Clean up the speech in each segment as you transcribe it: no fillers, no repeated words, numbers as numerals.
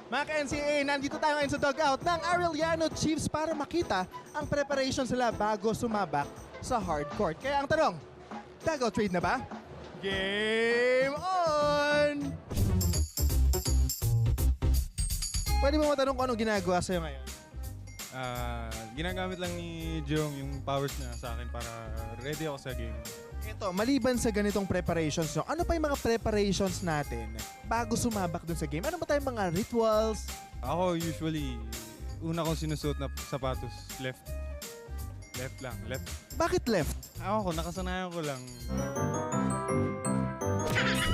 Mga ka-NCAA, nandito tayo ngayon sa dugout ng Arellano Chiefs para makita ang preparation sila bago sumabak sa hard court. Kaya ang tanong, dugout trade na ba? Game on! Pwede mo matanong kung anong ginagawa sa'yo ngayon? Ginagamit lang ni Jong yung powers niya sa akin para ready ako sa game. Ito, maliban sa ganitong preparations, no, ano pa yung mga preparations natin bago sumabak dun sa game? Ano ba tayong mga rituals? Ako usually, una kong sinusuot na sapatos, left. Left lang, left. Bakit left? Ako, nakasanayan ko lang.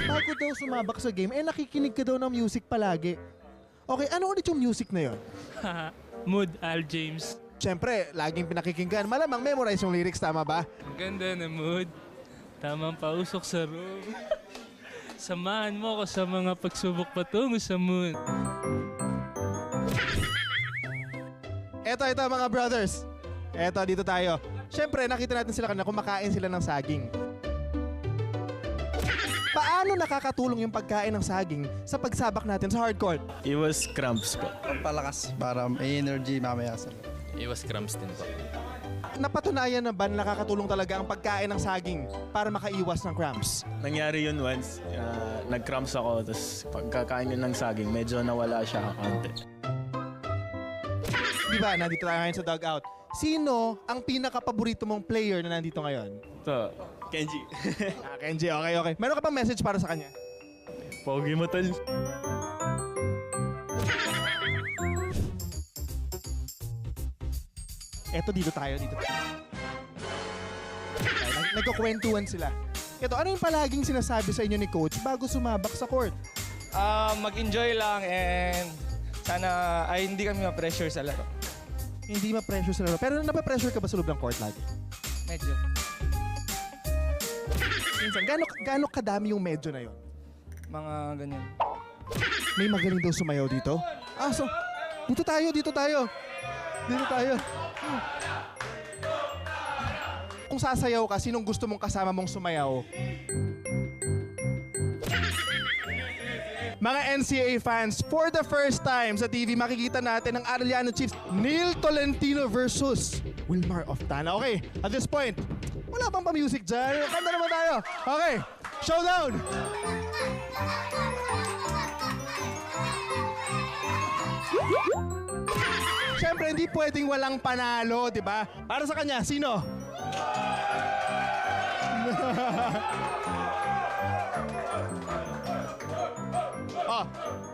Bago daw sumabak sa game, nakikinig ka daw ng music palagi. Okay, ano ulit yung music na yon? Mood, Al James. Siyempre, laging pinakikinggan. Malamang memorize yung lyrics, tama ba? Ang ganda na mood. Tamang pausok sa room. Samahan mo ako sa mga pagsubok patungo sa moon. Eto mga brothers. Eto, dito tayo. Siyempre, nakita natin sila kanina kumakain sila ng saging. Paano nakakatulong yung pagkain ng saging sa pagsabak natin sa hardcourt? Iwas cramps po. Pampalakas para may energy mamaya sa... Iwas cramps din po. Napatunayan na ba na nakakatulong talaga ang pagkain ng saging para makaiwas ng cramps? Nangyari yun once, nag-cramps ako, tapos pagkakain yun ng saging, medyo nawala siya konti. Di ba, nandito tayo ngayon sa dugout. Sino ang pinaka-paborito mong player na nandito ngayon? Ito, Kenji. Kenji, okay. Meron ka pang message para sa kanya? Pogi mo tol. Eto, dito tayo. Nagkukwentuhan sila. Eto, ano yung palaging sinasabi sa inyo ni Coach bago sumabak sa court? Mag-enjoy lang and sana ay hindi kami ma-pressure sa laro. Hindi ma-pressure sa laro. Pero napapressure ka ba sa loob ng court lagi? Medyo. Minsan, gaano kadami yung medyo na yon? Mga ganyan. May magaling daw sumayaw dito? So, dito tayo. Kung sasayaw ka, sinong gusto mong kasama mong sumayaw? Mga NCAA fans, for the first time sa TV, makikita natin ang Arellano Chiefs, Neil Tolentino versus Wilmar Oftana. Okay, at this point, wala bang pa-music dyan? Kanta naman tayo. Okay, showdown! Siyempre, hindi pwedeng walang panalo, di ba? Para sa kanya, sino?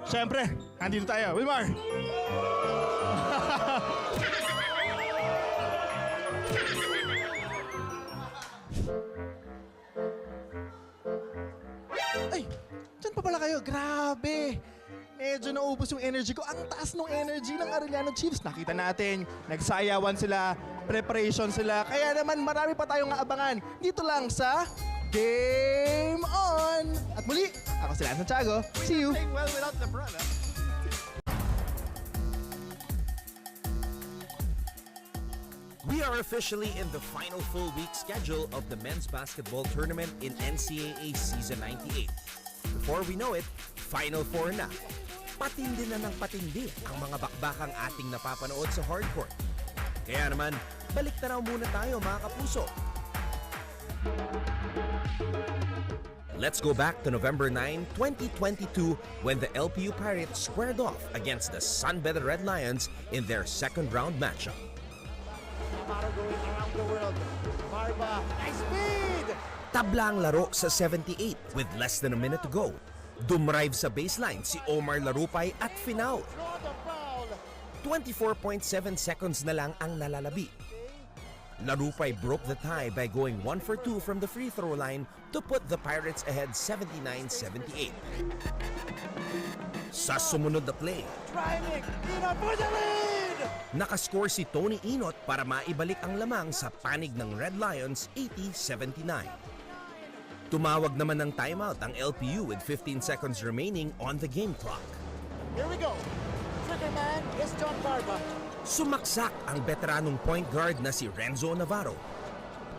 Siyempre, nandito tayo. Wilmar! Ay, dyan pa pala kayo. Grabe! Medyo naubos yung energy ko. Ang taas ng energy ng Arellano Chiefs. Nakita natin, nagsayawan sila, preparation sila. Kaya naman marami pa tayong aabangan. Dito lang sa Game On! At muli, ako si Lance Santiago. See you! We are officially in the final full week schedule of the men's basketball tournament in NCAA Season 98. Before we know it, Final Four na. Patindi na ng patindi ang mga bakbakang ating napapanood sa hardcourt. Kaya naman, balik tanaw muna tayo mga kapuso. Let's go back to November 9, 2022 when the LPU Pirates squared off against the Sunbelt Red Lions in their second round matchup. Going around the world. Barba, nice speed! Tabla ang laro sa 78 with less than a minute to go. Dumrive sa baseline si Omar Larupay at finaul. 24.7 seconds na lang ang nalalabi. Larupay broke the tie by going 1 for 2 from the free throw line to put the Pirates ahead 79-78. Sa sumunod na play, nakascore si Tony Inot para maibalik ang lamang sa panig ng Red Lions 80-79. Tumawag naman ng timeout ang LPU with 15 seconds remaining on the game clock. Here we go. Trigger man is John Barba. Sumaksak ang veteranong point guard na si Renzo Navarro.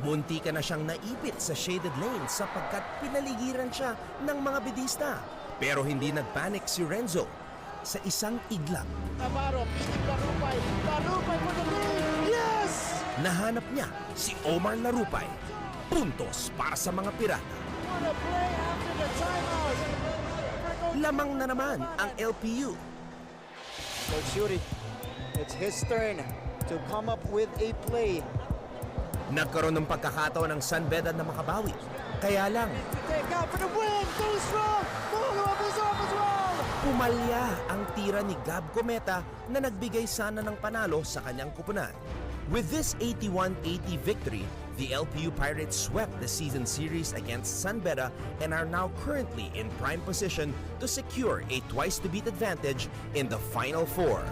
Munti ka na siyang naipit sa shaded lane sapagkat pinaligiran siya ng mga bidista. Pero hindi nagpanic si Renzo. sa isang iglap. Navarro, piling Larupay. Larupay for the lead. Yes! Nahanap niya si Omar Larupay. Puntos para sa mga pirata. What a play after the timeout. Lamang na naman ang LPU. Coach Yuri, it's his turn to come up with a play. Nagkaroon ng pagkakataon ng San Beda na makabawi. Kaya lang, Take out for the win. Too strong. Follow up is off as well. pumalya ang tira ni Gab Cometa na nagbigay sana ng panalo sa kanyang kupunan. With this 81-80 victory, the LPU Pirates swept the season series against San Beda and are now currently in prime position to secure a twice-to-beat advantage in the Final Four.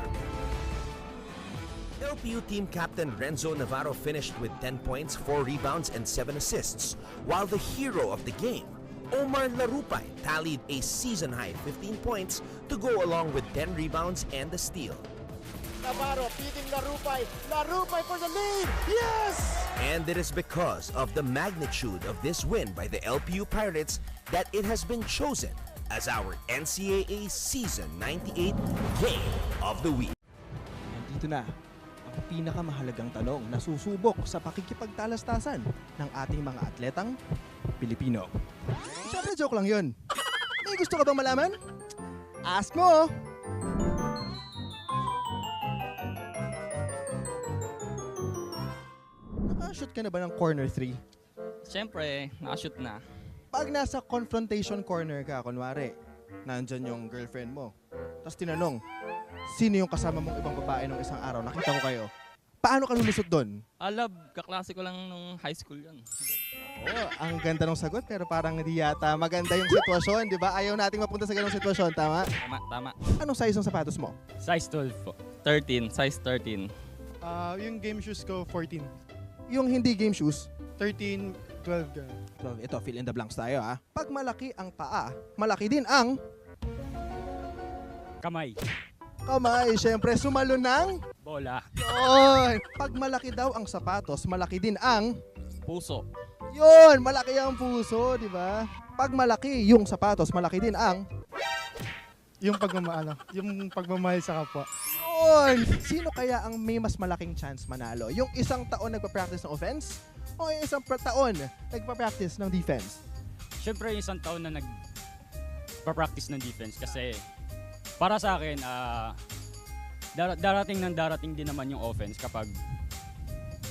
LPU team captain Renzo Navarro finished with 10 points, 4 rebounds, and 7 assists, while the hero of the game, Omar Larupay, tallied a season-high 15 points to go along with 10 rebounds and a steal. Navarro beating Larupay. Larupay for the lead. Yes! And it is because of the magnitude of this win by the LPU Pirates that it has been chosen as our NCAA Season 98 Game of the Week. Nandito na ang pinakamahalagang tanong na susubok sa pakikipagtalastasan ng ating mga atletang Pilipino. Siyempre, joke lang yun. May gusto ka bang malaman? Ask mo! Nakashoot ka na ba ng corner 3? Siyempre, nakashoot na. Pag nasa confrontation corner ka, kunwari, nandyan yung girlfriend mo, tapos tinanong, sino yung kasama mong ibang babae nung isang araw? Nakita ko kayo. Paano ka lulusot doon? Alab, kaklase ko lang nung high school yan. Oh, ang ganda ng sagot pero parang hindi yata maganda yung sitwasyon, di ba? Ayaw nating mapunta sa ganung sitwasyon, tama? Tama. Anong size ng sapatos mo? Size 12 po. 13, size 13. Yung game shoes ko, 14. Yung hindi game shoes, 13, 12 ka. so ito, fill in the blanks tayo ha. Pag malaki ang paa, malaki din ang Kamay. kamay. Siyempre, sumalo ng Bola. yun. Pag malaki daw ang sapatos, malaki din ang Puso. yun, malaki ang puso, di ba? Pag malaki yung sapatos, malaki din ang Yung pagmamahal sa kapwa. yun. Sino kaya ang may mas malaking chance manalo? Yung isang taon nagpa-practice ng offense o yung isang taon nagpa-practice ng defense? Siyempre, yung isang taon na nag-practice ng defense kasi para sa akin, darating din naman yung offense kapag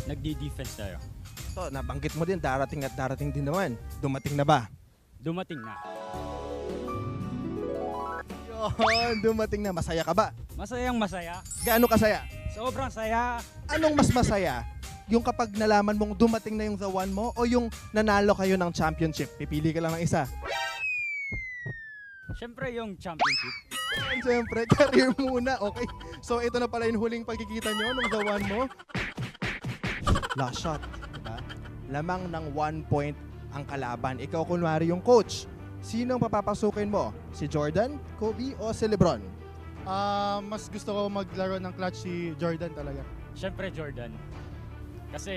nagdi-defense tayo. So, nabanggit mo din, darating at darating din naman. Dumating na ba? Dumating na. Yun, dumating na. Masaya ka ba? Masayang masaya. Gaano kasaya? Sobrang saya. Anong mas masaya? Yung kapag nalaman mong dumating na yung the one mo o yung nanalo kayo ng championship? Pipili ka lang ng isa. Siyempre, yung championship. Siyempre, career muna. Okay. So, ito na pala yung huling pagkikita nyo nung the one mo. Last shot. Diba? Lamang ng 1 point ang kalaban. Ikaw kunwari yung coach. Sino ang papapasukin mo? Si Jordan, Kobe, o si LeBron? Mas gusto ko maglaro ng clutch si Jordan talaga. Siyempre, Jordan. Kasi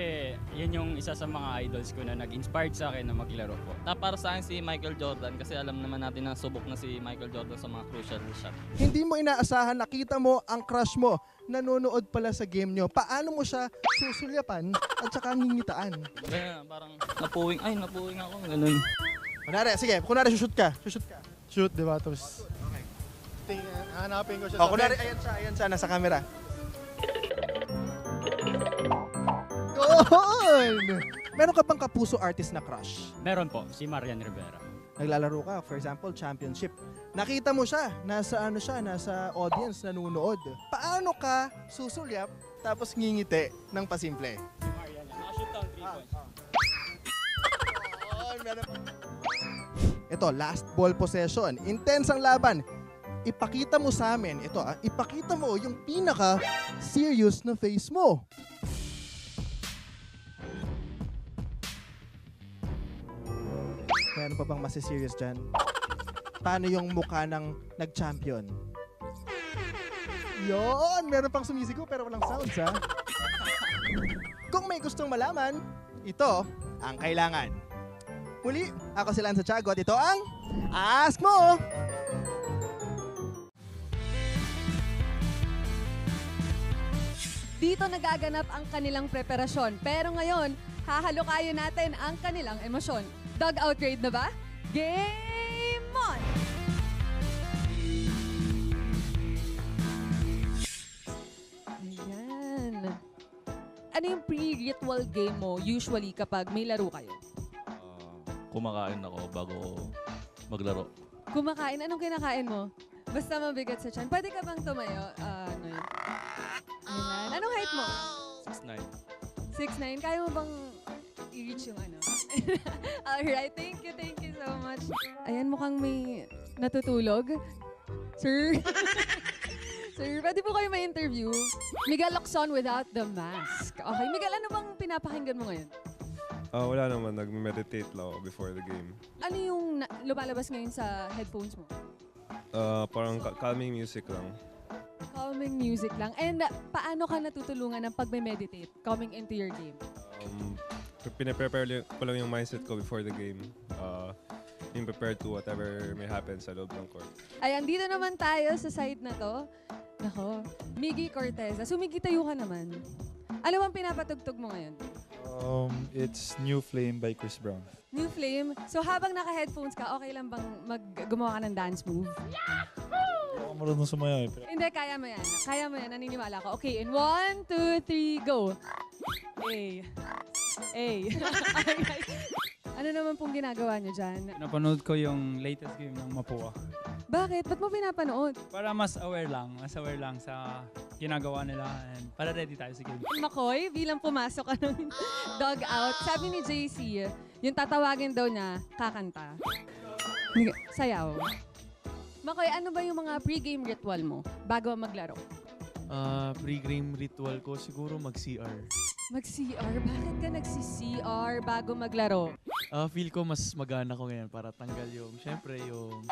yun yung isa sa mga idols ko na nag-inspired sa akin na maglaro po. Para sa akin si Michael Jordan kasi alam naman natin na subok na si Michael Jordan sa mga crucial shot. Hindi mo inaasahan, nakita mo ang crush mo, nanonood pala sa game nyo. Paano mo siya susulyapan at saka ngingitaan? Ganyan, parang napuwing ako, ganun. Kunwari shoot ka. Shoot, di ba? Tapos, hanapin ko siya O, sa kunwari, bench. ayan siya, nasa camera. Doon! Meron ka bang kapuso artist na crush? Meron po, si Marian Rivera. Naglalaro ka, for example, championship. Nakita mo siya, nasa audience, nanunood. Paano ka susulyap tapos ngingiti ng pasimple? Si Marian, nakashoot down 3 points. Ito, last ball possession. Intense ang laban. Ipakita mo sa amin, ipakita mo yung pinaka-serious na face mo. Meron pa bang masiserious dyan? Paano yung mukha ng nag-champion? Yon! Meron pang sumisigaw pero walang sounds, ha? Kung may gustong malaman, ito ang kailangan. Muli, ako si Lance Tiago at ito ang Ask Mo! Dito nagaganap ang kanilang preparasyon. Pero ngayon, hahalukayo natin ang kanilang emosyon. Dugout raid na ba? Game on! Ayan. Ano yung pre-ritual game mo usually kapag may laro kayo? Kumakain ako bago maglaro. Kumakain? Anong kinakain mo? Basta mabigat sa tiyan. Pwede ka bang tumayo? Ano yun? Ayan. Anong height mo? 6'9". 6'9". Kaya mo bang i-reach yung ano? Alright, thank you so much. Ayan, mukhang may natutulog. Sir? Sir, pwede po kayo ma-interview? Miguel Locson without the mask. Okay, Miguel, ano bang pinapakinggan mo ngayon? Wala naman, nag-meditate lang ako before the game. Ano yung lumalabas ngayon sa headphones mo? Parang calming music lang. Calming music lang. And paano ka natutulungan ng pag-meditate coming into your game? Pinaprepare ko lang yung mindset ko before the game. Being prepared to whatever may happen sa loob ng court. Ayan, dito naman tayo sa side na to. Nako, Miggy Cortez. So, Miggy, tayo ka naman. Ano bang pinapatugtog mo ngayon? It's New Flame by Chris Brown. New Flame. So, habang naka-headphones ka, okay lang bang gumawa ka ng dance move? Ako marunong sumayaw eh. Hindi, kaya mo yan. Kaya mo yan, naniniwala ko. Okay, in 1, 2, 3, go! A. Alright. Ano naman pong ginagawa nyo dyan? Napanood ko yung latest game ng Mapua. Bakit? Ba't mo pinapanood? Para mas aware lang sa ginagawa nila and para ready tayo sa game. McCoy, bilang pumasok ka ng dugout, sabi ni JC, yung tatawagin daw niya, kakanta. Sayaw. McCoy, ano ba yung mga pre-game ritual mo bago maglaro? Pre-game ritual ko siguro mag-CR. Mag-CR? Bakit ka nagsi-CR bago maglaro? Feel ko mas magana ko ngayon para tanggal yung, syempre yung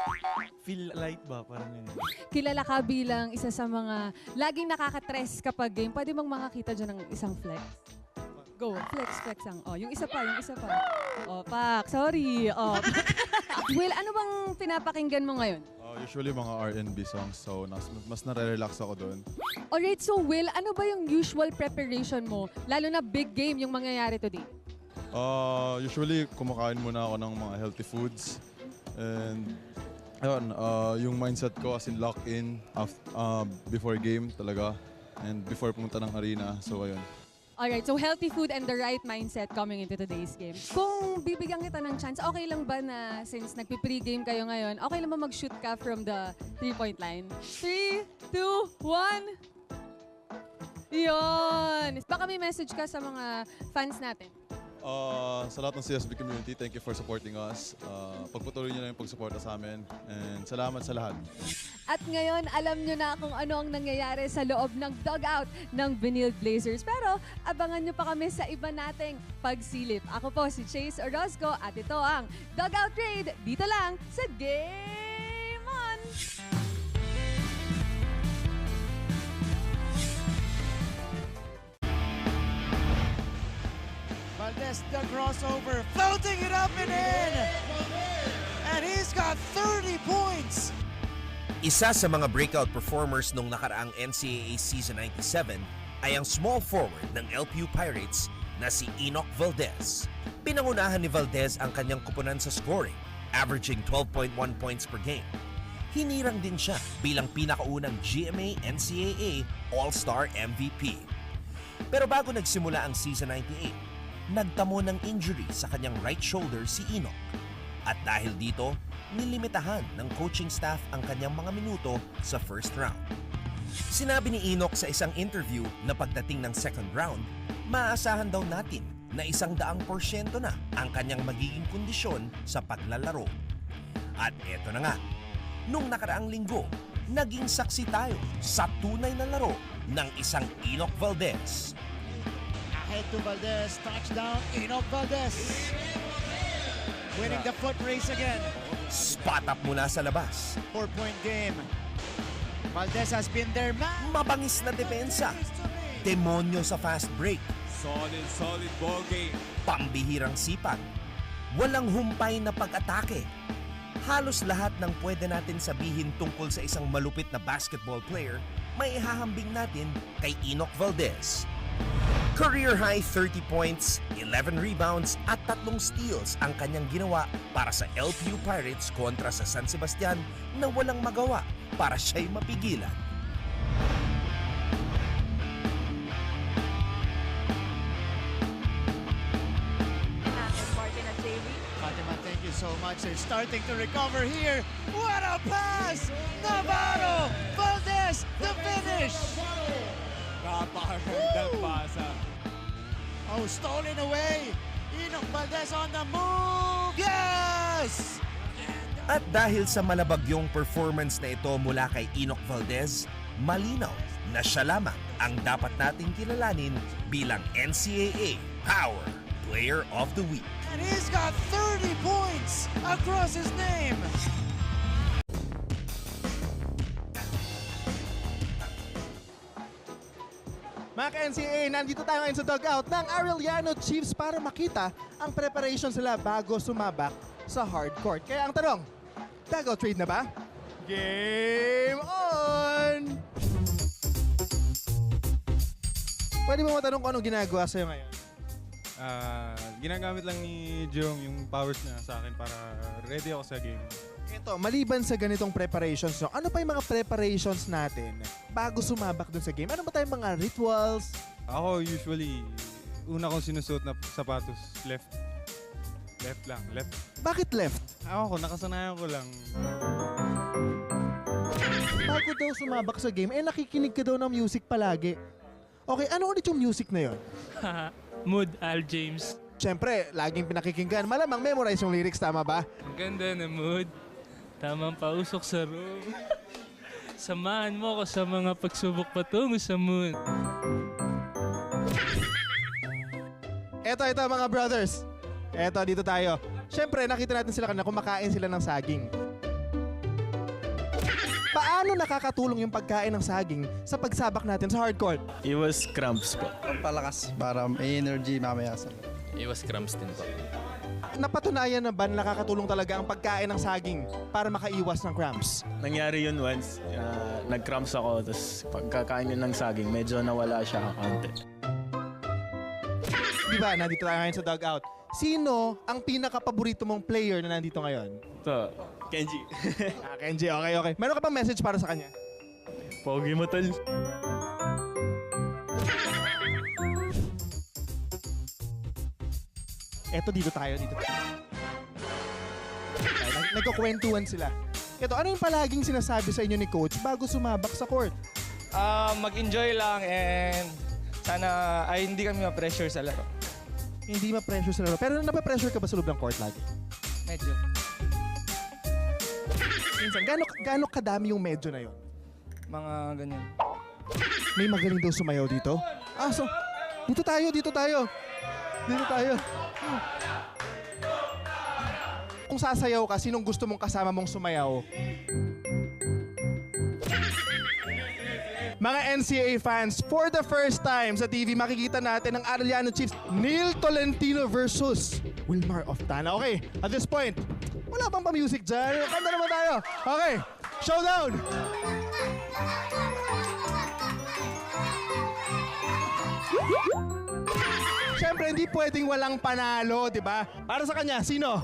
feel light ba, parang ganyan. Kilala ka bilang isa sa mga laging nakaka-stress kapag game. Pwede bang makakita dyan ng isang flex? Go, flex ang. Oh, yung isa pa. Oh, pak, sorry. Oh. Will, ano bang pinapakinggan mo ngayon? Usually mga R&B songs, so mas nare-relax ako doon. Alright, so Will, ano ba yung usual preparation mo? Lalo na big game yung mangyayari today. Usually kumakain muna ako ng mga healthy foods. And ayun, yung mindset ko as in lock in before game talaga. And before pumunta ng arena, so ayun. Alright, so healthy food and the right mindset coming into today's game. Kung bibigyan kita ng chance, okay lang ba na since nagpi-pre-game kayo ngayon, okay lang ba mag-shoot ka from the 3-point line? 3, 2, 1. Yun! Baka may message ka sa mga fans natin. Sa lahat ng CSB community, thank you for supporting us. Pagpatuloy niyo na yung pagsuporta sa amin. And salamat sa lahat. At ngayon, alam nyo na kung ano ang nangyayari sa loob ng dugout ng Vinyl Blazers. Pero abangan nyo pa kami sa iba nating pagsilip. Ako po si Chase Orozco at ito ang Dugout Raid dito lang sa Game On! Valdez, the crossover, floating it up and in! And he's got 30 points! Isa sa mga breakout performers nung nakaraang NCAA Season 97 ay ang small forward ng LPU Pirates na si Enoch Valdez. Pinangunahan ni Valdez ang kanyang kupunan sa scoring, averaging 12.1 points per game. Hinirang din siya bilang pinakaunang GMA NCAA All-Star MVP. Pero bago nagsimula ang Season 98, nagtamo ng injury sa kanyang right shoulder si Enoch. At dahil dito, nilimitahan ng coaching staff ang kanyang mga minuto sa first round. Sinabi ni Enoch sa isang interview na pagdating ng second round, maaasahan daw natin na 100% na ang kanyang magiging kondisyon sa paglalaro. At eto na nga, nung nakaraang linggo, naging saksi tayo sa tunay na laro ng isang Enoch Valdez. Ahead to Valdez, touchdown, Enoch Valdez! Winning the foot race again. Spot up mula sa labas. 4-point game. Valdez has been there, man. Mabangis na depensa. Demonyo sa fast break. Solid ball game. Pambihirang sipag. Walang humpay na pag-atake. Halos lahat ng pwede natin sabihin tungkol sa isang malupit na basketball player, may ihahambing natin kay Enoch Valdez. Career high 30 points, 11 rebounds at 3 steals ang kanyang ginawa para sa LPU Pirates kontra sa San Sebastian na walang magawa para siya'y mapigilan. Fatima, thank you so much. They're starting to recover here. What a pass! Navarro! Valdez, the finish! Napakagandang pasa. Oh, stolen away! Enoch Valdez on the move! Yes! At dahil sa malabagyong performance na ito mula kay Enoch Valdez, malinaw na siya lamang ang dapat nating kilalanin bilang NCAA Power Player of the Week. And he's got 30 points across his name! Mga ka-NCAA, nandito tayo ngayon sa dugout ng Arellano Chiefs para makita ang preparation sila bago sumabak sa hard court. Kaya ang tanong, dugout trade na ba? Game on! Pwede mo matanong kung anong ginagawa sa'yo ngayon? Ginagamit lang ni Jerome yung powers niya sa akin para ready ako sa game. Ito, maliban sa ganitong preparations, no, ano pa yung mga preparations natin bago sumabak dun sa game? Ano ba tayong mga rituals? Ako usually, una kong sinusuot na sapatos, left. Left lang, left. Bakit left? Ako, nakasanayan ko lang. Bago daw sumabak sa game, nakikinig ka daw ng music palagi. Okay, ano ulit yung music na yon? Mood, Al James. Siyempre, laging pinakikinggan. Malamang memorize yung lyrics, tama ba? Ang ganda na mood. Tamang pausok sa room. Samahan mo ako sa mga pagsubok patungo sa moon. Eto mga brothers. Eto, dito tayo. Siyempre, nakita natin sila kanina kumakain sila ng saging. Paano nakakatulong yung pagkain ng saging sa pagsabak natin sa hardcourt? Iwas cramps po. Pampalakas para may energy mamaya sa Iwas cramps din po. Napatunayan na ba na nakakatulong talaga ang pagkain ng saging para makaiwas ng cramps? Nangyari yun once, nag-cramps ako, tapos pagkakain yun ng saging, medyo nawala siya kaunti. Di ba, nandito tayo ngayon sa dugout. Sino ang pinaka-paborito mong player na nandito ngayon? Ito, Kenji. Kenji, okay. Meron ka bang message para sa kanya? Pogi mo, tol. Eto, dito tayo. Nagkukwentuhan sila. Eto, ano yung palaging sinasabi sa inyo ni Coach bago sumabak sa court? Mag-enjoy lang and sana ay hindi kami ma-pressure sa laro. Hindi ma-pressure sa laro. Pero napapressure ka ba sa loob ng court lagi? Medyo. Minsan, gaano kadami yung medyo na yon? Mga ganyan. May magaling daw sumayaw dito? So, dito tayo. Kung sasayaw ka, sinong gusto mong kasama mong sumayaw? Mga NCAA fans, for the first time sa TV, makikita natin ang Arellano Chiefs, Neil Tolentino versus Wilmar Oftana. Okay, at this point, wala bang pa-music dyan? Kanta naman tayo. Okay, showdown! Siyempre, hindi pwedeng walang panalo, di ba? Para sa kanya, sino?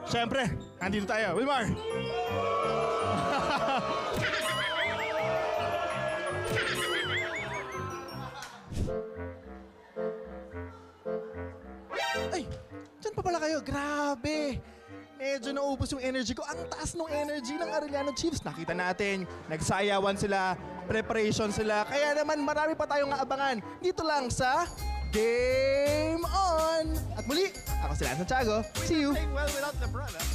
Siyempre, nandito tayo. Wilmar! Ay, dyan pa pala kayo. Grabe! Medyo naubos yung energy ko. Ang taas ng energy ng Arellano Chiefs. Nakita natin, nagsayawan sila, preparation sila. Kaya naman marami pa tayong aabangan. Dito lang sa Game On! At muli, ako si Lance Santiago. See you! Well without LeBron, huh?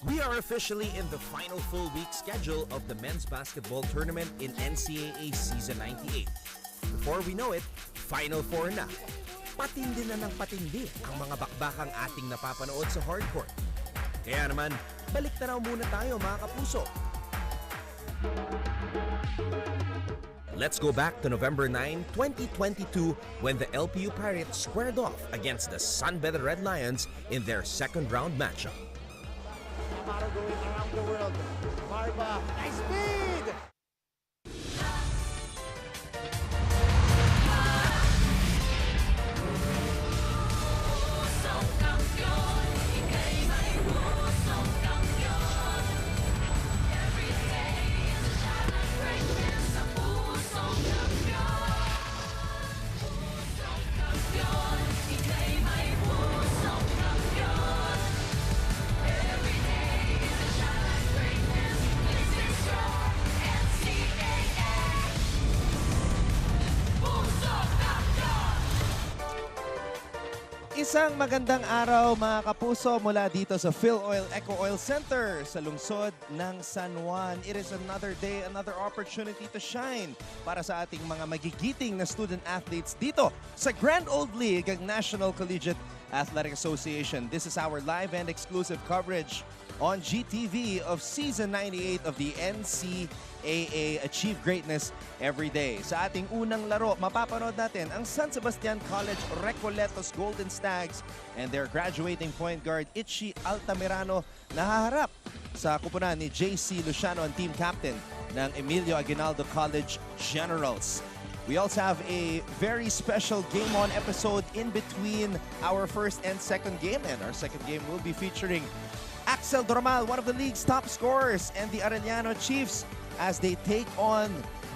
We are officially in the final full week schedule of the men's basketball tournament in NCAA Season 98. Before we know it, Final Four na. Patindi na ng patindi ang mga bakbakang ating napapanood sa hardcourt. Kaya naman, balik tanaw muna tayo mga kapuso. Let's go back to November 9, 2022 when the LPU Pirates squared off against the Sunbelt Red Lions in their second round matchup. Navarro going around the world. Barba, nice speed! Isang magandang araw mga kapuso mula dito sa Phil Oil Eco Oil Center sa lungsod ng San Juan. It is another day, another opportunity to shine para sa ating mga magigiting na student athletes dito sa Grand Old League ng National Collegiate Athletic Association. This is our live and exclusive coverage on GTV of Season 98 of the NCAA Achieve Greatness Every Day. Sa ating unang laro, mapapanood natin ang San Sebastian College Recoletos Golden Stags and their graduating point guard Itchy Altamirano nahaharap sa kupunan ni JC Luciano, ang team captain ng Emilio Aguinaldo College Generals. We also have a very special Game On episode in between our first and second game, and our second game will be featuring Axel Dormal, one of the league's top scorers, and the Arellano Chiefs as they take on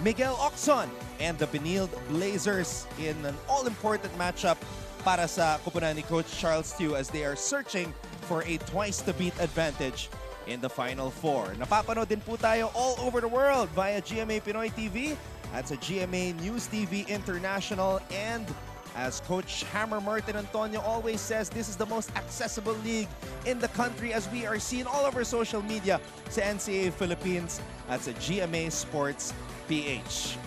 Miguel Oxon and the Benilde Blazers in an all-important matchup para sa kupunan ni Coach Charles Tew as they are searching for a twice-to-beat advantage in the Final Four. Napapanood din po tayo all over the world via GMA Pinoy TV at sa GMA News TV International, and as Coach Hammer Martin Antonio always says, this is the most accessible league in the country as we are seen all over social media sa NCAA Philippines at sa GMA Sports PH.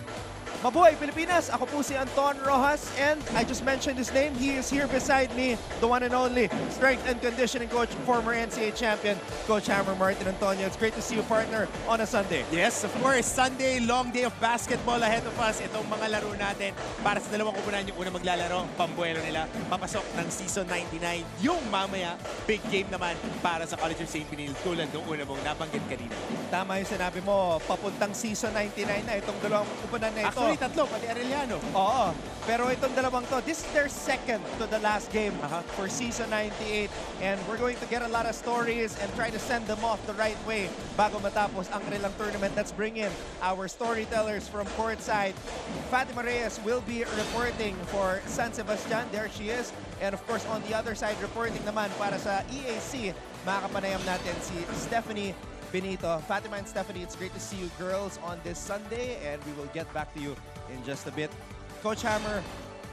Mabuhay Pilipinas! Ako po si Anton Rojas, and I just mentioned his name. He is here beside me, the one and only strength and conditioning coach, former NCAA champion, Coach Hammer Martin Antonio. It's great to see you, partner, on a Sunday. Yes, of course. Sunday, long day of basketball ahead of us. Itong mga laro natin para sa dalawang kupunan, yung una maglalaro, pambuelo nila, papasok ng Season 99. Yung mamaya, big game naman para sa College of St. Benilde, tulad nung una mong nabanggit kanina. Tama yung sinabi mo, papuntang Season 99 na itong dalawang kupunan na ito. Actually, tatlo, pati Arellano. Oo, pero itong dalawang to, this is their second to the last game for Season 98, and we're going to get a lot of stories and try to send them off the right way bago matapos ang kanilang tournament. Let's bring in our storytellers from courtside. Fatima Reyes will be reporting for San Sebastian. There she is. And of course, on the other side, reporting naman para sa EAC, makakapanayam natin si Stephanie Benito. Fatima and Stephanie, it's great to see you girls on this Sunday, and we will get back to you in just a bit. Coach Hammer,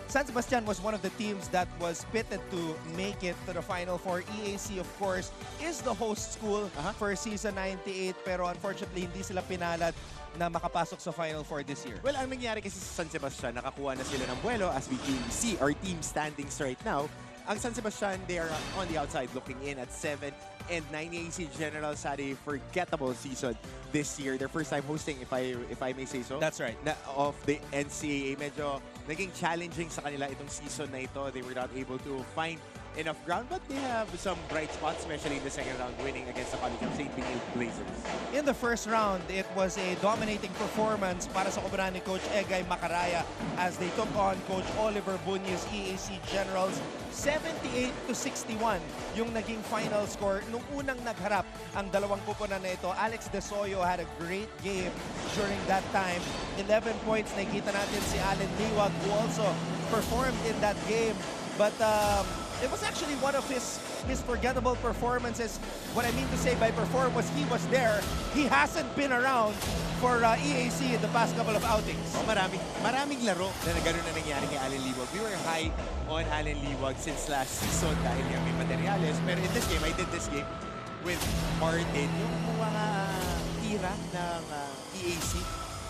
San Sebastian was one of the teams that was pitted to make it to the Final Four. EAC, of course, is the host school for Season 98, pero unfortunately, hindi sila pinalad na makapasok sa Final Four this year. Well, ang nangyari kasi sa San Sebastian, nakakuha na sila ng buwelo as we can see our team standings right now. Ang San Sebastian, they are on the outside looking in at 7 and 9 EAC Generals had a forgettable season this year. Their first time hosting, if I may say so. That's right. Of the NCAA. Medyo naging challenging sa kanila itong season na ito. They were not able to find enough ground, but they have some bright spots, especially in the second round, winning against the College of St. Benilde Blazers. In the first round, it was a dominating performance para sa kupunan ni Coach Egay Macaraya as they took on Coach Oliver Bunya's EAC Generals. 78-61 yung naging final score nung unang nagharap ang dalawang kupunan na ito. Alex De Soyo had a great game during that time. 11 points, nakita natin si Allen Liwag who also performed in that game. But it was actually one of his forgettable performances. What I mean to say by perform was he was there. He hasn't been around for EAC in the past couple of outings. Oh, maraming laro na gano'n na nangyari kay Allen Liwag. We were high on Allen Liwag since last season dahil nga may materyales. Pero in this game, I did this game with Martin. Yung mga tira ng EAC,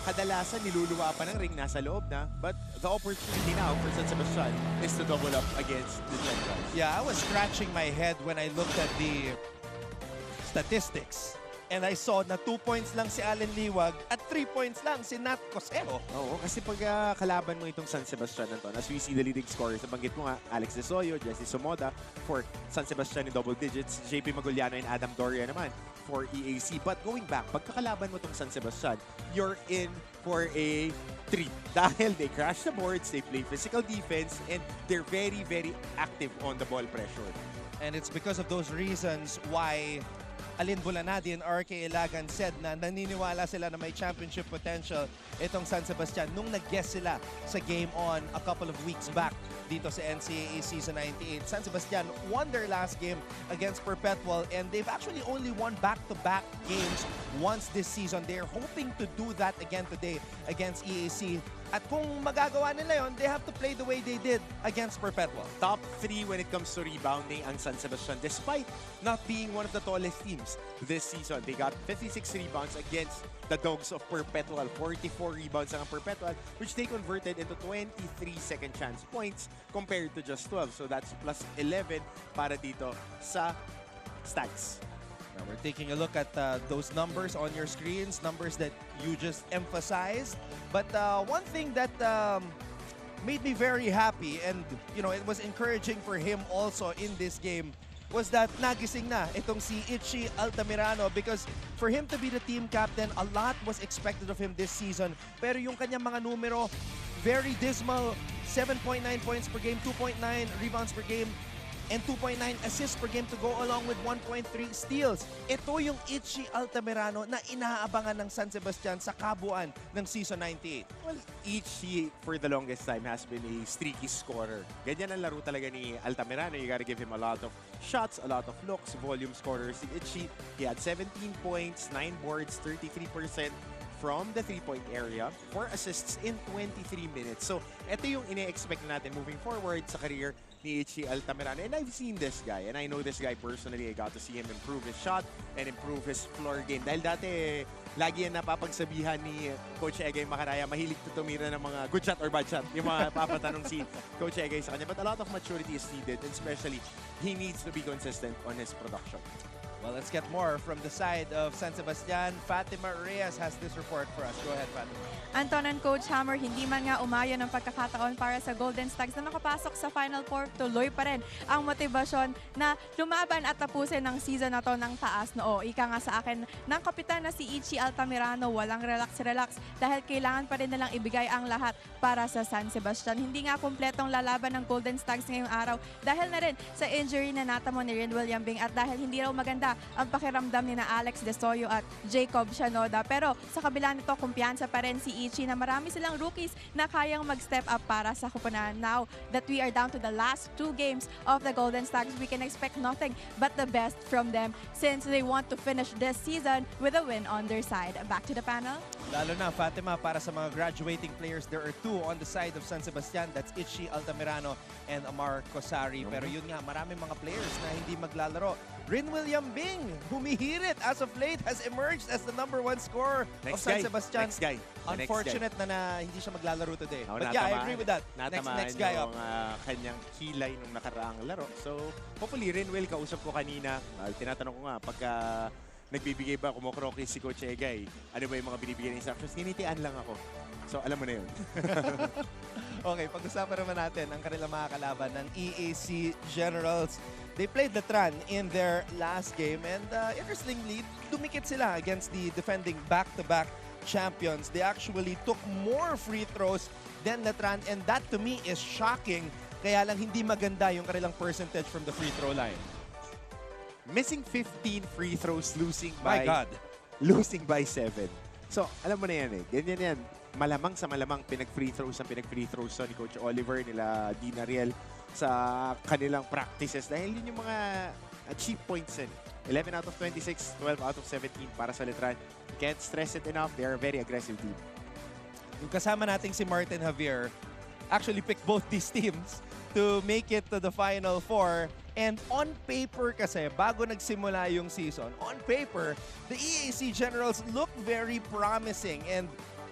kadalasan niluluwa pa ng ring, nasa loob na. But the opportunity now for San Sebastian is to double up against the Generals. Yeah, I was scratching my head when I looked at the statistics And I saw na 2 points lang si Allen Liwag at 3 points lang si Nat Cosero. Oo, kasi pag kalaban mo itong San Sebastian, Anton, as we see the leading scorers, nabanggit mo nga, Alex De Soyo, Jesse Somoda for San Sebastian in double digits, JP Maguliano and Adam Doria naman for EAC. But going back, pagkakalaban mo itong San Sebastian, you're in for a treat. Dahil they crash the boards, they play physical defense, and they're very, very active on the ball pressure. And it's because of those reasons why Alin Bulanadi and RK Ilagan said na naniniwala sila na may championship potential itong San Sebastian nung nag-guest sila sa Game On a couple of weeks back dito sa NCAA Season 98. San Sebastian won their last game against Perpetual and they've actually only won back-to-back games once this season. They're hoping to do that again today against EAC. At kung magagawa nila yon, they have to play the way they did against Perpetual. Top 3 when it comes to rebounding ang San Sebastian despite not being one of the tallest teams this season. They got 56 rebounds against the Dogs of Perpetual. 44 rebounds ang Perpetual, which they converted into 23 second chance points compared to just 12. So that's plus 11 para dito sa Stags. Now we're taking a look at those numbers on your screens, numbers that you just emphasized. But one thing that made me very happy and it was encouraging for him also in this game was that nagising na itong si Itchy Altamirano because for him to be the team captain, a lot was expected of him this season. Pero yung kanyang mga numero, very dismal. 7.9 points per game, 2.9 rebounds per game, and 2.9 assists per game to go along with 1.3 steals. Ito yung Itchy Altamirano na inaabangan ng San Sebastian sa kabuuan ng Season 98. Well, Itchy for the longest time has been a streaky scorer. Ganyan ang laro talaga ni Altamirano. You gotta give him a lot of shots, a lot of looks, volume scorer. Si Itchy, he had 17 points, 9 boards, 33% from the 3-point area, 4 assists in 23 minutes. So, ito yung ine-expect natin moving forward sa career ni Itchy Altamirano. And I've seen this guy, and I know this guy personally. I got to see him improve his shot and improve his floor game. Dahil dati, lagi yan napapagsabihan ni Coach Egay Macaraya, mahilig to tumira ng mga good shot or bad shot. Yung mga papatanong si Coach Egay sa kanya. But a lot of maturity is needed, and especially, he needs to be consistent on his production. Well, let's get more from the side of San Sebastian. Fatima Reyes has this report for us. Go ahead, Fatima. Anton and Coach Hammer, hindi man nga umayon ng pagkakataon para sa Golden Stags na nakapasok sa Final Four, tuloy pa rin ang motibasyon na lumaban at tapusin ng season na to ng taas noo. Ika nga sa akin ng kapitan na si Itchy Altamirano, walang relax-relax dahil kailangan pa rin nilang ibigay ang lahat para sa San Sebastian. Hindi nga kumpletong lalaban ng Golden Stags ngayong araw dahil na rin sa injury na natamo ni Rin William Bing at dahil hindi raw maganda ang pakiramdam ni na Alex De Soyo at Jacob Shanoda. Pero sa kabila nito, kumpiyansa pa rin si Itchy na marami silang rookies na kayang mag-step up para sa kupunan. Now that we are down to the last 2 games of the Golden Stags, we can expect nothing but the best from them since they want to finish this season with a win on their side. Back to the panel. Lalo na, Fatima, para sa mga graduating players, there are 2 on the side of San Sebastian. That's Itchy Altamirano and Amar Cosari. Pero yun nga, maraming mga players na hindi maglalaro. Rin William Bing, humihirit as of late, has emerged as the #1 scorer of San Sebastian. Next guy. Unfortunate na hindi siya maglalaro today. Oh, But yeah, I agree with that. Next guy up. Kanyang kilay nung nakaraang laro. So, hopefully, Rinwell, kausap ko kanina. Tinatanong ko nga, pagka nagbibigay ba, kumukroki si Coach Egay, ano ba yung mga binibigay ng instructions? Ninitian lang ako. So, alam mo na yun. Okay, pag-usapan naman natin ang kanilang mga kalaban ng EAC Generals. They played Letran in their last game and interestingly, dumikit sila against the defending back-to-back champions. They actually took more free throws than Letran and that to me is shocking. Kaya lang hindi maganda yung kanilang percentage from the free throw line. Missing 15 free throws, losing My by... God. Losing by 7. So, alam mo na yan eh. Ganyan yan. Malamang sa malamang pinag-free throws ni Coach Oliver, nila Dean Ariel sa kanilang practices dahil yun yung mga cheap points yan. 11 out of 26, 12 out of 17 para sa Letran. Can't stress it enough. They are a very aggressive team. Yung kasama nating si Martin Javier actually picked both these teams to make it to the Final Four. And on paper kasi, bago nagsimula yung season, on paper, the EAC Generals look very promising. And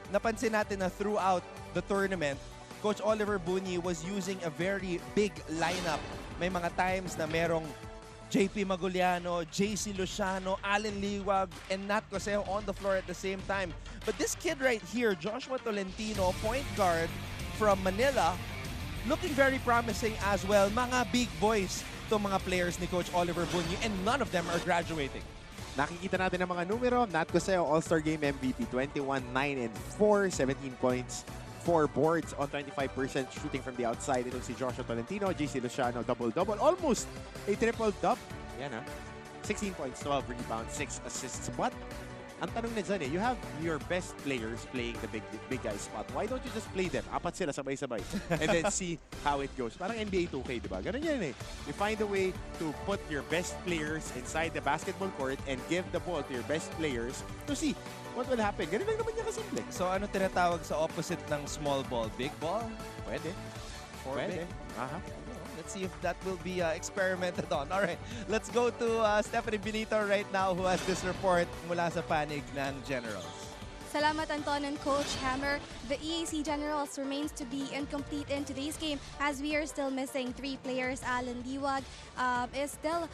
napansin natin na throughout the tournament, Coach Oliver Bunyi was using a very big lineup. May mga times na merong JP Maguliano, JC Luciano, Allen Liwag, and Nat Cosejo on the floor at the same time. But this kid right here, Joshua Tolentino, point guard from Manila, looking very promising as well. Mga big boys itong mga players ni Coach Oliver Bunyi, and none of them are graduating. Nakikita natin ang mga numero. Nat Cosejo, All-Star Game MVP, 21, 9, and 4, 17 points, 4 boards on 25% shooting from the outside. Itong si Joshua Tolentino, JC Luciano, double-double, almost a triple-double. Yan ha. 16 points, 12 rebounds, 6 assists. But ang tanong na dyan you have your best players playing the big guy spot. Why don't you just play them? Apat sila sabay-sabay. And then see how it goes. Parang NBA 2K, di ba? Ganun yan eh. You find a way to put your best players inside the basketball court and give the ball to your best players to see what will happen. Ganun lang naman niya kasimple. So ano tinatawag sa opposite ng small ball? Big ball? Pwede. Pwede. Big. Aha. Let's see if that will be experimented on. All right, let's go to Stephanie Benito right now who has this report mula sa panig ng Generals. Salamat, Anton and Coach Hammer. The EAC Generals remains to be incomplete in today's game as we are still missing 3 players. Allen Liwag is still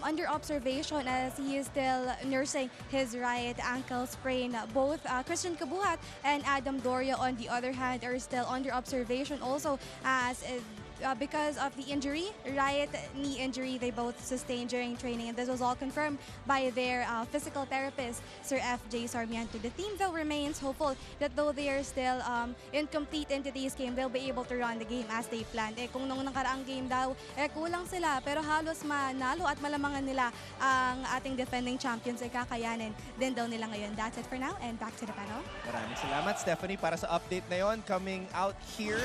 under observation as he is still nursing his right ankle sprain. Both Christian Kabuhat and Adam Doria, on the other hand, are still under observation also as because of the injury, right knee injury they both sustained during training, and this was all confirmed by their physical therapist, Sir FJ Sarmiento. The team though remains hopeful that though they are still incomplete in today's game, they'll be able to run the game as they planned. Kung nung nakaraang game daw, kulang sila, pero halos manalo at malamangan nila ang ating defending champions, kakayanin din daw nila ngayon. That's it for now, and back to the panel. Maraming salamat, Stephanie, para sa update na yon. Coming out here,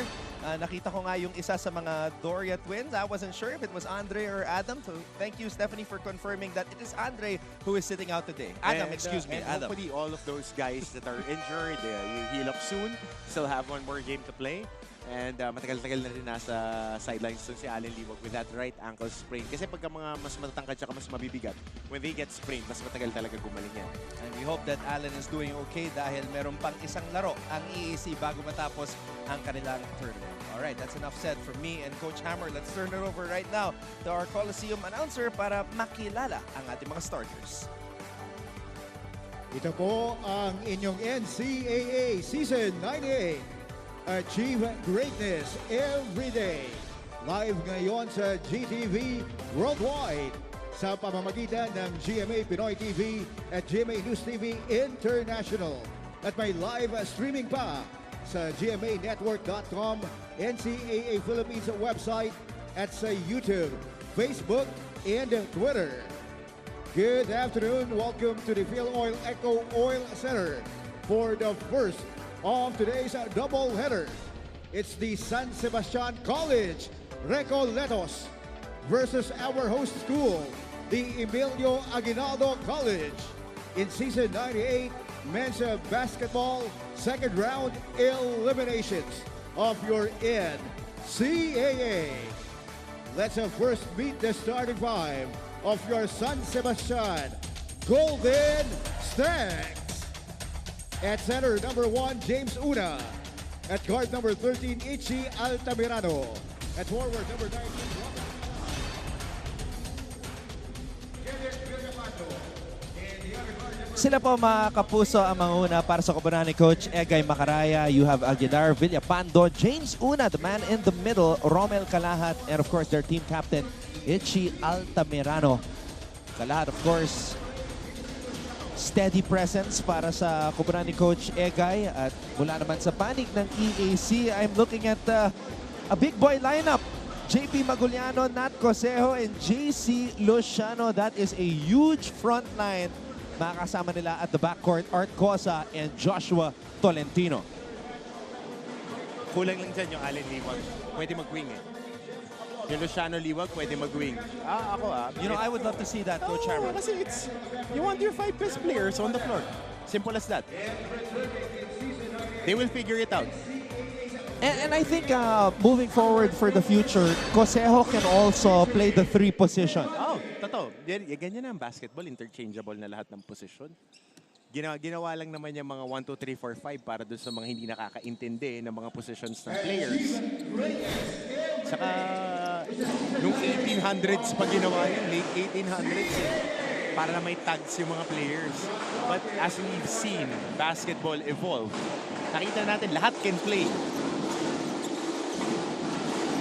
nakita ko nga yung isa sa mga Doria twins. I wasn't sure if it was Andre or Adam. So thank you, Stephanie, for confirming that it is Andre who is sitting out today. Adam, excuse me, and Adam. hopefully all of those guys that are injured, you heal up soon. Still have one more game to play. And matagal-tagal na rin nasa sidelines si Allen Liwag with that right ankle sprain. Kasi pagka mga mas matatangkad at mas mabibigat, when they get sprained, mas matagal talaga gumaling yan. And we hope that Allen is doing okay dahil meron pang isang laro ang EAC bago matapos ang kanilang tournament. Alright, that's enough said from me and Coach Hammer. Let's turn it over right now to our Coliseum announcer para makilala ang ating mga starters. Ito po ang inyong NCAA Season 98. Achieve greatness every day. Live ngayon sa GTV Worldwide sa pamamagitan ng GMA Pinoy TV at GMA News TV International. At may live streaming pa sa gmanetwork.com, NCAA Philippines website at sa YouTube, Facebook, and Twitter. Good afternoon. Welcome to the Phil Oil Eco Oil Center for the first of today's doubleheader. It's the San Sebastian College Recoletos versus our host school, the Emilio Aguinaldo College. In Season 98 Men's Basketball Second Round Eliminations of your NCAA. Let's first meet the starting five of your San Sebastian Golden Stags. At center, number 1, James Una. At guard, number 13, Ichi Altamirano. At forward, number 19, Robert. Sila po mga kapuso ang manguna para sa koponan ni Coach Egay Macaraya. You have Aguilar Villapando, James Una, the man in the middle, Romel Calahat, and of course their team captain, Ichi Altamirano. Calahat, of course, steady presence para sa koponan ni Coach Egay. At mula naman sa panig ng EAC, I'm looking at a big boy lineup. JP Maguliano, Nat Cosejo, and JC Luciano. That is a huge front line. Makakasama nila at the backcourt, Art Cosa and Joshua Tolentino. Kulang lang dyan yung Allen Liwag. Pwede mag-wing eh. Yung Luciano Liwag, pwede mag-wing. You know, I would love to see that, Coach Hammer. Kasi you want your 5 best players on the floor. Simple as that. They will figure it out. And I think moving forward for the future, Cosejo can also play the 3 position. Totoo. Ganyan na ang basketball. Interchangeable na lahat ng position. Ginawa lang naman yung mga 1, 2, 3, 4, 5 para doon sa mga hindi nakakaintindi ng mga positions ng players. Saka, Nung 1800s pa ginawa yun, late 1800s para na may tags yung mga players. But as we've seen basketball evolve, nakita natin lahat can play.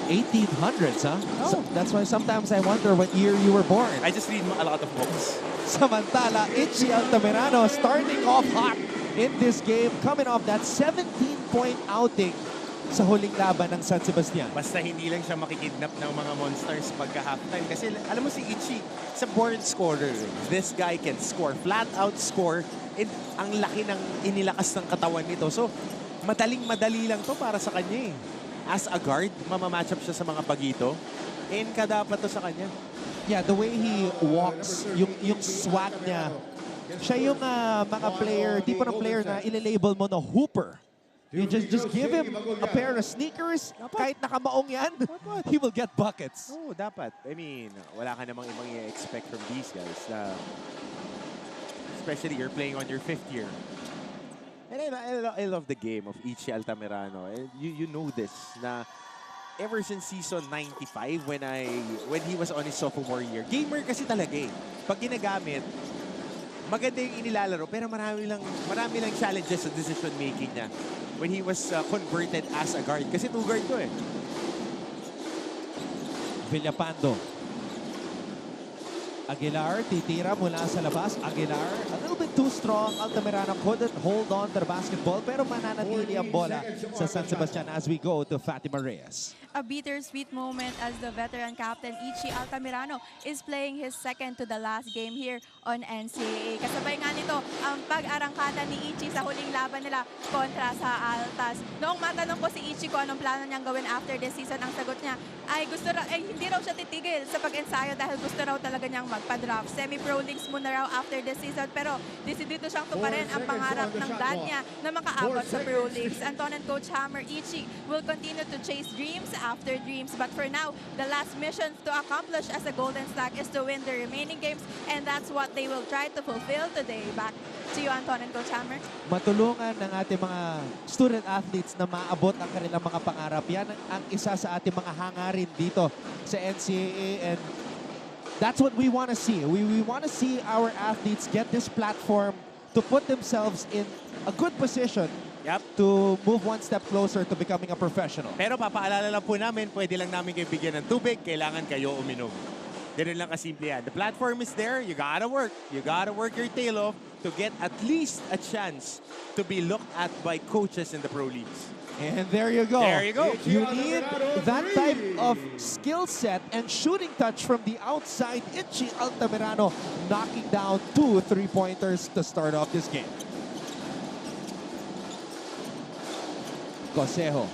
1800s, huh? So, that's why sometimes I wonder what year you were born. I just read a lot of books. Samantala, Itchy Altamirano starting off hot in this game, coming off that 17-point outing sa huling laban ng San Sebastian. Basta hindi lang siya makikidnap ng mga monsters pagka halftime. Kasi alam mo si Itchy, sa born scorer. This guy can score, flat out score. And ang laki ng inilakas ng katawan nito. So, madaling-madali lang to para sa kanya eh. As a guard, mamamatch up siya sa mga bagito. And dapat to sa kanya. Yeah, the way he walks, yung swag niya, siya yung mga player, tipo ng player na ililabel mo na hooper. You just give him a pair of sneakers, kahit nakamaong yan, he will get buckets. Oh, dapat. I mean, wala ka namang ibang i-expect from these guys. Especially you're playing on your 5th year. And I love the game of Itchy Altamirano. And you know this, na ever since season 95 when he was on his sophomore year, gamer kasi talaga eh. Pag ginagamit, maganda yung inilalaro, pero marami lang challenges sa decision making niya when he was converted as a guard. Kasi 2 guard to eh. Villapando. Aguilar, titira mula sa labas. Aguilar, a little bit too strong. Altamirano couldn't hold on to the basketball, pero mananatili ang bola sa San Sebastian as we go to Fatima Reyes. A bittersweet moment as the veteran captain Itchy Altamirano is playing his second to the last game here on NCAA. Kasabay nga nito ang pag-arangkada ni Itchy sa huling laban nila kontra sa Altas. Noong matanong ko si Itchy kung anong plano niyang gawin after this season, ang sagot niya ay hindi raw siya titigil sa pag-ensayo dahil gusto raw talaga niyang magpa-drop. Semi-pro leagues muna raw after this season, pero desidido siyang tuparin ang pangarap ng dad niya na makaabot sa pro leagues. Anton and Coach Hammer, Itchy will continue to chase dreams after dreams, but for now, the last mission to accomplish as a Golden Stag is to win the remaining games, and that's what they will try to fulfill today. Back to you, Anton and Coach Hammer. Matulungan ng ating mga student athletes na maabot ang kanilang mga pangarap. Yan ang isa sa ating mga hangarin dito sa NCAA, and that's what we want to see. We want to see our athletes get this platform to put themselves in a good position to move one step closer to becoming a professional. Pero papaalala lang po namin, pwede lang namin kayo bigyan ng tubig, kailangan kayo uminom. Ganun lang kasimple yan. The platform is there, you gotta work. You gotta work your tail off to get at least a chance to be looked at by coaches in the pro leagues. And there you go. There you go. You need that type of skill set and shooting touch from the outside. Itchy Altamirano knocking down 2 3-pointers to start off this game. Cosejo.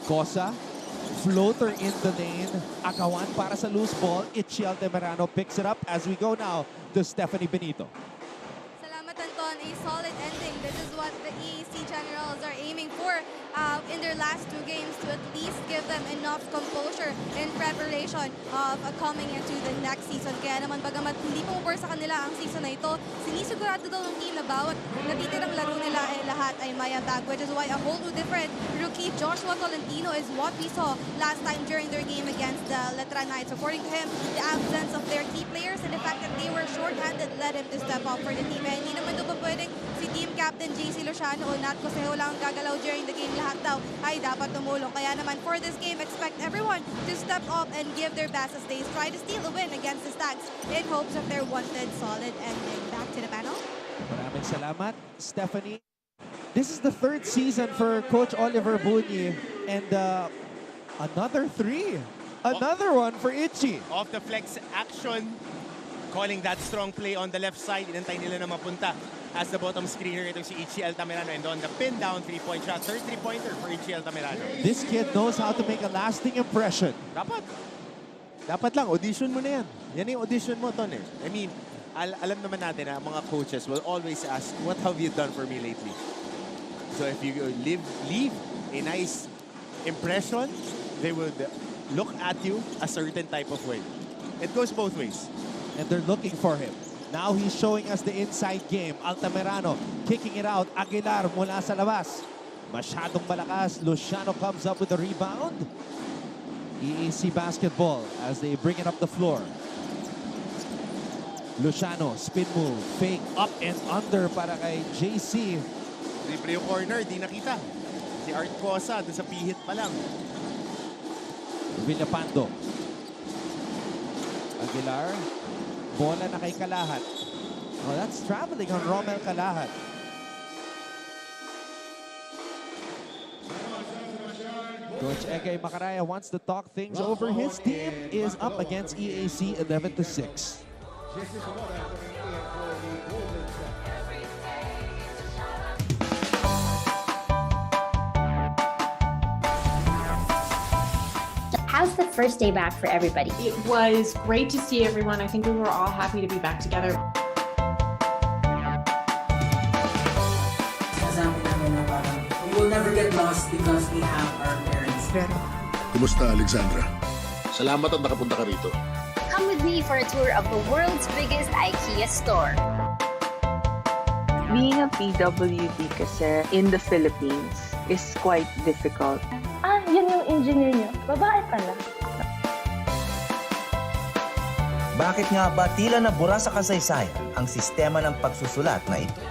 Cosa. Floater in the lane. Akawan para sa loose ball. Itchy Altamirano picks it up as we go now to Stephanie Benito. Salamat, Anton. A solid ending. This is what the EAC Generals are aiming for in their last 2 games, to at least give them enough composure in preparation of coming into the next season. Kaya naman, bagamat hindi pumupor sa kanila ang season na ito, sinisigurado daw ng team na bawat natitirang laro nila ay lahat ay mayabag, which is why a whole new different rookie Joshua Tolentino is what we saw last time during their game against the Letra Knights. According to him, the absence of their key players and the fact that they were short-handed led him to step up for the team. And hindi naman doon pwedeng si team captain JC Luciano o Nat Cosejo lang gagalaw during the game. Lahat daw ay dapat tumulong. Kaya naman for this game, expect everyone to step up and give their best as they try to steal a win against the Stags in hopes of their wanted solid ending. Back to the panel. Maraming salamat, Stephanie. This is the 3rd season for Coach Oliver Bunyi, and another 3. Another one for Itchy. Off the flex action, calling that strong play on the left side. Inantay nila na mapunta as the bottom screener. Itong si Itchy Altamirano, and on the pin down 3-point shot. 3rd 3-pointer for Itchy Altamirano. This kid knows how to make a lasting impression. Dapat lang, audition mo na yan. Yan yung audition mo, Ton eh. I mean, alam naman natin na mga coaches will always ask, what have you done for me lately? So if you leave a nice impression, they would look at you a certain type of way. It goes both ways. And they're looking for him. Now he's showing us the inside game. Altamirano kicking it out. Aguilar mula sa labas. Masyadong malakas. Luciano comes up with the rebound. EAC basketball as they bring it up the floor. Luciano, spin move, fake, up and under para kay JC. Libre yung corner, di nakita. Si Art Cosa, doon sa pihit pa lang. Villapando. Aguilar. Bola na kay Kalahat. Oh, that's traveling on Romel Kalahat. Coach Egay Macaraya wants to talk things over. His team is up against EAC 11-6. How's the first day back for everybody? It was great to see everyone. I think we were all happy to be back together. We will never get lost because we have our parents. Kumusta, Alexandra? Salamat at nakapunta ka rito. Come with me for a tour of the world's biggest IKEA store. Being a PWD kasi in the Philippines is quite difficult. Yun yung engineer niyo. Babae pala. Bakit nga ba tila nabura sa kasaysayan ang sistema ng pagsusulat na ito?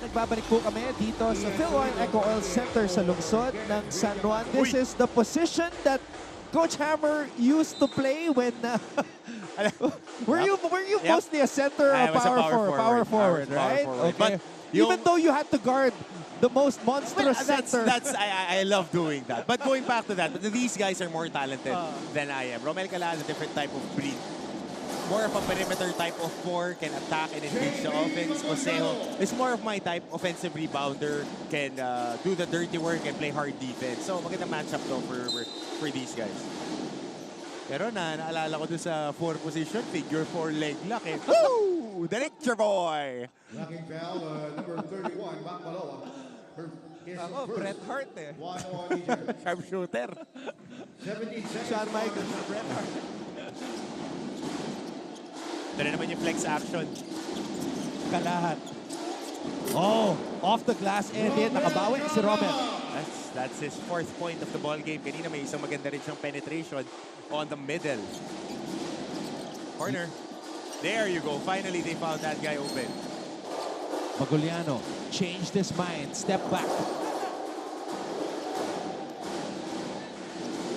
Nagbabalik po kami dito sa Phil Oil Eco Oil Center sa lungsod ng San Juan. This is the position that Coach Hammer used to play when were you mostly a center or power forward, right? Okay. But even though you had to guard the most monstrous center. I love doing that. But going back to that, these guys are more talented than I am. Romel Cala is a different type of breed. More of a perimeter type of four, can attack and engage the offense. Josejo is more of my type, offensive rebounder, can do the dirty work and play hard defense. So magandang matchup though for these guys. Pero naalala ko dun sa 4 position, figure 4 leg lock eh. Woo! The Lecture Boy! Locking foul, number 31, Mac Maloa. Ako, Bret Hart eh. Sharpshooter. 17 seconds. Shawn Michaels, Bret Hart. Ito na naman yung flex action. Kalahat. Oh, off the glass and then nakabawi si Romel. That's his 4th point of the ball game. Kanina may isang maganda rin siyang penetration on the middle. Corner. There you go. Finally, they found that guy open. Maguliano changed his mind. Step back.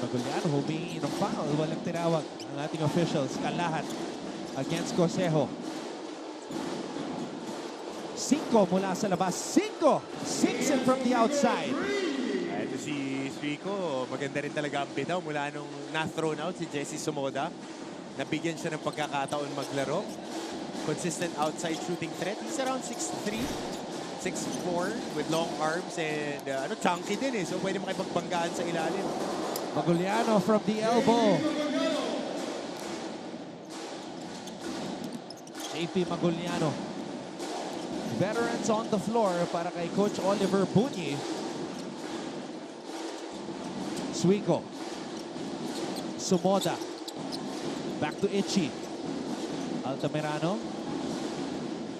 Maguliano humingi ng foul. Walang tinawag ang ating officials. Kalahat against Josejo. 5 mula sa labas. 5! 6 in from the outside. Ito si Suico, maganda rin talaga ang bitaw mula nung na-thrown out si Jesse Sumoda. Nabigyan siya ng pagkakataon maglaro. Consistent outside shooting threat. He's around 6'3", 6'4", with long arms and chunky din eh. So pwede makipagbanggaan sa ilalim. Maguliano from the elbow. JP Maguliano. Veterans on the floor para kay Coach Oliver Bunyi. Suico. Sumoda. Back to Ichi. Altamirano.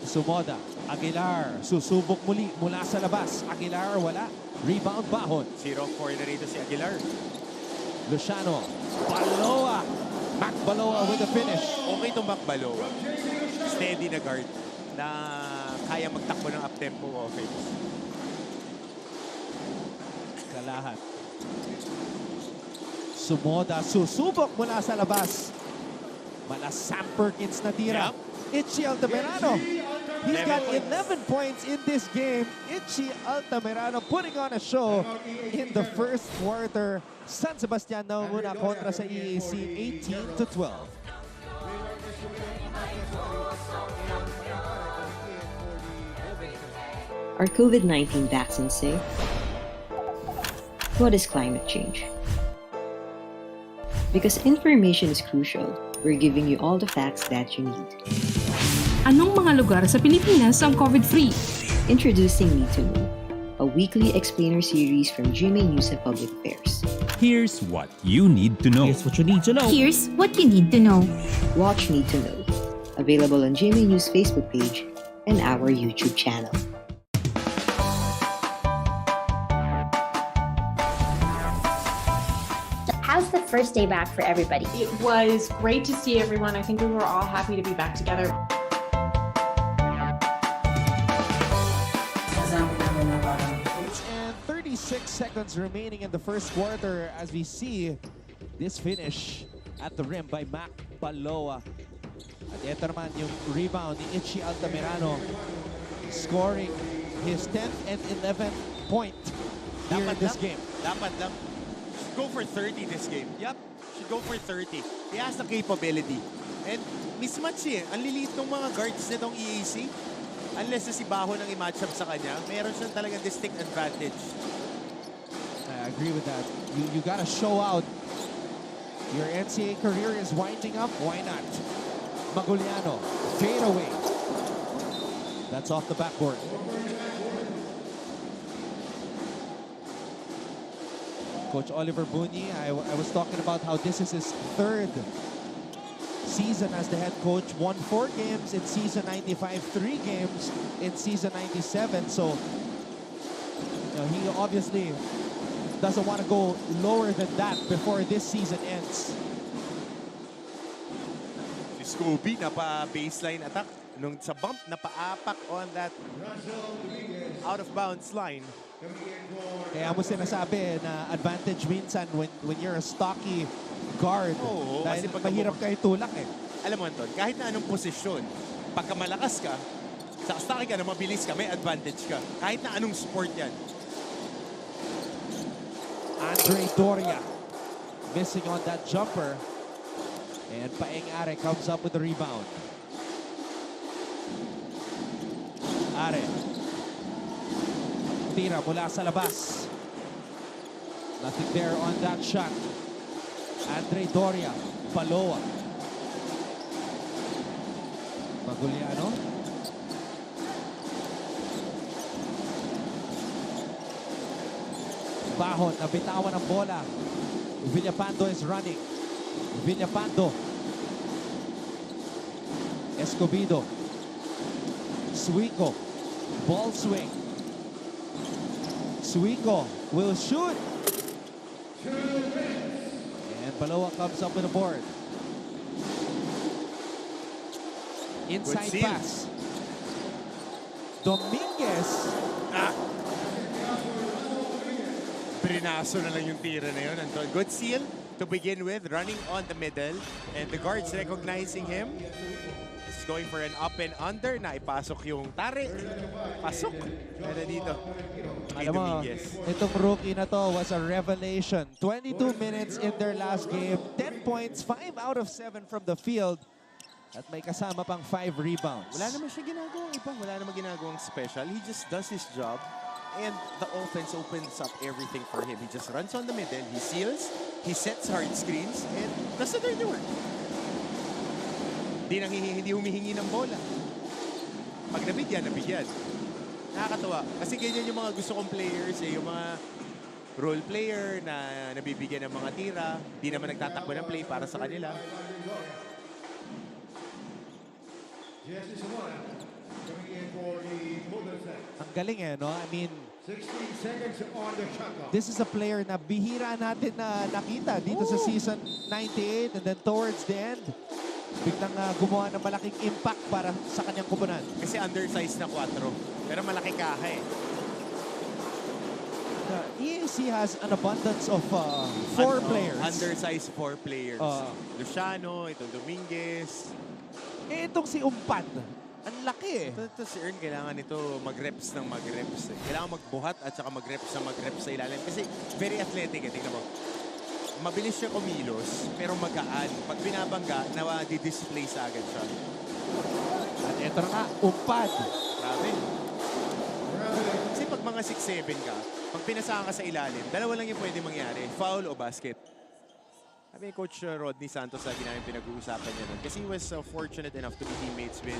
Sumoda. Aguilar. Susubok muli mula sa labas. Aguilar wala. Rebound Bahon. 0-4 na rito si Aguilar. Luciano. Baloa. Mac Baloa with the finish. Okay itong Mac Baloa. Steady na guard na kaya magtakbo ng up-tempo offense. Kalahat. Sumoda, susubok mula sa labas. Mala Sam Perkins na tira. Ichi Altamirano. He's got 11 points in this game. Ichi Altamirano putting on a show in the first quarter. San Sebastian na muna kontra sa EAC 18-12. Are COVID-19 vaccines safe? What is climate change? Because information is crucial, we're giving you all the facts that you need. Anong mga lugar sa Pilipinas ang COVID-free? Introducing Need to Know, a weekly explainer series from GMA News and Public Affairs. Here's what you need to know. Here's what you need to know. Here's what you need to know. Watch Need to Know, available on GMA News Facebook page and our YouTube channel. first day back for everybody. It was great to see everyone. I think we were all happy to be back together. And 36 seconds remaining in the first quarter as we see this finish at the rim by Mac Paloa. At ito naman yung rebound ni Itchy Altamirano, scoring his 10th and 11th point here in this game. Dapat lang. Should go for 30 this game. Yep. Should go for 30. He has the capability. And mismatch eh. Ang liliit ng mga guards nitong EAC. Unless na si Baho nang i-match up sa kanya, meron siyang talagang distinct advantage. I agree with that. You gotta show out. Your NCAA career is winding up. Why not? Maguliano, fade away. That's off the backboard. Coach Oliver Bunyi, I was talking about how this is his third season as the head coach. Won 4 games in season 95, 3 games in season 97. So, you know, he obviously doesn't want to go lower than that before this season ends. Si Scooby, napa-baseline attack. Nung sa bump, napa-apak on that out-of-bounds line. Kaya mo sinasabi na advantage minsan when you're a stocky guard. Oo, dahil kasi mahirap kayo tulak eh. Alam mo, Anton, kahit na anong posisyon, pagka malakas ka, sa stocky ka na mabilis ka, may advantage ka. Kahit na anong sport yan. Andre Doria missing on that jumper. And Paeng Are comes up with the rebound. Are. Tira mula sa labas. Nothing there on that shot. Andre Doria. Paloa. Maguliano. Bahon, nabitawan ang bola. Villapando is running. Villapando. Escobedo. Suico. Ball swing. Suico will shoot. And Paloa comes up with a board. Inside pass. Dominguez. Prinaso na lang yung tira na yun, Anton. Good seal to begin with, running on the middle. And the guards recognizing him. He's going for an up and under na ipasok yung tari. Pasok. Kaya dito. Alam mo, itong rookie na to was a revelation. 22 minutes in their last game. 10 points, 5 out of 7 from the field. At may kasama pang 5 rebounds. Wala naman siya ginagawang iba. Wala naman ginagawang special. He just does his job. And the offense opens up everything for him. He just runs on the middle. He seals. He sets hard screens. And that's the dirty work. Hindi humihingi ng bola. Pag nabigyan, nabigyan. Nakakatawa. Kasi ganyan yung mga gusto kong players. Yung mga role player na nabibigyan ng mga tira. Di naman nagtatakbo ng play para sa kanila. Ang galing eh, no? I mean, 16 seconds on the shot clock. this is a player na bihira natin na nakita dito sa season 98 and then towards the end, biglang gumawa ng malaking impact para sa kanyang kupunan. Kasi undersized na 4. Pero malaki kaha eh. The EAC has an abundance of 4 players. Undersized 4 players. Luciano, itong Dominguez. Eh, itong si Umpan. Ang laki eh. Ito si Ern, kailangan ito mag-reps ng mag-reps. Kailangan magbuhat at saka mag-reps ng mag-reps sa ilalim. Kasi very athletic eh. Tingnan mo. Mabilis siya kumilos, pero magaan. Pag binabangga, di-displace agad siya. At ito na nga, Umpan. Grabe. Kasi pag mga 6'7 ka, pag pinasahan ka sa ilalim, dalawa lang yung pwede mangyari. Foul o basket. Sabi ni Coach Rodney Santos lagi namin pinag-uusapan niya nun. Kasi he was fortunate enough to be teammates with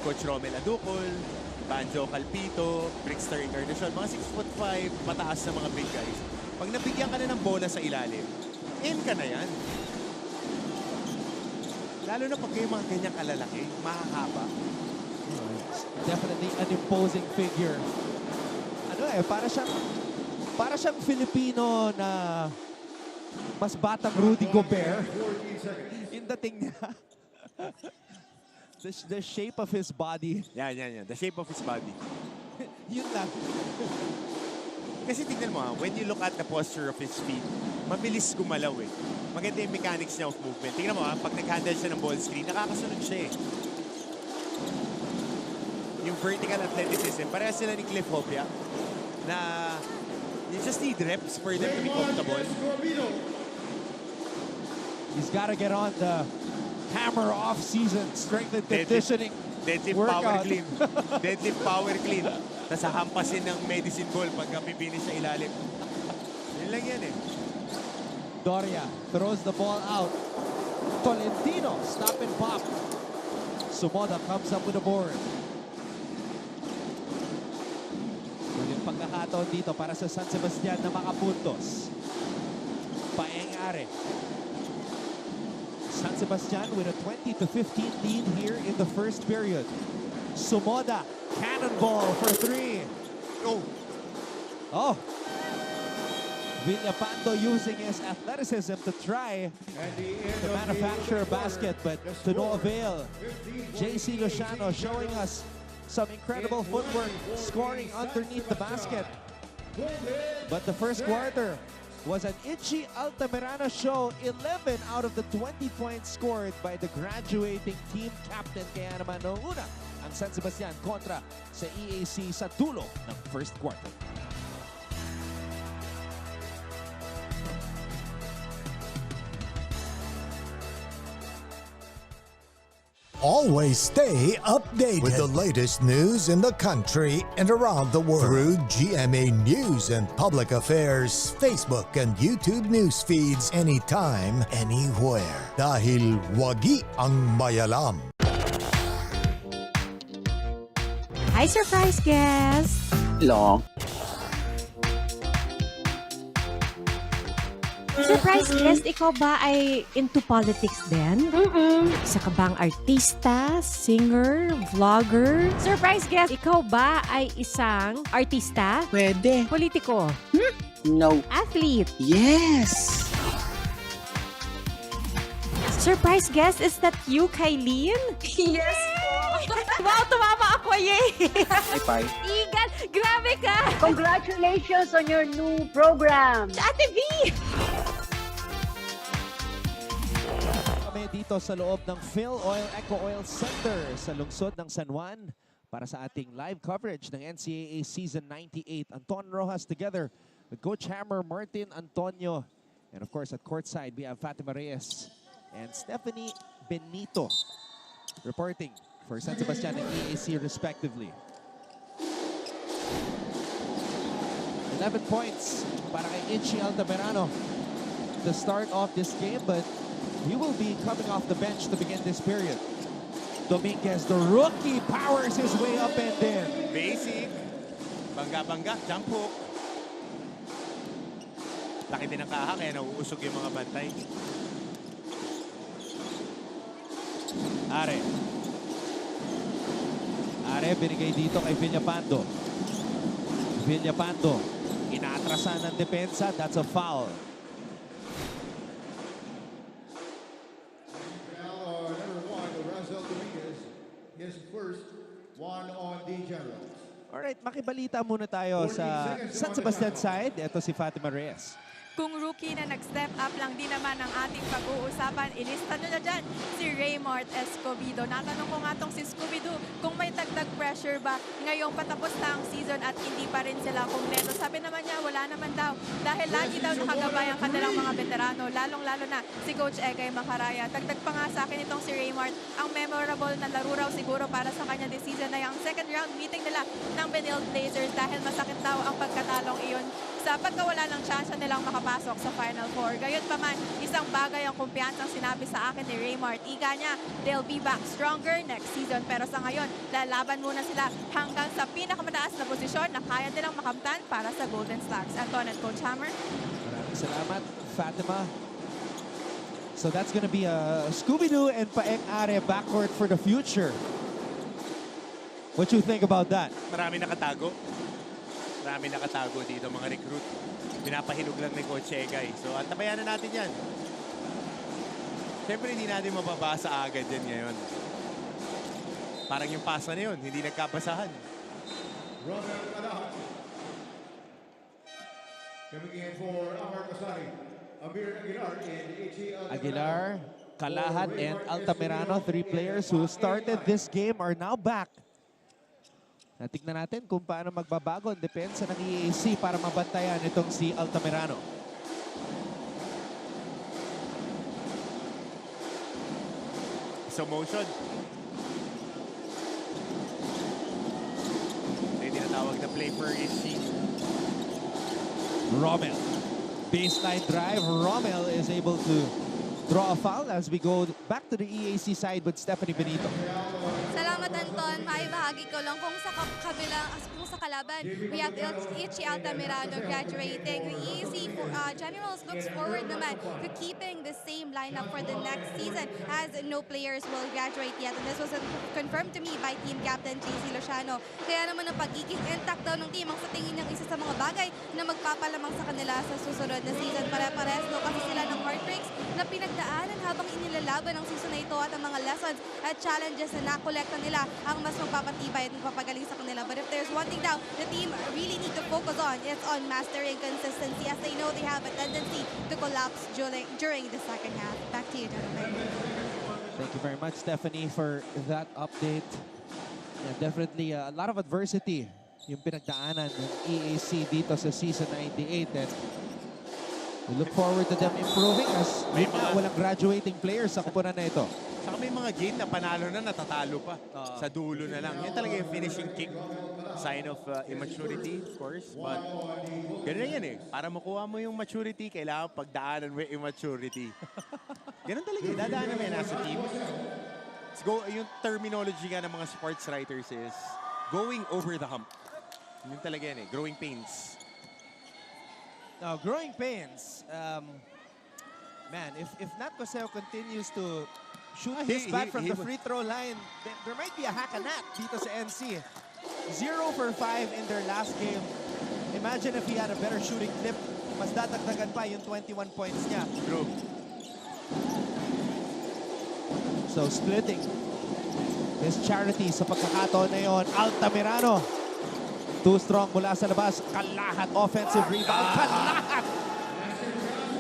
Coach Romel Aducol, Banjo Calpito, Brickster Encarnacion, mga 6'5", mataas na mga big guys. Pag nabigyan ka na ng bola sa ilalim, in ka na yan. Lalo na pag kayo mga ganyang kalalaki, mahahaba. Definitely an imposing figure. Ano eh, para siyang Filipino na mas batang Rudy Gobert. Yung dating niya. The shape of his body. Yan. The shape of his body. Yun lang. Kasi tignan mo when you look at the posture of his feet, mabilis gumalaw eh. Maganda yung mechanics niya of movement. Tignan mo pag nag-handle siya ng ball screen, nakakasunod siya eh. Yung vertical athleticism, parehas sila ni Cliff Hopia na you just need reps for them to be comfortable. He's got to get on the hammer off-season strength and conditioning deadlift workout. power clean. Deadlift power clean. Tapos hampasin ng medicine ball pag pipinis siya ilalim. Yun lang yan eh. Doria throws the ball out. Tolentino, stop and pop. Sumoda comes up with a board. Yung pagkakataon dito para sa San Sebastian na makapuntos. Paeng-Are. San Sebastian with a 20-15 lead here in the first period. Sumoda, cannonball for 3. Oh. Villapando using his athleticism to try to manufacture a basket, but to no avail. JC Luciano showing us some incredible footwork, scoring underneath the basket. But the first quarter was an Ichi Altamirano show. 11 out of the 20 points scored by the graduating team captain. Kaya naman noong una, ang San Sebastian kontra sa EAC sa dulo ng first quarter. Always stay updated with the latest news in the country and around the world through GMA News and Public Affairs Facebook and YouTube news feeds anytime, anywhere. Dahil wagi ang mayalam. Hi, surprise guest! Long. Surprise guest, ikaw ba ay into politics din? Isa ka bang artista, singer, vlogger? Surprise guest, ikaw ba ay isang artista? Pwede. Politiko? No. Athlete? Yes! Surprise guest, is that you, Kylene? Yes po! Wow, tumama ako, yay! Bye. Igan, grabe ka! Congratulations on your new program. Ate V! Kami dito sa loob ng Phil Oil Eco Oil Center sa lungsod ng San Juan para sa ating live coverage ng NCAA Season 98. Anton Rojas together with Coach Hammer, Martin Antonio, and of course at courtside we have Fatima Reyes and Stephanie Benito reporting for San Sebastian and EAC respectively. 11 points para kay Ichi Altamirano to start off this game, but he will be coming off the bench to begin this period. Dominguez, the rookie, powers his way up and in. Basic. Bangga-bangga. Jump hook. Laki din ang kaha, kaya nauusog yung mga bantay. Are. Are, binigay dito kay Villapando. Villapando, inaatrasan ng depensa. That's a foul. His first one on the Generals. Alright, makibalita muna tayo sa San Sebastian side. Ito si Fatima Reyes. Kung rookie na nag-step up lang din naman ang ating pag-uusapan, ilista nyo na dyan si Raymart Escobedo. Natanong ko nga tong si Scooby-Doo kung may dagdag pressure ba ngayong patapos na ang season at hindi pa rin sila kumpleto. Sabi naman niya, wala naman daw. Dahil lagi daw nakagabay ang kanilang mga veterano, lalong-lalo na si Coach Egay Macaraya. Dagdag pa nga sa akin itong si Raymart, ang memorable na laro raw siguro para sa kanya this season ay ang second round meeting nila ng Benilde Blazers dahil masakit daw ang pagkatalong iyon sa pagkawala ng chance nilang makapasok sa Final Four. Gayon pa man, isang bagay ang kumpiyansang sinabi sa akin ni Raymart. Ika niya, they'll be back stronger next season. Pero sa ngayon, lalaban muna sila hanggang sa pinakamataas na posisyon na kaya nilang makamtan para sa Golden Stags. Anton at Coach Hammer. Maraming salamat, Fatima. So that's gonna be a Scooby-Doo and Paeng-Are backcourt for the future. What you think about that? Marami nakatago. Marami nakatago dito, mga recruit. Pinapahinog lang ni Coach Egay. So, antabayan na natin yan. Siyempre, hindi natin mababasa agad yan ngayon. Parang yung pasa na yun, hindi nagkabasahan. Coming in for Amar Kasari, Amir Aguilar and EAC Aguilar, Kalahat, and Altamirano, 3 players who started this game are now back. Natignan natin kung paano magbabago ang depensa ng EAC para mabantayan itong si Altamirano. So, motion. Ito yung tinatawag na play for EAC. Rommel. Baseline drive. Rommel is able to draw a foul as we go back to the EAC side with Stephanie Benito. Salamat, Anton. Maibahagi ko lang kung sa kung sa kalaban, we have EAC Altamirano graduating. The EAC Generals looks forward naman to keeping the same lineup for the next season as no players will graduate yet. And this was confirmed to me by team captain JC Luciano. Kaya naman ang pagiging intact daw ng team ang sa tingin niyang isa sa mga bagay na magpapalamang sa kanila sa susunod na season. Pare-pares no kasi sila ng heartbreaks na pinagdaanan habang inilalaban ang season na ito at ang mga lessons at challenges na nakolekta nila ang mas magpapatibay at magpapagaling sa kanila. But if there's one thing now the team really need to focus on, it's on mastering consistency as they know they have a tendency to collapse during the second half. Back to you, gentlemen. Thank you very much, Stephanie, for that update. Yeah, definitely a lot of adversity yung pinagdaanan ng EAC dito sa season 98. And we look forward to them improving as walang graduating players sa kupunan na ito. Saka may mga game na panalo na, natatalo pa. Sa dulo na lang. Yan talaga yung finishing kick. Sign of immaturity, of course. But ganun yan eh. Para makuha mo yung maturity, kailangan pagdaanan mo yung immaturity. Ganun talaga eh. Dadaanan mo yan as a team. Yung terminology nga ng mga sports writers is going over the hump. Yun talaga yan eh. Growing pains. Now, growing pains. Man, if Nat Coseo continues to shoot his bat from the free throw line, there might be a hack a Nat dito sa NC. 0 for 5 in their last game. Imagine if he had a better shooting clip, mas dadagdagan pa yung 21 points niya. True. So splitting his charity sa pagkakataon na yun. Altamirano. Too strong mula sa labas. Kalahat offensive rebound. Kalahat!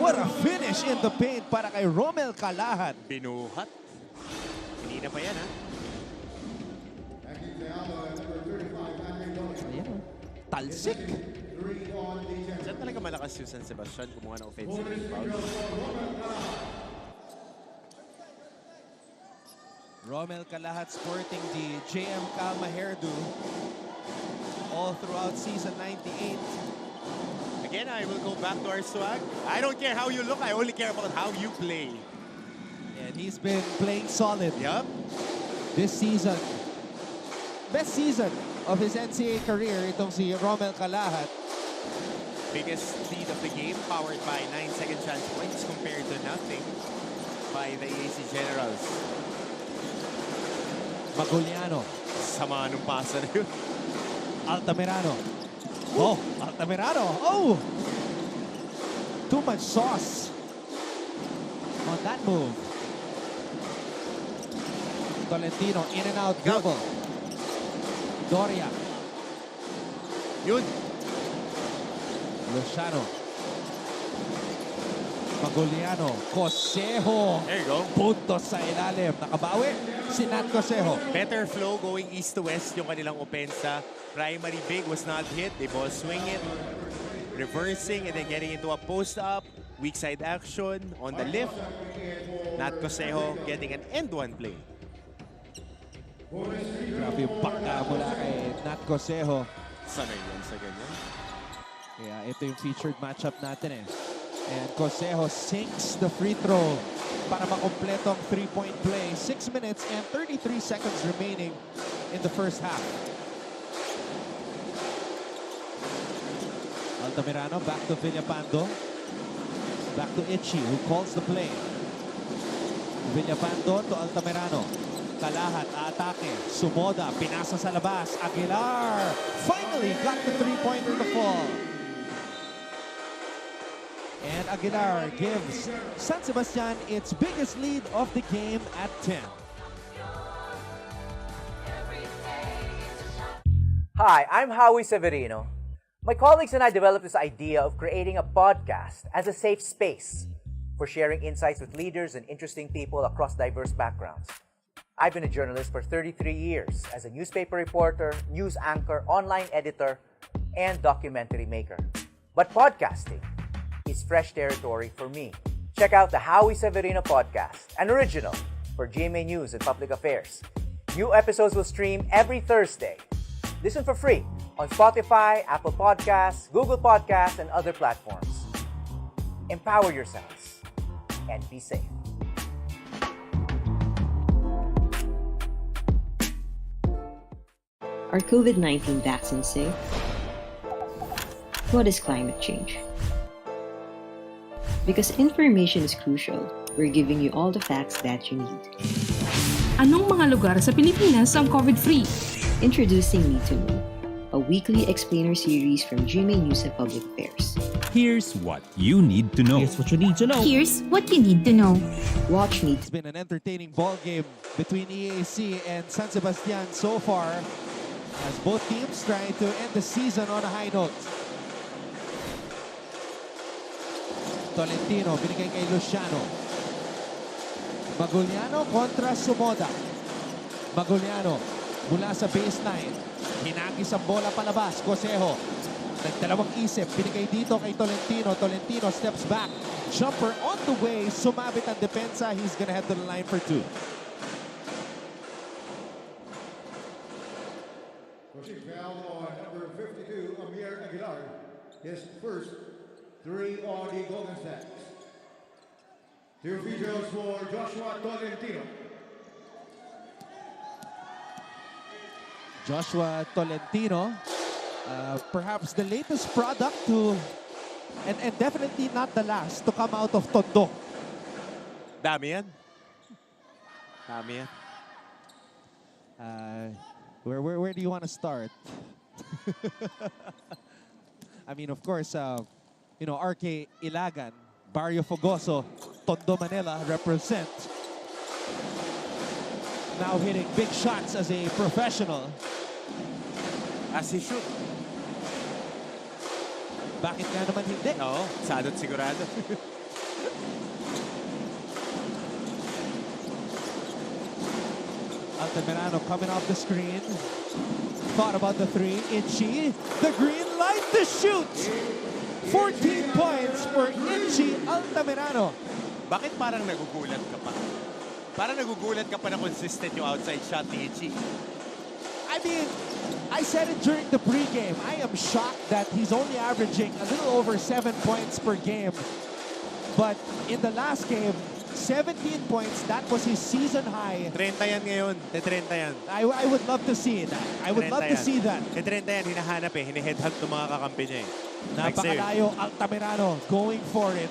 What a finish in the paint para kay Rommel Kalahat. Binuhat. Hindi na pa yan, ha? Ayan, talsik. Diyan talaga malakas yung San Sebastian kumuha ng offensive rebound. Rommel Kalahat sporting the JM Calma hairdo all throughout season 98. Again, I will go back to our swag. I don't care how you look, I only care about how you play. And he's been playing solid. Yup. This season. Best season of his NCAA career, itong si Rommel Kalahat. Biggest lead of the game, powered by 9-second chance points compared to nothing by the EAC Generals. Maguliano. Sama nung pasa na yun. Altamirano. Oh, Altamirano. Oh! Too much sauce on that move. Tolentino, in and out, double. Doria. Yun. Luciano. Maguliano. Cosejo. There you go. Punto sa ilalim. Nakabawi si Nat Cosejo. Better flow going east to west yung kanilang opensa. Primary big was not hit. They both swing it. Reversing and then getting into a post-up. Weak side action on the lift. Nat Cosejo getting an end-one play. Grabe yung baka mula kay Nat Cosejo. Sanay yan sa ganyan. Kaya ito yung featured matchup natin eh. And Cosejo sinks the free throw para makompleto ang three-point play. 6 minutes and 33 seconds remaining in the first half. Altamirano back to Villapando. Back to Itchy who calls the play. Villapando to Altamirano. Kalahat, atake. Sumoda, pinasa sa labas. Aguilar finally got the three-pointer to fall. And Aguilar gives San Sebastian its biggest lead of the game at 10. Hi, I'm Howie Severino. My colleagues and I developed this idea of creating a podcast as a safe space for sharing insights with leaders and interesting people across diverse backgrounds. I've been a journalist for 33 years as a newspaper reporter, news anchor, online editor, and documentary maker. But podcasting is fresh territory for me. Check out the Howie Severino podcast, an original for GMA News and Public Affairs. New episodes will stream every Thursday. Listen for free on Spotify, Apple Podcasts, Google Podcasts, and other platforms. Empower yourselves and be safe. Are COVID-19 vaccines safe? What is climate change? Because information is crucial, we're giving you all the facts that you need. Anong mga lugar sa Pilipinas ang COVID-free? Introducing Need to Know, a weekly explainer series from GMA News and Public Affairs. Here's what you need to know. Here's what you need to know. Here's what you need to know. Watch Need. It's been an entertaining ball game between EAC and San Sebastian so far, as both teams trying to end the season on a high note. Tolentino, binigay kay Luciano. Maguliano kontra Sumoda. Maguliano mula sa baseline. Hinagis ang bola palabas. Cosejo. Nagdalawang isip. Binigay dito kay Tolentino. Tolentino steps back. Jumper on the way. Sumabit ang depensa. He's gonna head to the line for two. Pushing foul on number 52, Amir Aguilar. His first 3 on the Golden Stags. 2 free throws for Joshua Tolentino. Joshua Tolentino, perhaps the latest product to, and definitely not the last to come out of Tondo. Dami yan. Dami yan. Where do you want to start? I mean, of course, you know, RK Ilagan, Barrio Fogoso, Tondo, Manila represent. Now hitting big shots as a professional. As he should. Bakit nga naman hindi? Oo, sadot sigurado. Altamirano coming off the screen. Thought about the three. Itchy. The green light to shoot. 14 points for Itchy Altamirano. Bakit parang nagugulat ka pa? Parang nagugulat ka pa na consistent yung outside shot ni Itchy. I mean, I said it during the pregame. I am shocked that he's only averaging a little over 7 points per game. But in the last game, 17 points, that was his season high. 30 yan ngayon. 30 yan. I would love to see that. I would love to see that. 30 yan, hinahanap eh. Hine-headhunt ng mga kakampi niya eh. Napakalayo, Altamirano going for it.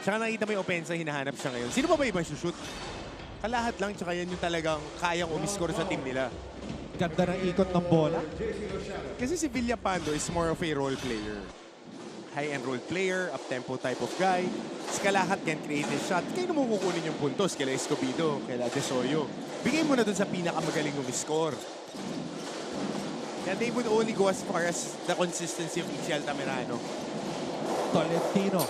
Tsaka nakita mo yung opensa, hinahanap siya ngayon. Sino pa ba ibang shoot? Kalahat lang, tsaka yan yung talagang kayang umiskor sa team nila. Ganda ng ikot ng bola. Kasi si Villapando is more of a role player. High-end role player, up-tempo type of guy. Si Kalahat can create a shot. Kaya mo kukunin yung puntos kila Escobedo, kila Desoyo. Bigay mo na dun sa pinakamagaling umiskor. Kaya they would only go as far as the consistency of Itchy Altamirano. Tolentino.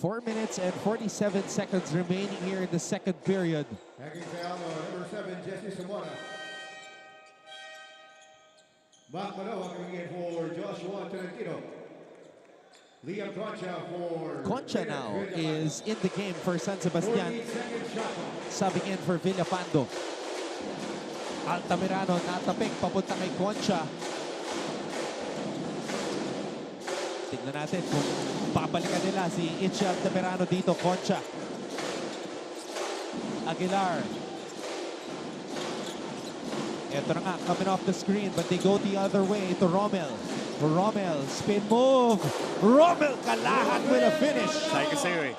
Four minutes and 47 seconds remaining here in the second period. Hacking foul on number 7, Jesse Samora. Back Manoa coming in for Joshua Tolentino. Liam Concha for... Concha now is in the game for San Sebastian. Subbing in for Villapando. Altamirano natapik papunta kay Concha. Tignan natin kung babalikan nila si Itchy Altamirano dito. Concha. Aguilar. Ito na nga, coming off the screen, but they go the other way to Rommel. Rommel, spin move. Rommel Kalahat with a finish. Sabi ko sa'yo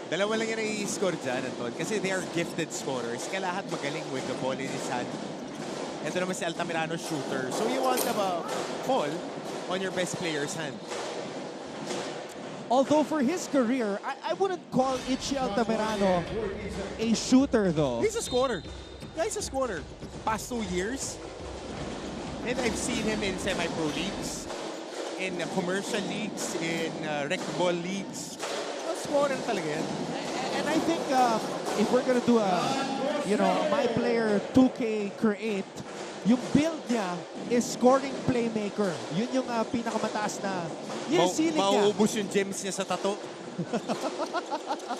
dalawa lang yung i-score dyan, Anton. Kasi they are gifted scorers. Kalahat magaling with the ball in his hand. Ito naman si Altamirano, shooter. So you want the ball on your best player's hand. Although for his career, I wouldn't call Ichi Altamirano a shooter though. He's a scorer. Guy's a scorer. Past 2 years. And I've seen him in semi-pro leagues, in commercial leagues, in rec ball leagues. A scorer talaga yan. And I think if we're gonna do a, my player 2K create, yung build niya is scoring playmaker. Yun yung pinakamataas na, yung ceiling niya. Mauubos yung gems niya sa tato.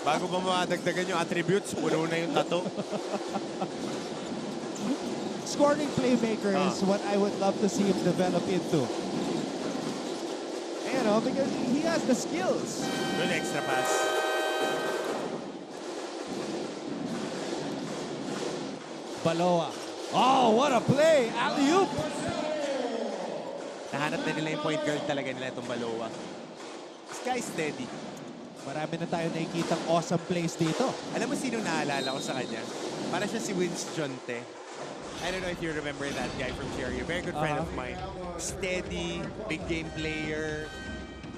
Bago ba madagdagan yung attributes, puno na yung tato. Scoring playmaker is what I would love to see him develop into. Because he has the skills. Good extra pass. Baloa. Oh, what a play! Alley-oop! Nahanap na nila yung point guard talaga nila itong Baloa. This guy's steady. Marami na tayo nakikitang awesome plays dito. Alam mo sino naalala ko sa kanya? Para siya si Vince Jonte. I don't know if you remember that guy from Cherry. A very good friend of mine. Steady, big game player,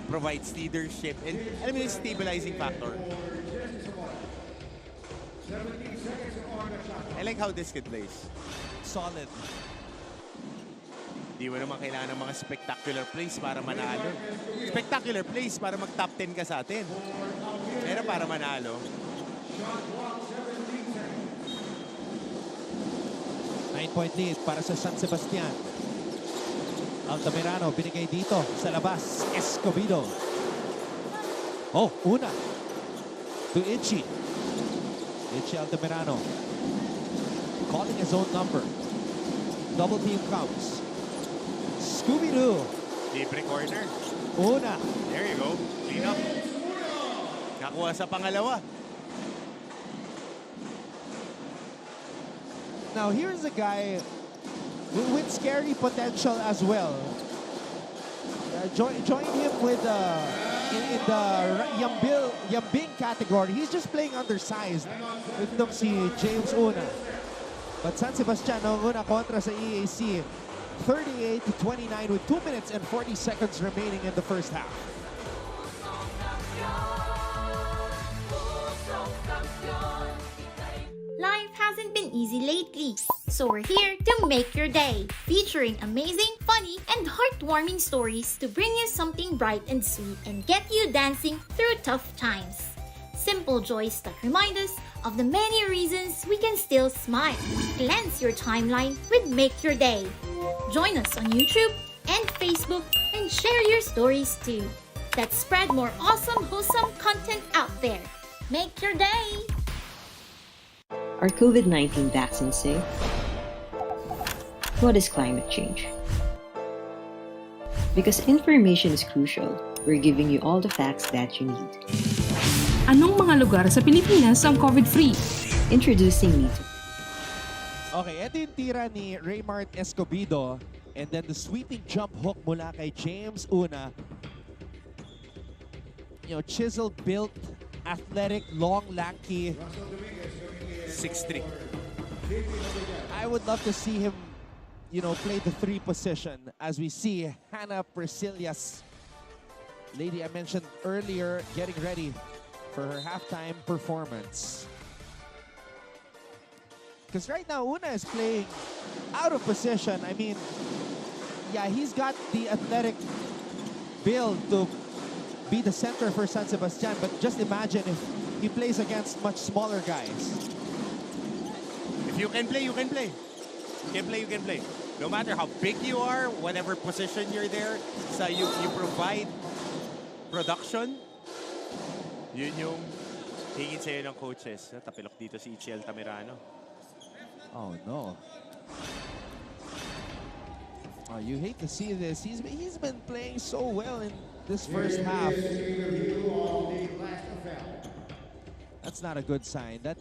provides leadership, and alam mo yung stabilizing factor. I like how this kid plays. Solid. Di mo naman kailangan ng mga spectacular plays para manalo. Spectacular plays para mag-top 10 ka sa atin. Pero para manalo. 9-point lead para sa San Sebastian. Altamirano binigay dito sa labas. Escobedo. Oh, una. To Ichi. Ichi Altamirano. Calling his own number. Double team comes. Scooby-Doo. Libre corner. Una. There you go. Clean up. Nakuha sa pangalawa. Now here's a guy with scary potential as well. Join him with in the Yambing category. He's just playing undersized. Itong si James Una. But San Sebastian una kontra sa EAC. 38-29 with 2 minutes and 40 seconds remaining in the first half. Life hasn't been easy lately, so we're here to make your day, featuring amazing, funny, and heartwarming stories to bring you something bright and sweet and get you dancing through tough times. Simple joys that remind us of the many reasons we can still smile. Cleanse your timeline with Make Your Day. Join us on YouTube and Facebook and share your stories too. Let's spread more awesome, wholesome content out there. Make your day! Are COVID-19 vaccines safe? What is climate change? Because information is crucial, we're giving you all the facts that you need. Anong mga lugar sa Pilipinas ang COVID-free? Introducing me to... Okay, ito yung tira ni Raymart Escobedo. And then the sweeping jump hook mula kay James Una. Chiseled, built, athletic, long, lanky. 6'3". I would love to see him, play the 3 position as we see Hannah Priscilias, lady I mentioned earlier, getting ready for her halftime performance. Because right now, Una is playing out of position. I mean, yeah, he's got the athletic build to be the center for San Sebastian, but just imagine if he plays against much smaller guys. If you can play, you can play. You can play, you can play. No matter how big you are, whatever position you're there, so you provide production, yun yung hingin sa'yo ng coaches. Tapilok dito si Ichi Altamirano. Oh, no. Oh, you hate to see this. He's been playing so well in this first half. That's not a good sign. That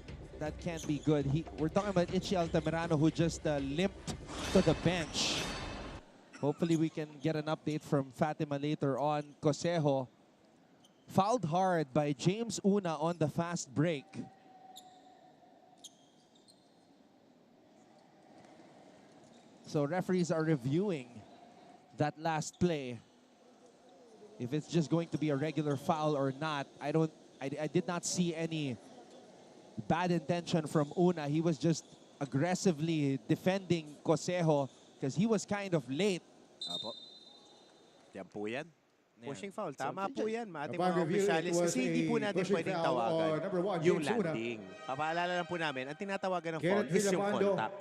can't be good. We're talking about Ichi Altamirano, who just limped to the bench. Hopefully we can get an update from Fatima later on. Cosejo fouled hard by James Una on the fast break. So referees are reviewing that last play. If it's just going to be a regular foul or not, I did not see any bad intention from Una. He was just aggressively defending Cosejo because he was kind of late. Apo. Yan po yan. Pushing foul. So, Tama po yan, ating Upon mga review, officials. it was Kasi hindi po a natin pushing pwedeng foul tawagan on number 1, yung James Una. landing. Papaalala lang po namin, ang tinatawagan ng foul Kenneth is yung Villapando. contact.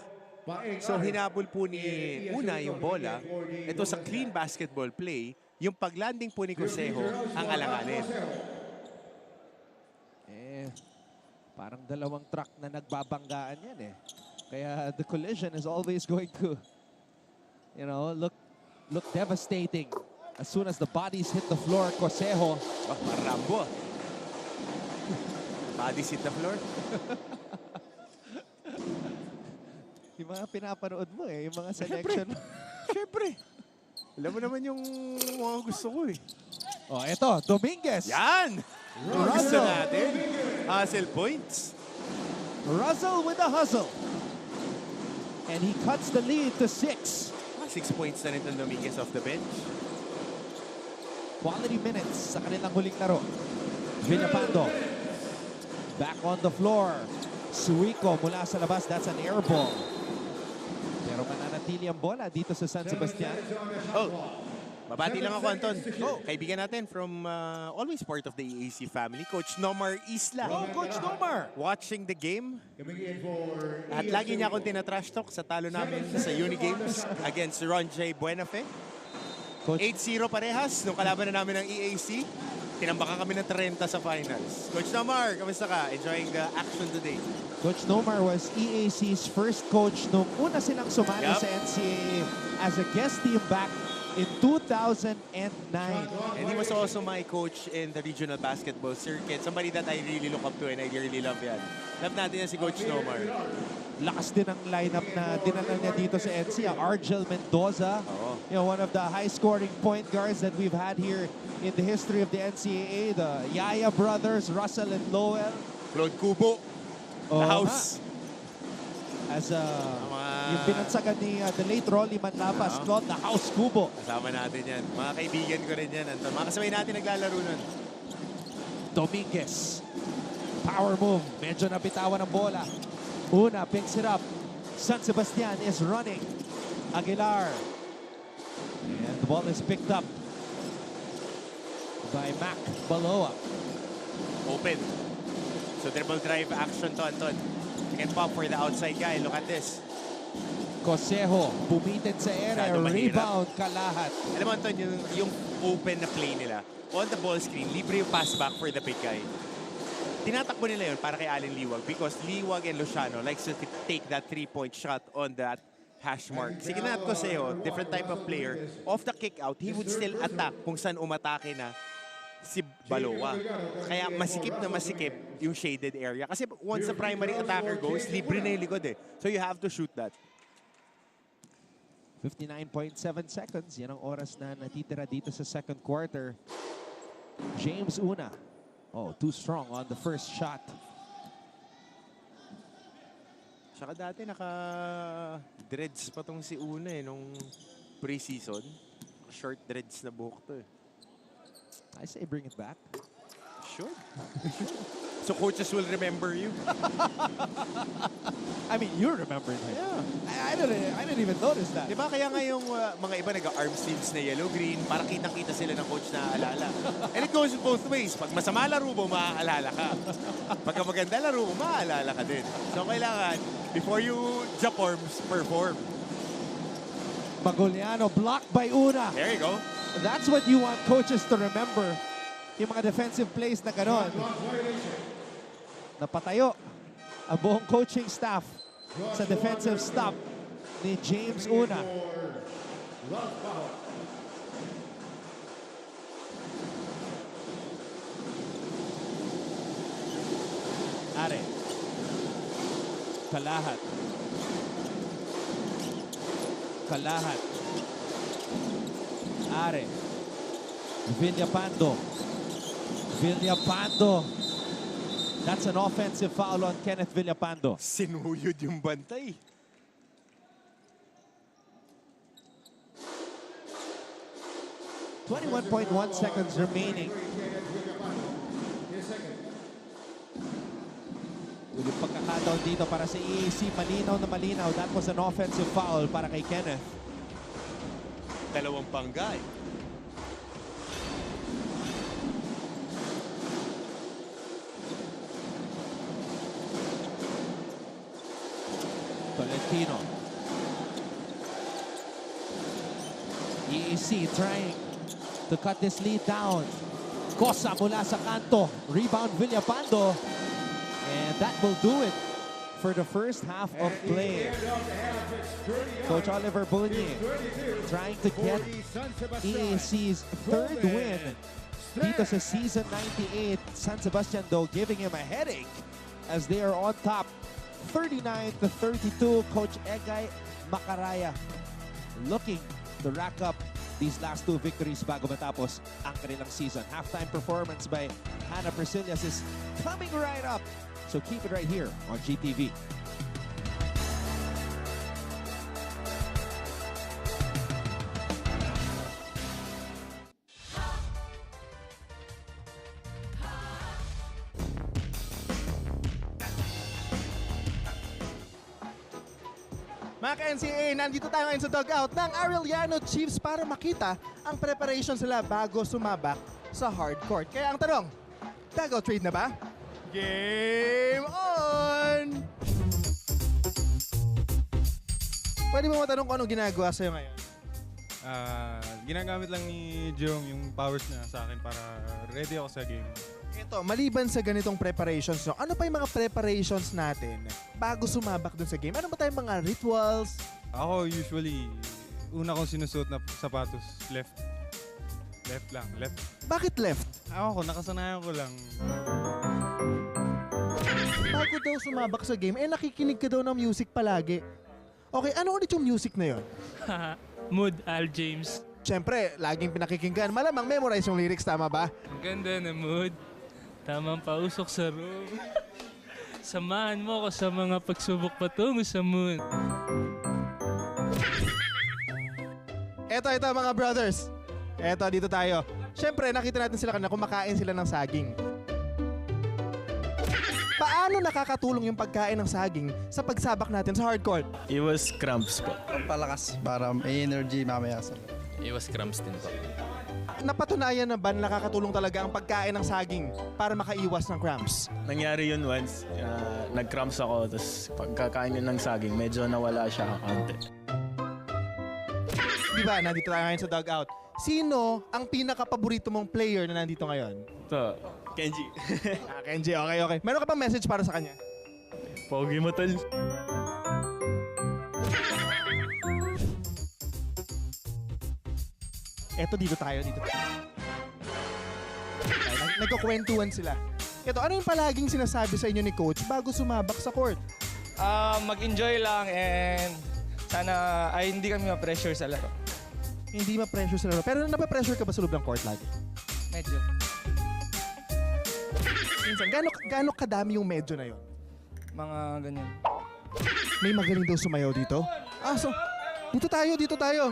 So hinabol po ni Una yung bola. Ito sa clean basketball play, yung paglanding po ni Cosejo ang alanganin. Parang dalawang truck na nagbabanggaan yan eh. Kaya the collision is always going to, you know, look devastating. As soon as the bodies hit the floor, Cosejo. Marambo. Bodies hit the floor. Yung mga pinapanood mo eh, yung mga selection. Siyempre. Alam mo naman yung mga gusto ko eh. Oh, eto, Dominguez. Yan! Gusto natin. Hustle points. Russell with the hustle. And he cuts the lead to 6. 6 points na nitong Dominguez off the bench. Quality minutes sa kanilang huling laro. Villapando. Back on the floor. Suico mula sa labas. That's an air ball. Pero mananatili ang bola dito sa San Sebastian. Oh, babati lang ako, Anton. Oh, kaibigan natin from always part of the EAC family, Coach Nomar Isla. Oh, Coach Nomar! Watching the game. At lagi niya akong tinatrash talk sa talo namin sa Unigames against Ron J. Buenafe. 8-0 parehas nung kalaban na namin ng EAC. Tinambakan kami ng 30 sa finals. Coach Nomar, kamusta ka? Enjoying the action today? Coach Nomar was EAC's first coach nung una silang sumali sa NCAA as a guest team back in 2009. And he was also my coach in the regional basketball circuit. Somebody that I really look up to and I really love yan. Love natin yan si Coach Nomar. Lakas din ang lineup na dinala niya dito sa NCAA. Argel Mendoza, you know, one of the high-scoring point guards that we've had here in the history of the NCAA. The Yaya brothers, Russell and Lowell. Claude Cubo, the house. As yung binansagan ni the late Rolly Manlapas, Claude, the house Cubo. Kasama natin yan. Mga kaibigan ko rin yan, Anton. Mga kasabay natin naglalaro nun. Dominguez. Power move. Medyo nabitawan ang bola. Una picks it up. San Sebastian is running. Aguilar. And the ball is picked up by Mac Baloa. Open. So dribble drive action to, Anton. You can pop for the outside guy. Look at this. Cosejo, bumitin sa area. Rebound, Kalahat. Alam mo, Anton, yung open na play nila, on the ball screen, libre yung pass back for the big guy. Tinatakbo nila yun para kay Allen Liwag because Liwag and Luciano likes to take that three-point shot on that hash mark. Sige na at Cosejo, different type of player. Off the kick out, he would still attack kung saan umatake na si Baloa. Kaya masikip na masikip yung shaded area. Kasi once the primary attacker goes, libre na yung likod eh. So you have to shoot that. 59.7 seconds. Yan ang oras na natitira dito sa second quarter. James Una. Oh, too strong on the first shot. Saka dati naka-dreads pa tong si Una eh, nung pre-season. Short dreads na buhok to eh. I say bring it back. Sure. So coaches will remember you. I mean, you remember him. Yeah. I didn't even notice that. Diba kaya nga yung mga iba nag-arm sleeves na yellow-green para kitang-kita sila ng coach na alala. And it goes both ways. Pag masama laro mo, maaalala ka. Pagka maganda laro mo, maaalala ka din. So kailangan, before you jump arms, perform. Magoliano blocked by Una. There you go. That's what you want coaches to remember. Yung mga defensive plays na gano'n. Napatayo ang buong coaching staff sa defensive stop ni James Una. Are. Kalahat. Kalahat. Are. Villapando. Villapando. That's an offensive foul on Kenneth Villapando. Sinuyod yung bantay. .1 seconds remaining. Ulit pagkakataon dito para sa EAC. Malinaw na malinaw. That was an offensive foul para kay Kenneth. Dalawang panggay. Tolentino. EAC trying to cut this lead down. Cosa mula sa kanto. Rebound Villapando. And that will do it for the first half of play. Coach Oliver Bunye trying to get EAC's third win dito sa season 98. San Sebastian though giving him a headache as they are on top 39-32. Coach Egay Macaraya looking to rack up these last two victories bago matapos ang kanilang season. Halftime performance by Hannah Persillas is coming right up. So keep it right here on GTV. Mga ka-NCAA, nandito tayo ngayon sa dugout ng Arellano Chiefs para makita ang preparation sila bago sumabak sa hard court. Kaya ang tanong, dugout trade na ba? Game on! Pwede mo matanong kung anong ginagawa sa'yo ngayon? Ginagamit lang ni Jong yung powers niya sa akin para ready ako sa game. Ito, maliban sa ganitong preparations, no, ano pa yung mga preparations natin bago sumabak dun sa game? Ano ba tayong mga rituals? Ako usually, una kong sinusuot na sapatos, left. Left lang, left. Bakit left? Ako, nakasanayan ko lang. Bago daw sumabak sa game, nakikinig ka daw ng music palagi. Okay, ano ulit yung music na yun? Mood, Al James. Siyempre, laging pinakikinggan. Malamang memorize yung lyrics, tama ba? Ang ganda na mood. Tamang pausok sa room. Samahan mo ako sa mga pagsubok patungo sa moon. Eto mga brothers. Eto, dito tayo. Siyempre, nakita natin sila kanina kumakain sila ng saging. Paano nakakatulong yung pagkain ng saging sa pagsabak natin sa hard court? Iwas cramps po. Palakas para may energy mamaya sa Iwas cramps din po. Napatunayan na ba na nakakatulong talaga ang pagkain ng saging para makaiwas ng cramps? Nangyari yun once. Nag-cramps ako, tapos pagkakain yun ng saging, medyo nawala siya konti. Di ba, nandito tayo ngayon sa dugout. Sino ang pinaka-paborito mong player na nandito ngayon? Ito, Kenji. Kenji, okay. Meron ka pa message para sa kanya? Pogi mo, tol. Eto, dito tayo. Nagkukwentuhan sila. Eto, ano yung palaging sinasabi sa inyo ni Coach bago sumabak sa court? Mag-enjoy lang and sana ay hindi kami ma-pressure sa laro. Hindi ma-pressure sa laro. Pero napapressure ka ba sa loob ng court lagi? Medyo. Minsan, gaano kadami yung medyo na yon? Mga ganyan. May magaling daw sumayaw dito? So, dito tayo.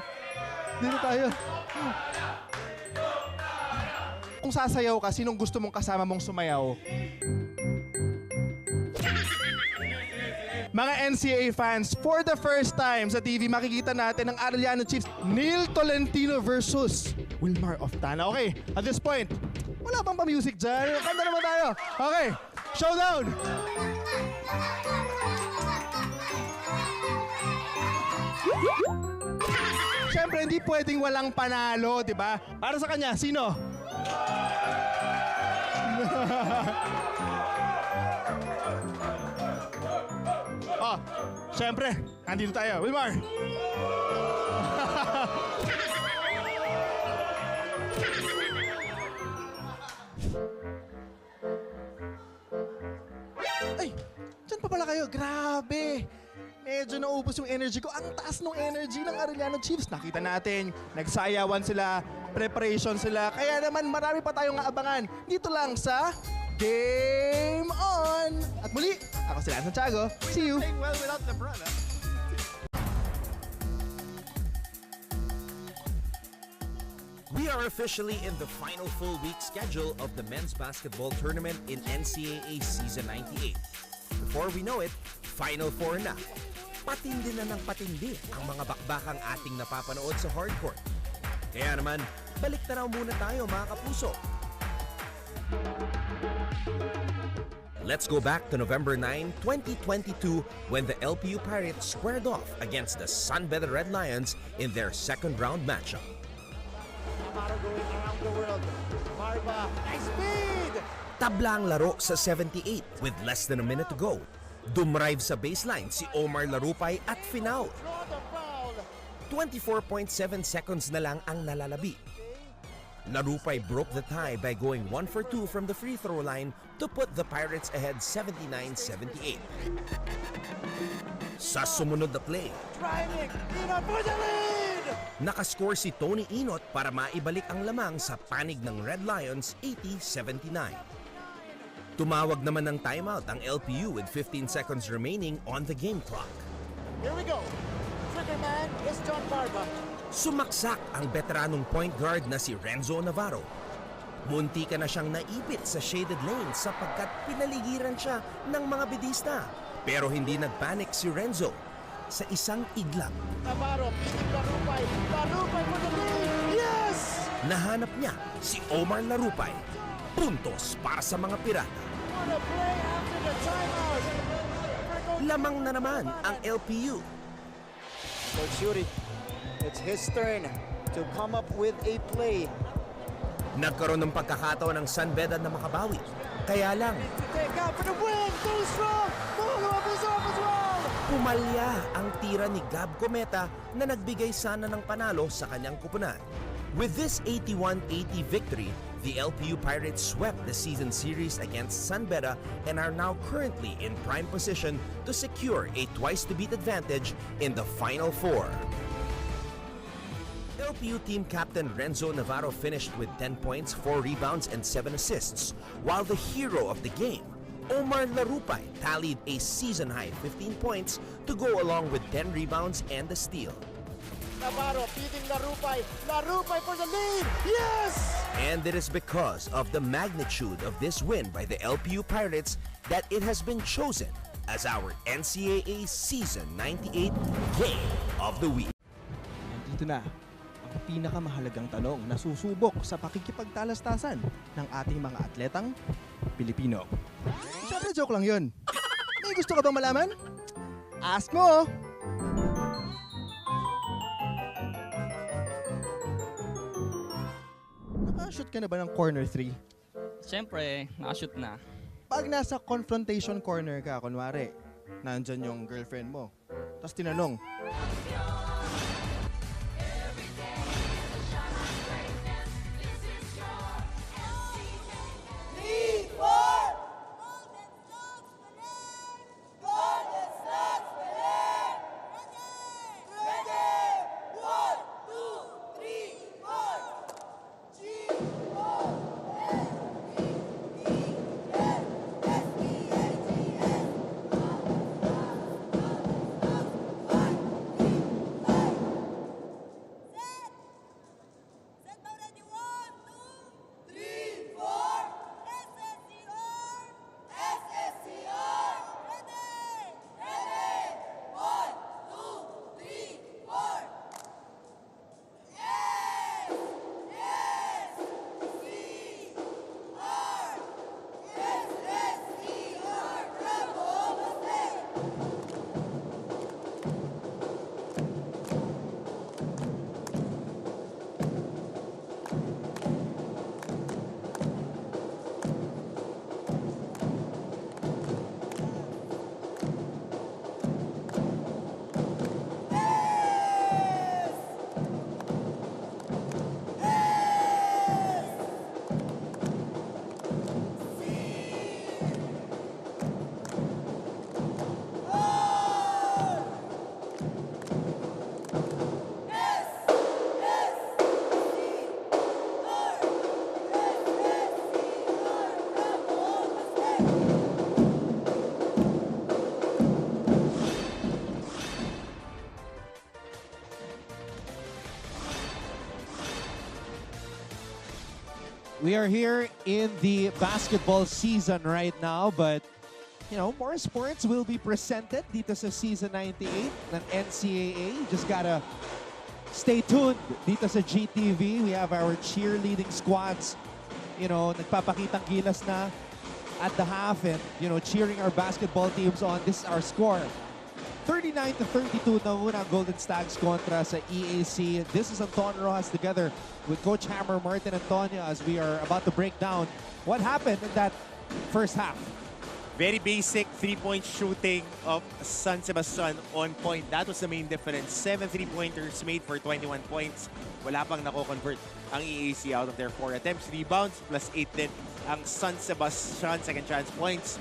Kung sasayaw ka, sinong gusto mong kasama mong sumayaw? Mga NCAA fans, for the first time sa TV, makikita natin ang Arellano Chiefs, Neil Tolentino versus Wilmar Oftana. Okay, at this point, wala bang pa-music dyan? Kanta naman tayo. Okay, showdown! Siyempre, hindi pwedeng walang panalo, di ba? Para sa kanya, sino? Siyempre, andito tayo. Wilmar! Ay, dyan pa pala kayo. Grabe! medyo naubos yung energy ko. Ang taas ng energy ng Arellano Chiefs. Nakita natin, nagsayawan sila, preparation sila. Kaya naman marami pa tayong aabangan dito lang sa Game On! At muli, ako si Lance Santiago. See you! Playing well without LeBron, huh? We are officially in the final full week schedule of the men's basketball tournament in NCAA Season 98. Before we know it, Final Four na. Patindi na ng patindi ang mga bakbakang ating napapanood sa hardcourt. Kaya naman, balik tanaw muna tayo mga kapuso. Let's go back to November 9, 2022 when the LPU Pirates squared off against the Sunbed Red Lions in their second round matchup. Going around the world. Marba, nice speed! Tabla ang laro sa 78 with less than a minute to go. Dumrive sa baseline si Omar Larupay at finaul. 24.7 seconds na lang ang nalalabi. Larupay broke the tie by going 1 for 2 from the free throw line to put the Pirates ahead 79-78. Sa sumunod na play, Driving, Inot for the lead! nakascore si Tony Inot para maibalik ang lamang sa panig ng Red Lions 80-79. Tumawag naman ng timeout ang LPU with 15 seconds remaining on the game clock. Here we go. Trigger man is John Barba. Sumaksak ang veteranong point guard na si Renzo Navarro. Munti ka na siyang naipit sa shaded lane sapagkat pinaligiran siya ng mga bidista. Pero hindi nagpanic si Renzo. Sa isang iglap, Navarro, beating Larupay. Larupay for the lead! Yes! nahanap niya si Omar Larupay. Puntos para sa mga pirata. What a play after the timeout! Lamang na naman ang LPU. Coach Yuri, it's his turn to come up with a play. Nagkaroon ng pagkakataon ng Sunbed na makabawi. Kaya lang, Take out for the win! Too strong! Follow-up is off as well! pumalya ang tira ni Gab Cometa na nagbigay sana ng panalo sa kanyang kupunan. With this 81-80 victory, the LPU Pirates swept the season series against Sunbeda and are now currently in prime position to secure a twice-to-beat advantage in the Final Four. LPU team captain Renzo Navarro finished with 10 points, 4 rebounds, and 7 assists, while the hero of the game, Omar Larupay, tallied a season-high 15 points to go along with 10 rebounds and a steal. Navarro beating Larupay. Larupay for the lead! Yes! And it is because of the magnitude of this win by the LPU Pirates that it has been chosen as our NCAA Season 98 Game of the Week. Nandito na ang pinakamahalagang tanong na susubok sa pakikipagtalastasan ng ating mga atletang Pilipino. Siyempre, joke lang yun. May gusto ka bang malaman? Ask mo! Nakashoot ka na ba ng corner 3? Siyempre, nakashoot na. Pag nasa confrontation corner ka, kunwari, nandyan yung girlfriend mo, tapos tinanong, We are here in the basketball season right now, but you know, more sports will be presented dito sa season 98 ng NCAA. Just gotta stay tuned dito sa GTV. We have our cheerleading squads, you know, nagpapakitang gilas na at the half and, you know, cheering our basketball teams on. This is our score. 39-32 na muna ang Golden Stags kontra sa EAC. This is Anton Rojas together with Coach Hammer, Martin Antonio, as we are about to break down what happened in that first half. Very basic three-point shooting of San Sebastian on point. That was the main difference. 7 3-pointers made for 21 points. Wala pang nako-convert ang EAC out of their 4 attempts. Rebounds plus 8 din ang San Sebastian second chance points.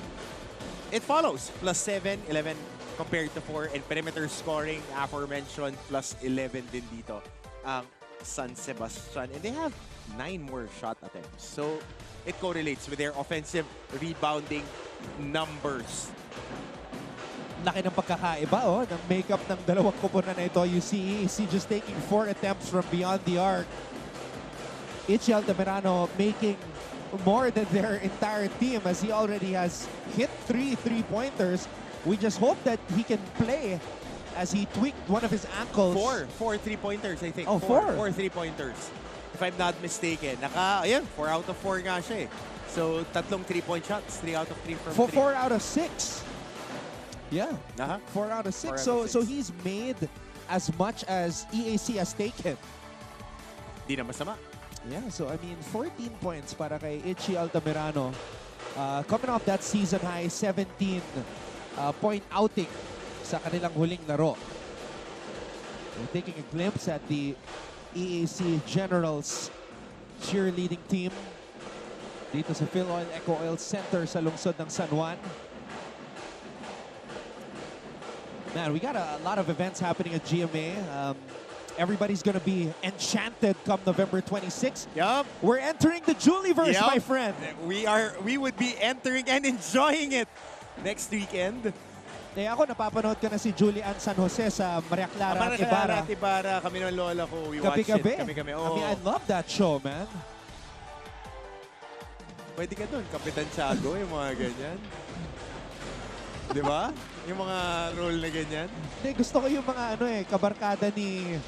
It follows plus 7, 11 compared to 4. And perimeter scoring, aforementioned, plus 11 din dito ang San Sebastian. And they have 9 more shot attempts. So it correlates with their offensive rebounding numbers. Laki ng pagkakaiba ng makeup ng dalawang koponan na ito. You see EAC just taking 4 attempts from beyond the arc. Itchy Altamirano making more than their entire team as he already has hit 3 3-pointers. We just hope that he can play as he tweaked one of his ankles. 4 3-pointers, I think. Oh, 4 3-pointers. If I'm not mistaken. Ayan, 4 out of 4 nga siya eh. So, tatlong 3-point shots. 3 out of 3 from 3. 4 out of 6. Yeah. 4 out of 6. So he's made as much as EAC has taken. Di na masama. Yeah, so I mean, 14 points para kay Itchy Altamirano. Coming off that season high, 17 point outing sa kanilang huling laro. We're taking a glimpse at the EAC Generals cheerleading team dito sa Phil Oil Eco Oil Center sa lungsod ng San Juan. Man, we got a lot of events happening at GMA. Everybody's gonna be enchanted come November 26. Yup. We're entering the Julieverse, my friend. We would be entering and enjoying it next weekend. Ako, napapanood ko na si Julian San Jose sa Maria Clara at Ibarra. Ibarra. Kami ng lola ko, we watch it. Kami-kami. I mean, I love that show, man. Pwede ka doon, Kapitan Tiago, yung mga ganyan. Di ba? Yung mga role na ganyan. Hindi, gusto ko yung mga kabarkada ni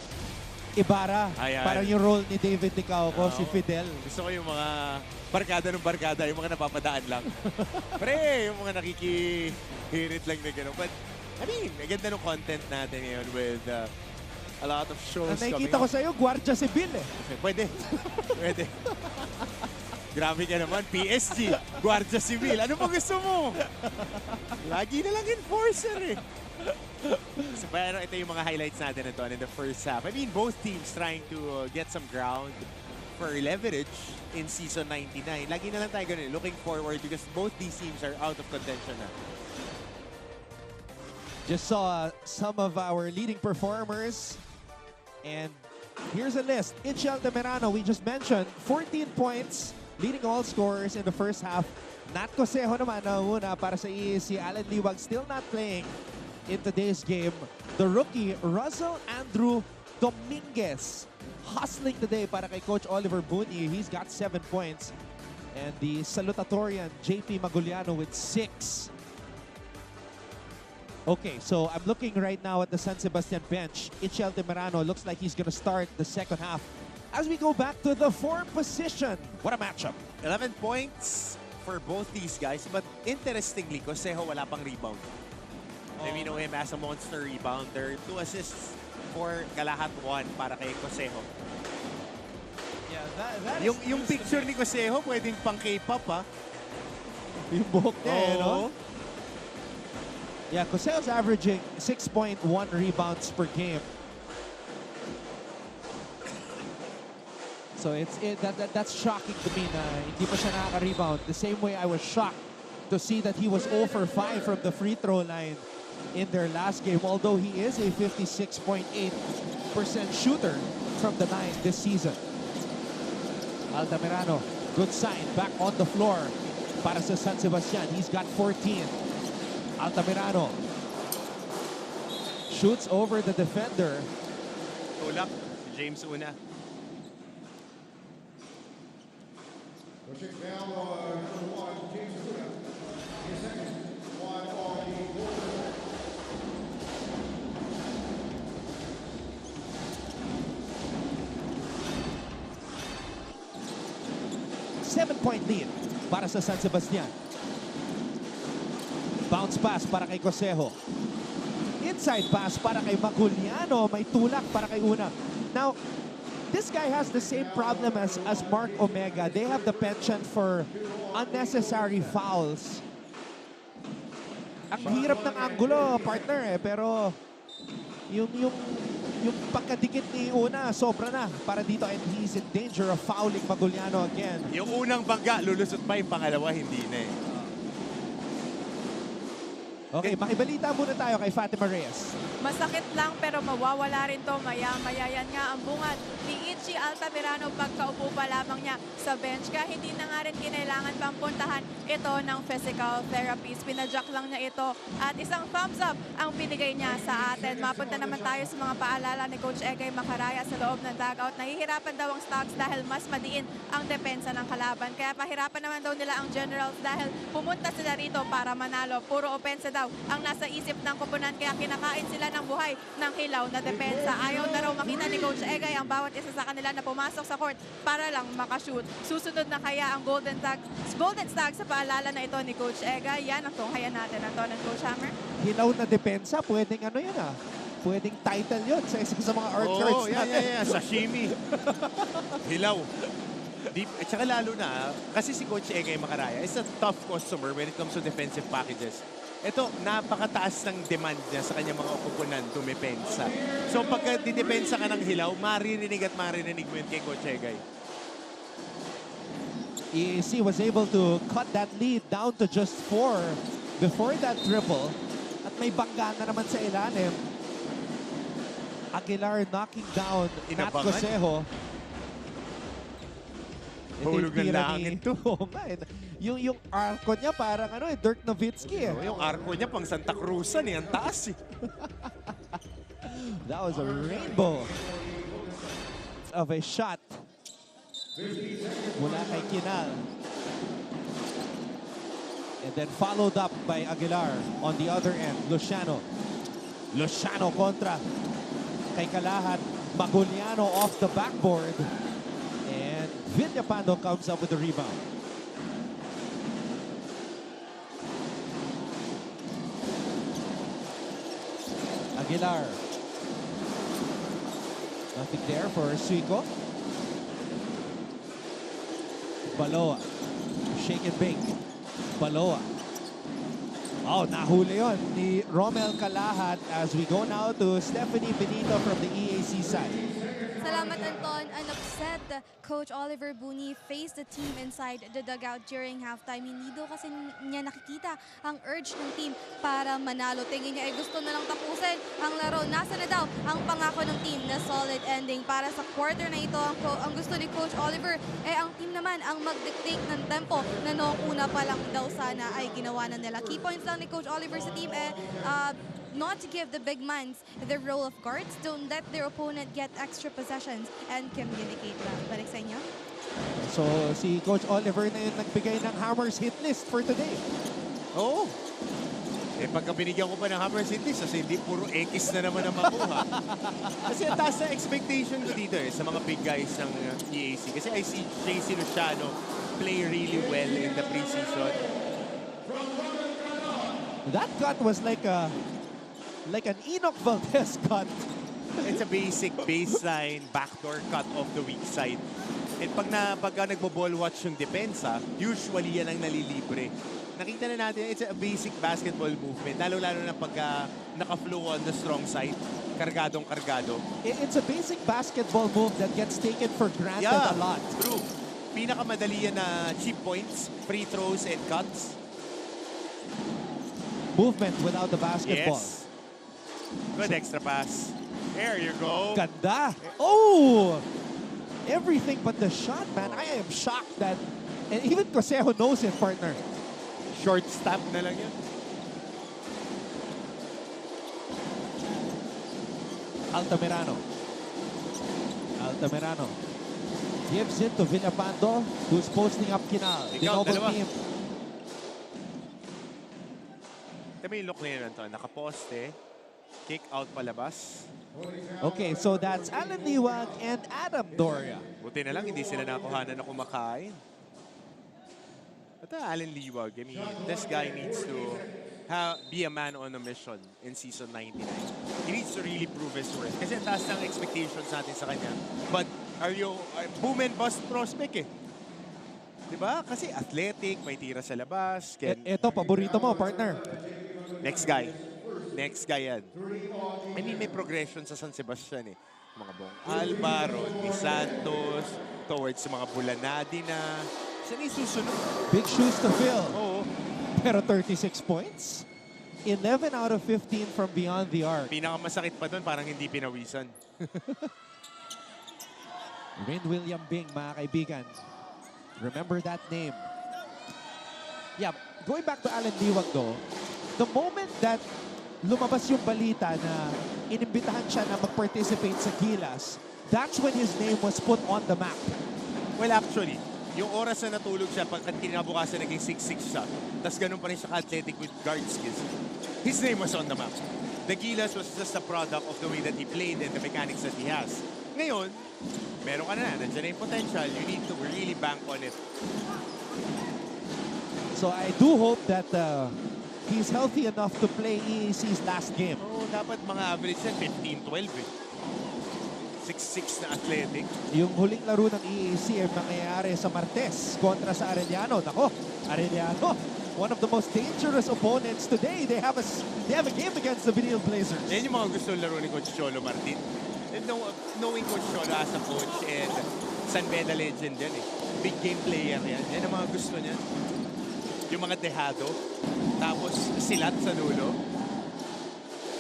Ibarra. Ayan. Parang yung role ni David Licauco, si Fidel. Gusto ko yung mga barkada ng barkada, yung mga napapadaan lang. Pre, yung mga nakikihirit lang na gano'n. But, I mean, maganda ng content natin ngayon with a lot of shows coming up. Nakikita ko sa'yo, Guardia Civil eh. Pwede. Pwede. Grabe ka naman, PSG, Guardia Civil. Ano pa gusto mo? Lagi na lang enforcer eh. So, pero ito yung mga highlights natin ito in the first half. I mean, both teams trying to get some ground for leverage in season 99. Lagi na lang tayo ganun, looking forward because both these teams are out of contention na. Just saw some of our leading performers. And here's a list. Itchy Altamirano, we just mentioned, 14 points. Leading all scorers in the first half. Nat Cosejo naman na una para sa EAC. Alan Liwag still not playing in today's game. The rookie, Russell Andrew Dominguez, hustling today para kay Coach Oliver Bunyi. He's got 7 points. And the salutatorian, JP Maguliano with 6. Okay, so I'm looking right now at the San Sebastian bench. Itchy Altamirano looks like he's going to start the second half. As we go back to the 4 position. What a matchup. 11 points for both these guys. But interestingly, Cosejo wala pang rebound. We know him as a monster rebounder. 2 assists for kalahat 1 para kay Cosejo. Yeah, that yung picture ni Cosejo, pwedeng pang K-pop ha. Yung buhok niya, no? Yeah, Cosejo's averaging 6.1 rebounds per game. So that's shocking to me na hindi pa siya nakaka-rebound. The same way I was shocked to see that he was 0 for 5 from the free throw line in their last game. Although he is a 56.8% shooter from the line this season. Altamirano, good sign, back on the floor para sa San Sebastian. He's got 14. Altamirano shoots over the defender. Tulak, James una. Seven-point lead para sa San Sebastian. Bounce pass para kay Cosejo. Inside pass para kay Maguliano. May tulak para kay Una. Now, this guy has the same problem as Mark Omega. They have the penchant for unnecessary fouls. Ang hirap ng anggulo, partner pero yung pagkadikit ni Una, sobra na para dito and he's in danger of fouling Maguliano again. Yung unang bangga, lulusot pa yung pangalawa, hindi na eh. Okay, makibalita muna tayo kay Fatima Reyes. Masakit lang pero mawawala rin to maya-maya. Yan nga ang bungad ni Ichi Altamirano pagkaupo pa lamang niya sa bench. Kaya hindi na nga rin kinailangan pang puntahan ito ng physical therapist. Pinadyak lang niya ito at isang thumbs up ang binigay niya sa atin. Mapunta naman tayo sa mga paalala ni Coach Egay Macaraya sa loob ng dugout. Nahihirapan daw ang Stags dahil mas madiin ang depensa ng kalaban. Kaya pahirapan naman daw nila ang Generals dahil pumunta sila rito para manalo. Puro opensa daw ang nasa isip ng koponan kaya kinakain sila ng buhay ng hilaw na depensa. Ayaw na raw makita ni Coach Egay ang bawat isa sa kanila na pumasok sa court para lang makashoot. Susunod na kaya ang Golden Stags sa paalala na ito ni Coach Egay. Yan ang tunghayan natin, Anton and Coach Hammer. Hilaw na depensa, pwedeng ano yun pwedeng title yun sa isa sa mga art cards natin. Sashimi. Hilaw. At saka lalo na, kasi si Coach Egay Macaraya is a tough customer when it comes to defensive packages. Ito, napakataas ng demand niya sa kanyang mga opoponan dumepensa. So pagka didepensa ka ng hilaw, maririnig mo yun kay Coach Egay. EAC was able to cut that lead down to just 4 before that triple. At may bangga na naman sa ilalim. Aguilar knocking down Nat Cosejo. Hulog ng langit to. Yung arko niya parang Dirk Nowitzki Yung arko niya pang Santa Cruzan ang taas That was a rainbow of a shot mula kay Kinal. And then followed up by Aguilar on the other end. Luciano kontra kay Kalahat. Maguliano off the backboard. And Villapando comes up with the rebound. Aguilar. Nothing there for Suico. Baloa. Shake and bake. Baloa. Oh, nahuli yun ni Romel Kalahat as we go now to Stephanie Benito from the EAC side. Salamat, Anton. An upset Coach Oliver Buni faced the team inside the dugout during halftime. Hindi daw kasi niya nakikita ang urge ng team para manalo. Tingin niya ay gusto na lang tapusin ang laro. Nasa na daw ang pangako ng team na solid ending. Para sa quarter na ito, ang gusto ni Coach Oliver, ang team naman ang mag-dictate ng tempo na noong una pa lang daw sana ay ginawa na nila. Key points lang ni Coach Oliver sa team not to give the big mans the role of guards. Don't let their opponent get extra possessions and communicate that. Balik sa inyo. So, si Coach Oliver na yun nagbigay ng Hammers hit list for today. Oo. Pagka binigyan ko pa ng Hammers hit list, kasi hindi puro X na naman ang makuha. Kasi ang taas na expectation ko dito sa mga big guys ng EAC. Kasi I see JC Luciano play really well in the preseason. That cut was like an Enoch Valdez cut. It's a basic baseline backdoor cut off the weak side. And pagka nagbo-ball watch yung depensa, usually yan ang nalilibre. Nakita na natin, it's a basic basketball movement. Lalo-lalo na pagka naka-flow on the strong side. Kargadong-kargado. It's a basic basketball move that gets taken for granted a lot. True. Pinakamadali yan na cheap points, free throws, and cuts. Movement without the basketball. Yes. Good extra pass. There you go. Ganda. Oh! Everything but the shot, man. I am shocked that, and even Cosejo knows it, partner. Short stop na lang yun. Altamirano. Gives it to Villapando, who's posting up Kinal. Ikaw, Dinoble dalawa. team. Tama yung look na yun, Anton. Nakaposte. Kick out palabas. Okay, so that's Alan Liwag and Adam Doria. Buti na lang, hindi sila nakuhanan na kumakain. But Alan Liwag, I mean, this guy needs to be a man on a mission in season 99. He needs to really prove his worth. Kasi ang taas ng expectations natin sa kanya. But are you boom and bust prospect eh? Diba? Kasi athletic, may tira sa labas. Ito, paborito mo, partner. Next guy. Next guy yan. I mean, may progression sa San Sebastian eh. Mga Bong Alvaro, Ni Santos, towards mga Bulanadi na. Siya na yung susunod. Big shoes to fill. Oo. Pero 36 points. 11 out of 15 from beyond the arc. Pinakamasakit pa doon, parang hindi pinawisan. Rin William Bing, mga kaibigan. Remember that name. Yeah, going back to Alan Liwag though, the moment that lumabas yung balita na inimbitahan siya na mag-participate sa Gilas, that's when his name was put on the map. Well, actually, yung oras na natulog siya, pagkat kinabukasan naging 6'6 siya, tapos ganun pa rin siya ka-athletic with guard skills, his name was on the map. The Gilas was just a product of the way that he played and the mechanics that he has. Ngayon, meron ka na, nandiyan na yung potential, you need to really bank on it. So I do hope that he's healthy enough to play EAC's last game. Oo, dapat mga average yan, 15-12 eh. 6'6 na athletic. Yung huling laro ng EAC ay mangyayari sa Martes kontra sa Arellano. Nako, Arellano, one of the most dangerous opponents today. They have a game against the Vinyl Blazers. Yan yung mga gusto laro ni Coach Cholo Martin. And knowing Coach Cholo as a coach and San Beda legend yan eh. Big game player yan. Yan ang mga gusto niya. Yung mga dehado. Tapos silat sa dulo.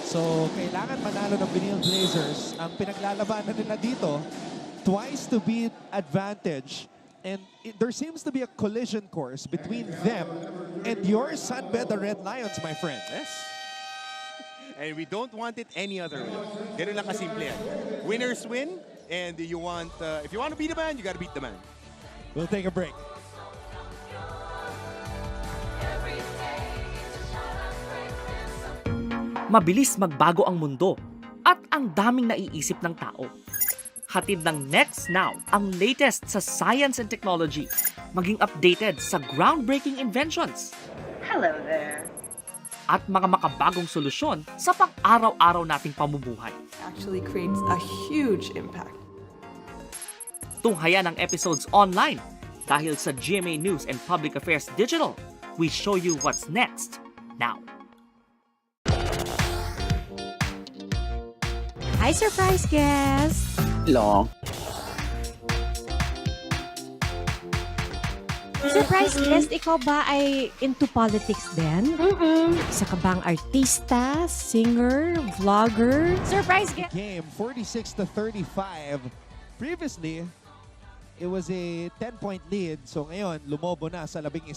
So, kailangan manalo ng Vinyl Blazers. Ang pinaglalabanan nila dito, twice to beat advantage. And there seems to be a collision course between them and your San Beda Red Lions, my friend. Yes. And we don't want it any other way. Ganun lang kasimple yan. Winners win. And you want, if you want to beat the man, you gotta beat the man. We'll take a break. Mabilis magbago ang mundo at ang daming naiisip ng tao. Hatid ng Next Now ang latest sa science and technology, maging updated sa groundbreaking inventions. Hello there. At mga makabagong solusyon sa pang-araw-araw nating pamumuhay. Actually creates a huge impact. Tunghayan ang episodes online dahil sa GMA News and Public Affairs Digital. We show you what's next now. Hi, surprise guest! Long. Surprise guest, ikaw ba ay into politics din? Isa ka bang artista, singer, vlogger? Surprise guest! Game 46-35. Previously, it was a 10-point lead. So ngayon, lumobo na sa 11.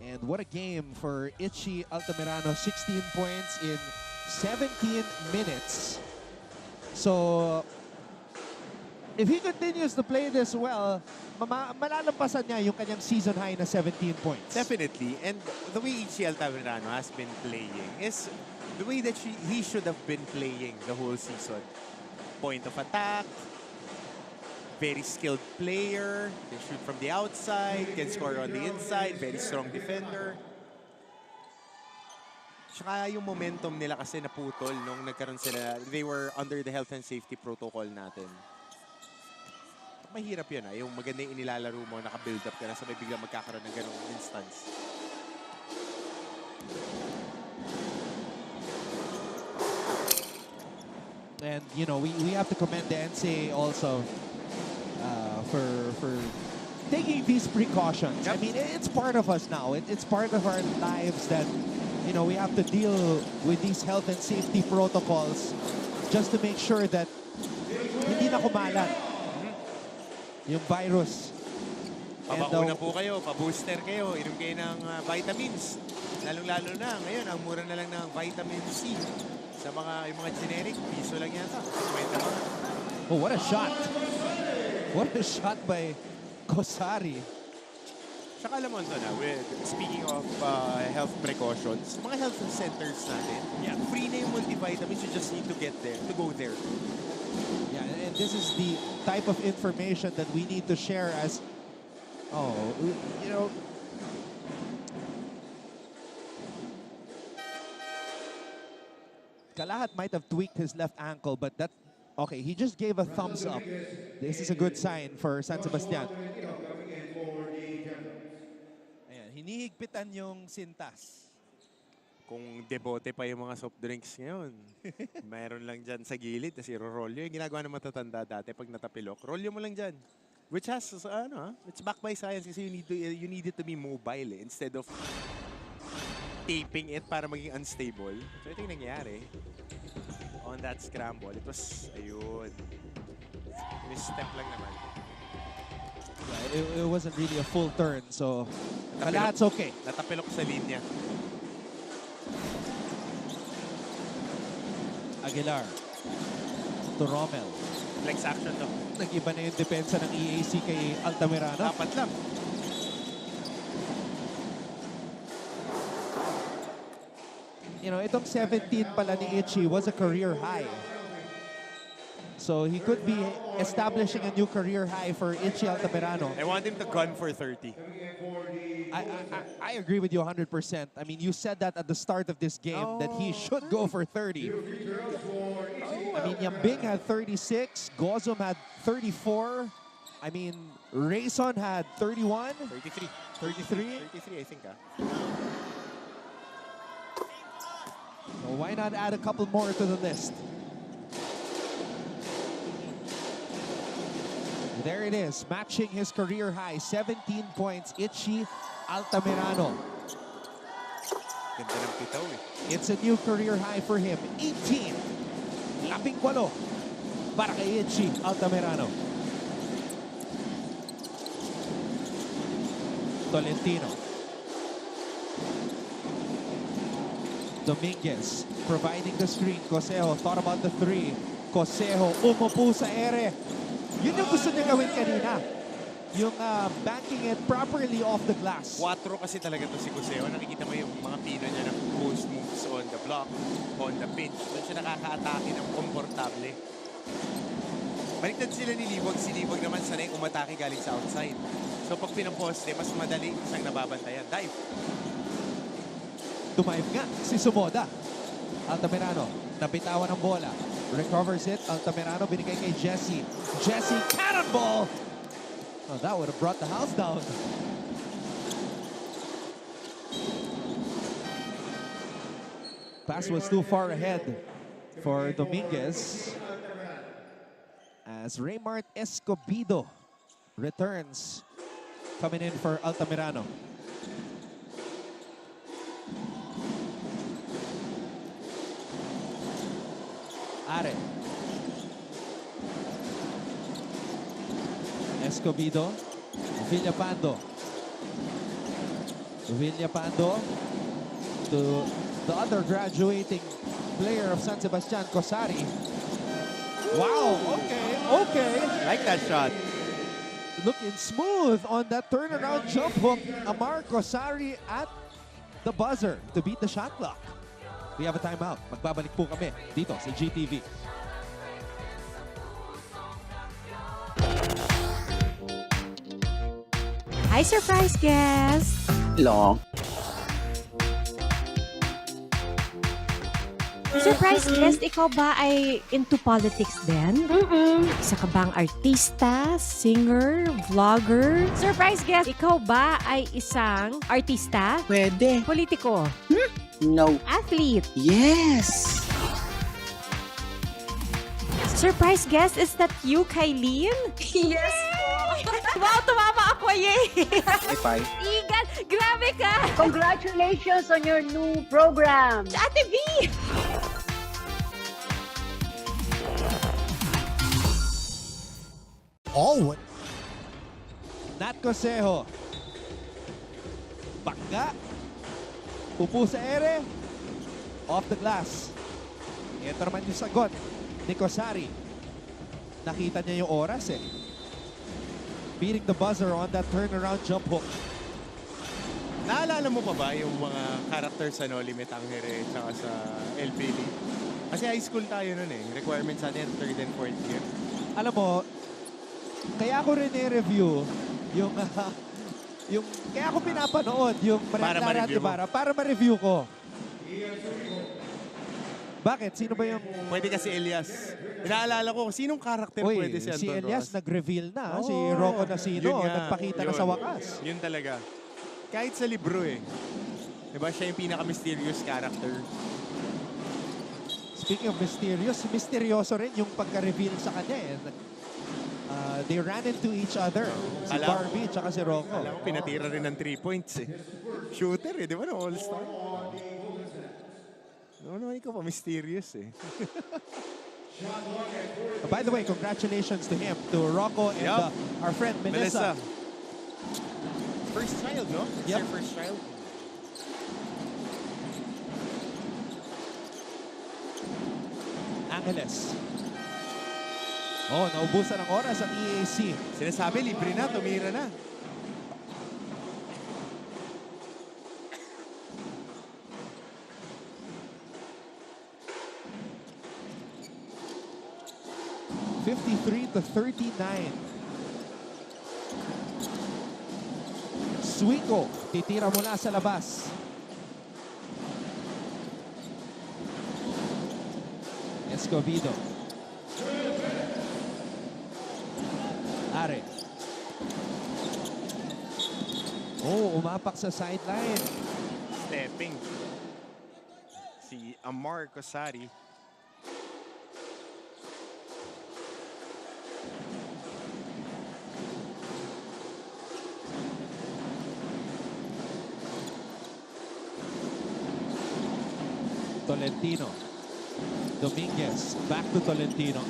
And what a game for Itchy Altamirano. 16 points in 17 minutes. So, if he continues to play this well, malalampasan niya yung kanyang season high na 17 points. Definitely. And the way Itchy Altamirano has been playing is the way that he should have been playing the whole season. Point of attack, very skilled player, can shoot from the outside, can score on the inside, very strong defender. Tsaka yung momentum nila kasi naputol nung nagkaroon sila, they were under the health and safety protocol natin. Mahirap yun yung maganda yung inilalaro mo, naka-build up ka na, sabay biglang magkakaroon ng ganong instance. And, you know, we have to commend the NCAA also for taking these precautions. I mean, it's part of us now. It's part of our lives that, you know, we have to deal with these health and safety protocols just to make sure that hindi na kumalat yung virus. Pabakuna po kayo, pa-booster kayo, inom kayo ng vitamins. Lalong-lalo na, ngayon, ang mura na lang ng vitamin C. Sa yung mga generic, piso lang yata. Oh, what a shot. What a shot by Kosari. Tsaka alam mo, speaking of health precautions, mga health centers natin, free na yung multivitamins, you just need to get there, to go there. Yeah, and this is the type of information that we need to share as, you know, Kalahat might have tweaked his left ankle, but that, okay, he just gave a thumbs up. This is a good sign for San Sebastian. Ayan, hinihigpitan yung sintas. Kung debote pa yung mga soft drinks ngayon, mayroon lang dyan sa gilid, kasi rolyo. Yung ginagawa ng matatanda dati pag natapilok, rolyo mo lang dyan. Which has, it's backed by science kasi you need it to be mobile instead of taping it para maging unstable. So ito yung nangyari. On that scramble, it was, ayun. Misstep lang naman. Yeah, it wasn't really a full turn, so kalahat's okay. Natapilok sa linya. Aguilar to Rommel. Flex action to. Nag-iba na yung depensa ng EAC kay Altamirano. Dapat lang. You know, itong 17 pala ni Itchy was a career high. So he could be establishing a new career high for Itchy Altamirano. I want him to gun for 30. I agree with you 100%. I mean, you said that at the start of this game that he should go for 30. I mean, Yambing had 36, Gozum had 34. I mean, Rayson had 31. 33. 33? 33, I think. So why not add a couple more to the list? There it is, matching his career high, 17 points, Itchy Altamirano. Ganda ng pitaw eh. It's a new career high for him, 18. 18 para kay Itchy Altamirano. Tolentino. Dominguez providing the screen. Cosejo thought about the three. Cosejo umupo sa ere. Yun yung gusto niya gawin kanina. Yung banking it properly off the glass. 4 kasi talaga to si Cosejo. Nakikita mo yung mga pino niya ng post moves on the block, on the pinch. Doon siya nakaka-atake ng komportable. Baliktad sila ni Liwag. Si Liwag naman sanay umatake galing sa outside. So pag pinaposte, mas madali siyang nababantayan. Dive. Tumaib nga si Sumoda. Altamirano, nabitawan ng bola. Recovers it. Altamirano binigay kay Jesse. Jesse, cannonball! Oh, that would have brought the house down. Pass was too far ahead for Dominguez. As Raymart Escobedo returns, coming in for Altamirano. Are. Escobedo. Villapando. Villapando to the other graduating player of San Sebastian, Kosari. Wow, okay. Like that shot. Looking smooth on that turnaround jump hook. Amar Kosari at the buzzer to beat the shot clock. We have a timeout. Magbabalik po kami dito sa GTV. Hi, surprise guest! Long. Surprise guest, ikaw ba ay into politics din? Isa ka bang artista, singer, vlogger? Surprise guest, ikaw ba ay isang artista? Pwede. Politiko? No. Athlete? Yes! Surprise guest, is that you, Kylene? Yes Wow, tumama ako, yay! High five. Igan, grabe ka! Congratulations on your new program! Ate B! All Nat Cosejo. Bangga. Upo sa ere. Off the glass. Ito naman yung sagot ni Kosari. Nakita niya yung oras eh. beating the buzzer on that turnaround jump hook. Naalala mo pa ba yung mga characters sa No Limit Angere tsaka sa LPU? Kasi high school tayo nun eh. Requirements natin 3rd and 4th year. Alam mo, kaya ako rin i-review yung kaya ako pinapanood yung Para ma-review mo. para ma-review ko. Bakit? Sino ba yung... Pwede kasi Elias. Inaalala ko, sinong karakter Uy, pwede si Anton si Elias Rojas? nag-reveal na. Oo. Si Rocco Nasino, Yun nga, nagpakita na yun. sa wakas. Yun talaga. Kahit sa libro eh. Diba siya yung pinaka-mysterious character. Speaking of mysterious, misteryoso rin yung pagka-reveal sa kanya eh. They ran into each other. Si Barbie at si Rocco. Alam ko, pinatira rin ng 3 points eh. Shooter eh, di ba no? All-star. No, ikaw pa mysterious eh. By the way, congratulations to him, to Rocco and our friend Melissa. First child, no? It's Yep. your first child. Angeles. Oh, naubusan ng oras ang EAC. Sinasabi, libre na, tumira na. (53-39). Suico, titira mula sa labas. Escobedo. Are. Oh, umapak sa sideline. Stepping. Si Amar Cosari. Tolentino. Dominguez. Back to Tolentino.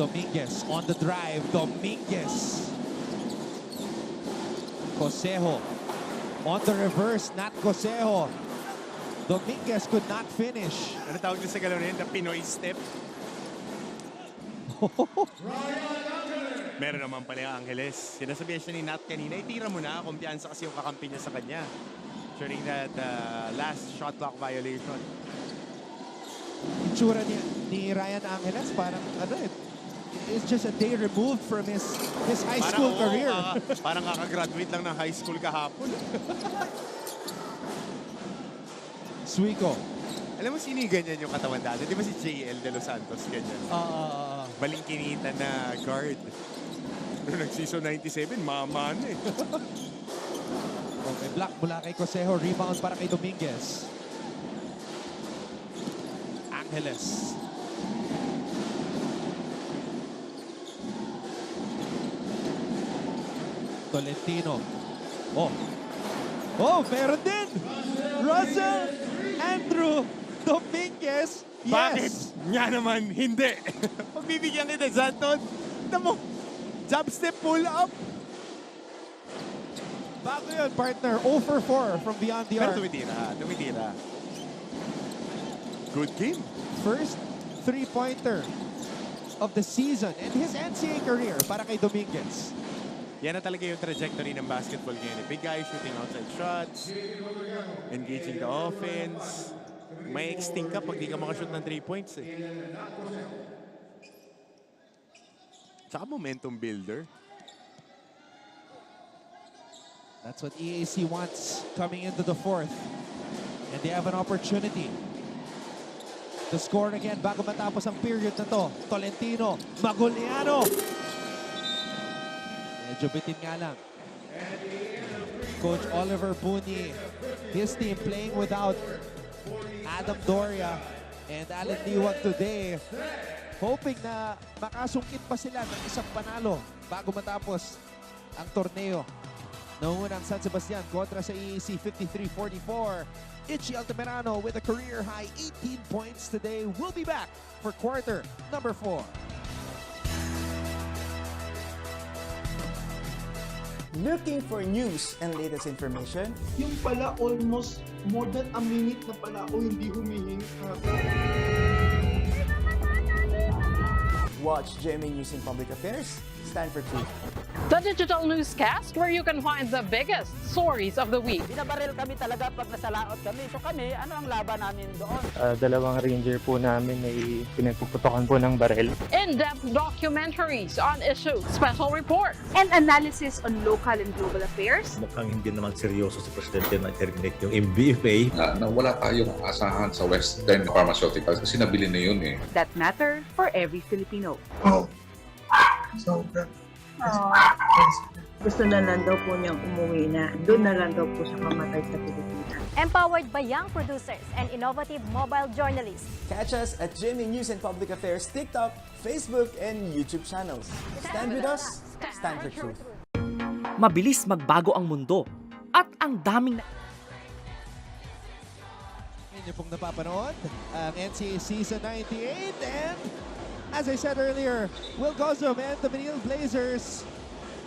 Dominguez on the drive. Dominguez. Cosejo. On the reverse, not Cosejo. Dominguez could not finish. Ano tawag niyo sa galaw na yun? The Pinoy step? Meron naman pala yung Angeles. Sinasabihan siya ni Nat kanina, itira mo na. Kumpiyansa kasi yung kakampi niya sa kanya. During that last shot clock violation. Itsura ni Ryan Angeles parang ano eh. It's just a day removed from his high school career. Parang kakagraduate lang ng high school kahapon. Suico. Alam mo sino yung ganyan yung katawan dati? Di ba si JL de Los Santos ganyan? Balingkinita na guard. Pero nag-season 97, mama na eh. Okay, block mula kay Cosejo. Rebound para kay Dominguez. Angeles. Tolentino. Oh. Oh, meron din! Russell Andrew Dominguez. Bakit? Yes! Nga naman, hindi. Pagbibigyan kita, Zanton. Ito mo, jump step pull up. Bago yun, partner. 0 for 4 from beyond the Pero arc. tumitira. Good game. First three-pointer of the season and his NCAA career para kay Dominguez. Yan na talaga yung trajectory ng basketball game. Big guy shooting outside shots, engaging the offense. May extinct ka pag di ka makashoot ng 3 points eh. Tsaka momentum builder. That's what EAC wants coming into the fourth. And they have an opportunity to score again bago matapos ang period na to. Tolentino, Maguliano. Medyo bitin nga lang. Coach Oliver Buni, his team playing without Adam Doria and Alan Liwag today. Hoping na makasungkit pa sila ng isang panalo bago matapos ang torneo. Naunang San Sebastian kontra sa EAC 53-44. Itchy Altamirano with a career-high 18 points today. We'll be back for quarter number 4. Looking for news and latest information? Yung pala almost more than a minute na pala ako hindi humihinga. watch GMA News in Public Affairs. Stand for truth. The digital newscast where you can find the biggest stories of the week. Binabaril kami talaga pag nasalaot kami. So kami, ano ang laban namin doon? Dalawang ranger po namin ay pinagpuputokan po ng baril. In-depth documentaries on issues, special reports, And analysis on local and global affairs. Mukhang hindi naman seryoso si Presidente na terminate yung MBFA. Na wala tayong asahan sa Western Pharmaceuticals kasi nabili na yun eh. That matter for every Filipino. Gusto na lang daw po niyang umuwi na doon na lang daw po siya mamatay sa Pilipinas. Empowered by young producers and innovative mobile journalists. Catch us at GMA News and Public Affairs TikTok, Facebook, and YouTube channels. Stand with us, stand for truth. Mabilis magbago ang mundo at ang daming Inyo pong napapanood ang NCAA Season 98 and as I said earlier, Will Gozum and the Manila Blazers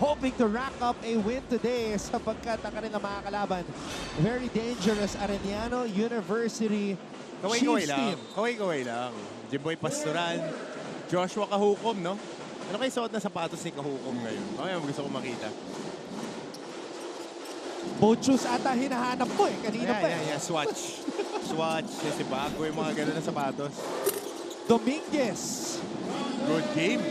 hoping to rack up a win today sapagkat ang kanilang mga kalaban, very dangerous Arellano University Kaway-kaway Chiefs lang. team. Kaway-kaway lang. Jimboy Pastoral, Joshua Kahukom, no? Ano kayo suot na sapatos ni Kahukom ngayon? Okay, gusto ko makita. Boat shoes ata hinahanap mo eh. Kanina pa eh. Yeah. Swatch. Swatch. Kasi bago yung mga gano'n na sapatos. Dominguez. Good game.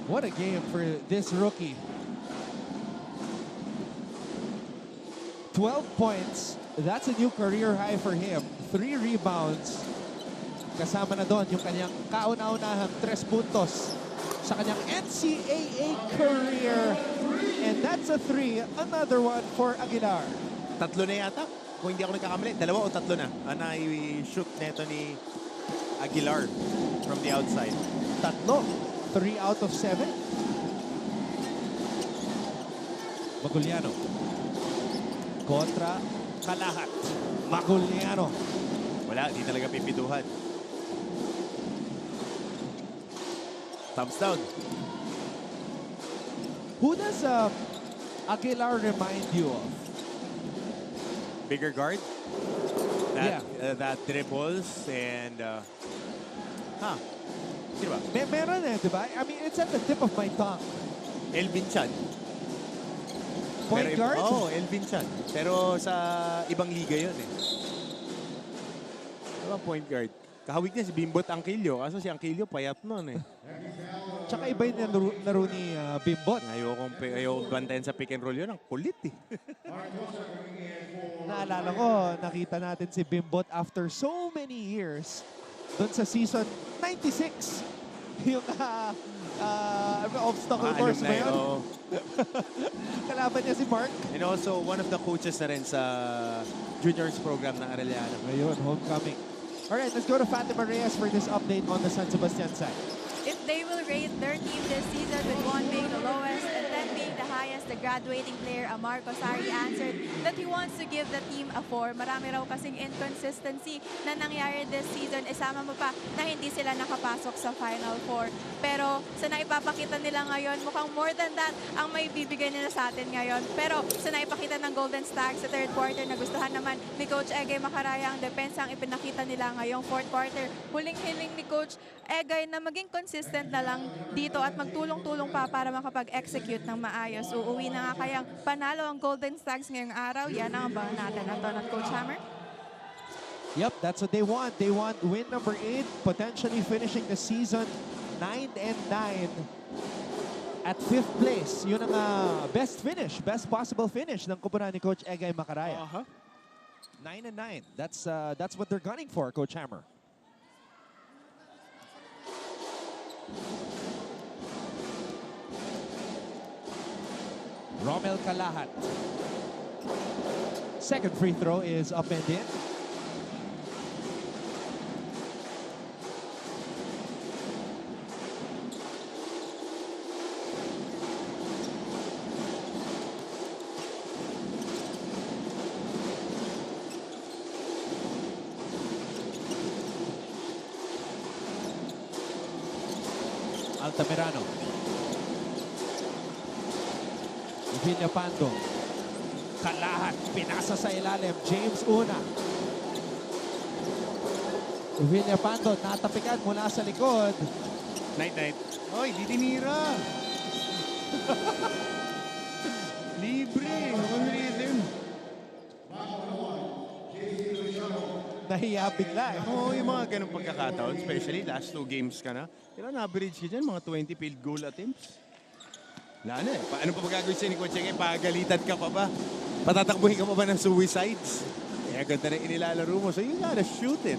What a game for this rookie. 12 points. That's a new career high for him. 3 rebounds. Kasama na doon yung kanyang kauna-unahang 3 puntos sa kanyang NCAA career. And that's a 3. Another one for Aguilar. Tatlo na yata. Kung hindi ako nagkakamali, 2 o 3 na. Na-shoot neto ni Aguilar from the outside. 3. 3 out of 7. Maguliano. Kontra Kalahat. Maguliano. Wala, di talaga pipituhan. Thumbs down. Who does Aguilar remind you of? Bigger guard. That dribbles and... Sino ba? Meron eh, di ba? I mean, it's at the tip of my tongue. Elvin Chan. Point guard? Oo, Elvin Chan. Pero sa ibang liga yun eh. Ano point guard? Kahawig niya si Bimbot Angkilio. Kaso si Angkilio payat nun eh. Tsaka iba yung laro ni Bimbot. Ayokong bantayan sa pick and roll yun. Ang kulit eh. Naalala ko, nakita natin si Bimbot after so many years doon sa season 96. Yung obstacle course ba yun? Kalaban niya si Mark. And also, one of the coaches na rin sa juniors program ng Arellano. Ayun, homecoming. Alright, let's go to Fatima Reyes for this update on the San Sebastian side. If they will rate their team this season with 1 being the lowest and 10 being the highest, the graduating player Amar Kosari answered that he wants to give the team a 4. Marami raw kasing inconsistency na nangyari this season. Isama mo pa na hindi sila nakapasok sa Final 4. Pero sa naipapakita nila ngayon, mukhang more than that ang may bibigay nila sa atin ngayon. Pero sa naipakita ng Golden Stags sa third quarter, nagustuhan naman ni Coach Egay Macaraya ang depensa ang ipinakita nila ngayong fourth quarter. Huling-hiling ni Coach Egay na maging consistent na lang dito at magtulong-tulong pa para makapag-execute ng maayos. Uuwi na nga kayang panalo ang Golden Stags ngayong araw. Yan ang abangan natin. Ito ng Coach Hammer. Yep, that's what they want. They want win number 8, potentially finishing the season 9-9 at 5th place. Yun ang best finish, best possible finish ng kupunan ni Coach Egay Macaraya. 9-9. That's what they're gunning for, Coach Hammer. Romel Kalahat. Second free throw is up and in. Altamirano. Villapando. Kalahat. Pinasa sa ilalim. James Una. Villapando, natapikan mula sa likod. Night. Oy, di tinira. Libre. On rhythm. Nahiya bigla eh. Oo, yung mga ganong pagkakataon, especially last 2 games ka na. Ilan average ka dyan? Mga 20 field goal attempts. Wala na eh. Paano pa magagawin siya ni Coach Enge? Pagalitan ka pa ba? Patatakbuhin ka pa ba ng suicides? Kaya ganda na inilalaro mo. So you gotta shoot it.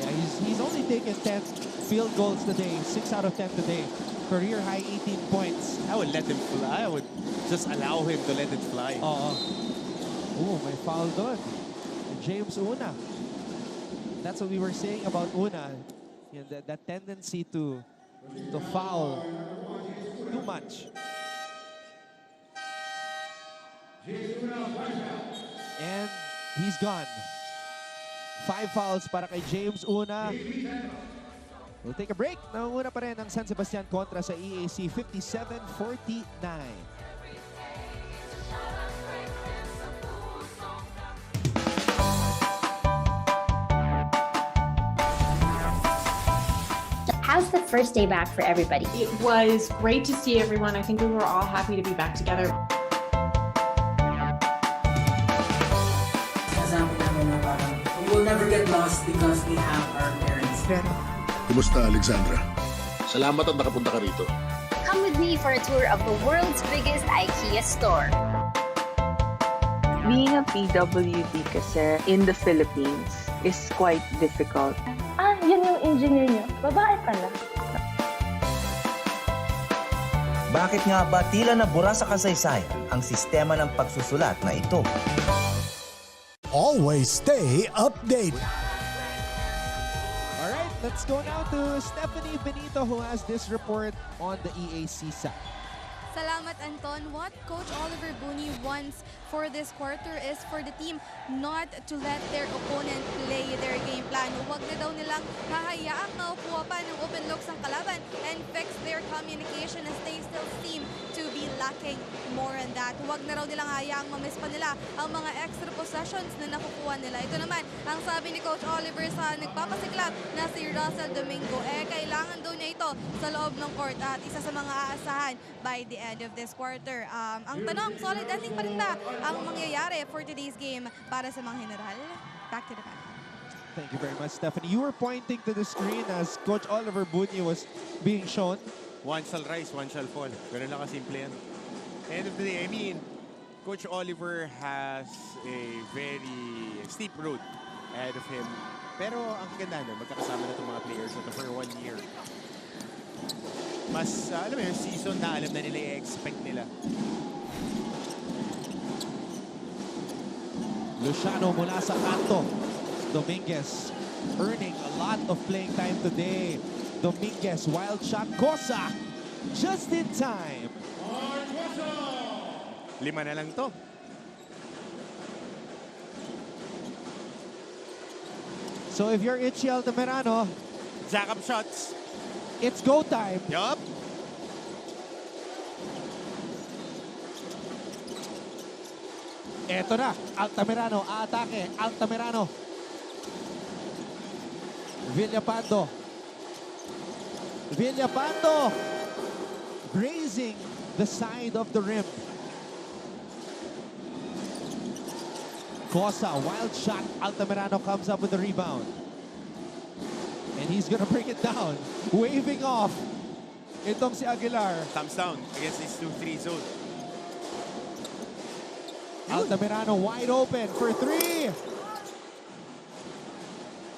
Yeah, he's only taken 10 field goals today. 6 out of 10 today. Career high 18 points. I would let him fly. I would just allow him to let it fly. Oo. May foul doon. James Una. That's what we were saying about Una. That tendency to foul too much. And he's gone. 5 fouls para kay James Una. We'll take a break. Nangunguna pa rin ang San Sebastian kontra sa EAC 57-49. How's the first day back for everybody? It was great to see everyone. I think we were all happy to be back together. We will never get lost because we have our parents. Kumusta, Alexandra? Salamat at nakapunta ka rito. Come with me for a tour of the world's biggest IKEA store. Being a PWD kasi in the Philippines is quite difficult. Yun yung engineer niyo. Babae pala. Bakit nga ba tila nabura sa kasaysayan ang sistema ng pagsusulat na ito? Always stay updated. All right, let's go now to Stephanie Benito who has this report on the EAC side. Salamat, Anton. What Coach Oliver Booney wants for this quarter is for the team not to let their opponent play their game plan. Huwag na daw nilang hahayaang maupuha pa ng open looks ng kalaban and fix their communication as they still seem to be lacking more on that. Huwag na raw nilang hahayaang mamiss pa nila ang mga extra possessions na nakukuha nila. Ito naman, ang sabi ni Coach Oliver sa nagpapasiklab na si Russell Domingo, kailangan daw niya ito sa loob ng court at isa sa mga aasahan by the end of this quarter. Ang tanong, solid ending pa rin ba ang mangyayari for today's game para sa mga general? Back to the panel. Thank you very much, Stephanie. You were pointing to the screen as Coach Oliver Booney was being shown. One shall rise, one shall fall. Ganun lang kasimple yan. End of the day, I mean, Coach Oliver has a very steep road ahead of him. Pero ang ganda nun, magkakasama na itong mga players ito for 1 year. Mas, alam mo yung season na alam na nila i-expect nila. Luciano mula sa kanto. Dominguez earning a lot of playing time today. Dominguez, wild shot. Cosa just in time. 5 na lang to. So if you're Itchy Altamirano, jack up shots. It's go time. Yup. Eto na, Altamirano, atake, Altamirano. Villapando. Villapando grazing the side of the rim. Cosa, wild shot. Altamirano comes up with the rebound. And he's gonna bring it down. Waving off. Itong si Aguilar. Thumbs down against this 2-3 zone. Altamirano wide open for 3.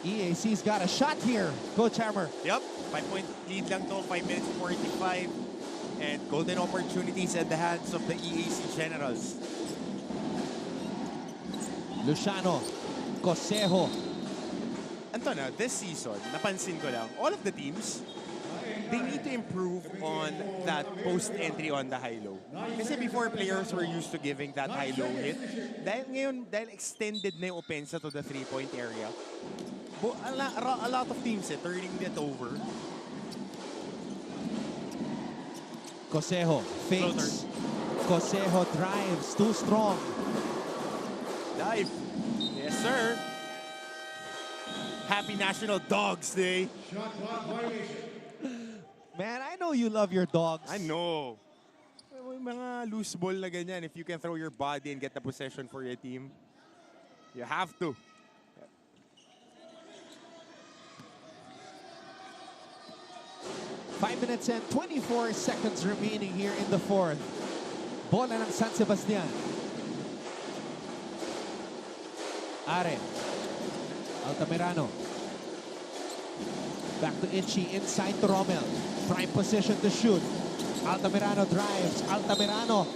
EAC's got a shot here. Coach Hammer. Yup. 5-point lead lang to. 5 minutes 45. And golden opportunities at the hands of the EAC Generals. Luciano. Cosejo. Anton, this season, napansin ko lang, all of the teams, they need to improve on that post-entry on the high-low. Kasi before, players were used to giving that high-low hit. Dahil ngayon, dahil extended na yung offense to the 3-point area, a lot of teams turning it over. Cosejo fakes. Cosejo drives. Too strong. Dive. Yes, sir. happy National Dogs Day. Man, I know you love your dogs. I know. May mga loose ball na ganyan. If you can throw your body and get the possession for your team, you have to. Five minutes and 24 seconds remaining here in the fourth. Bola ng San Sebastian. Are. Altamirano. Back to Itchy, inside to Rommel. Prime position to shoot. Altamirano drives. Altamirano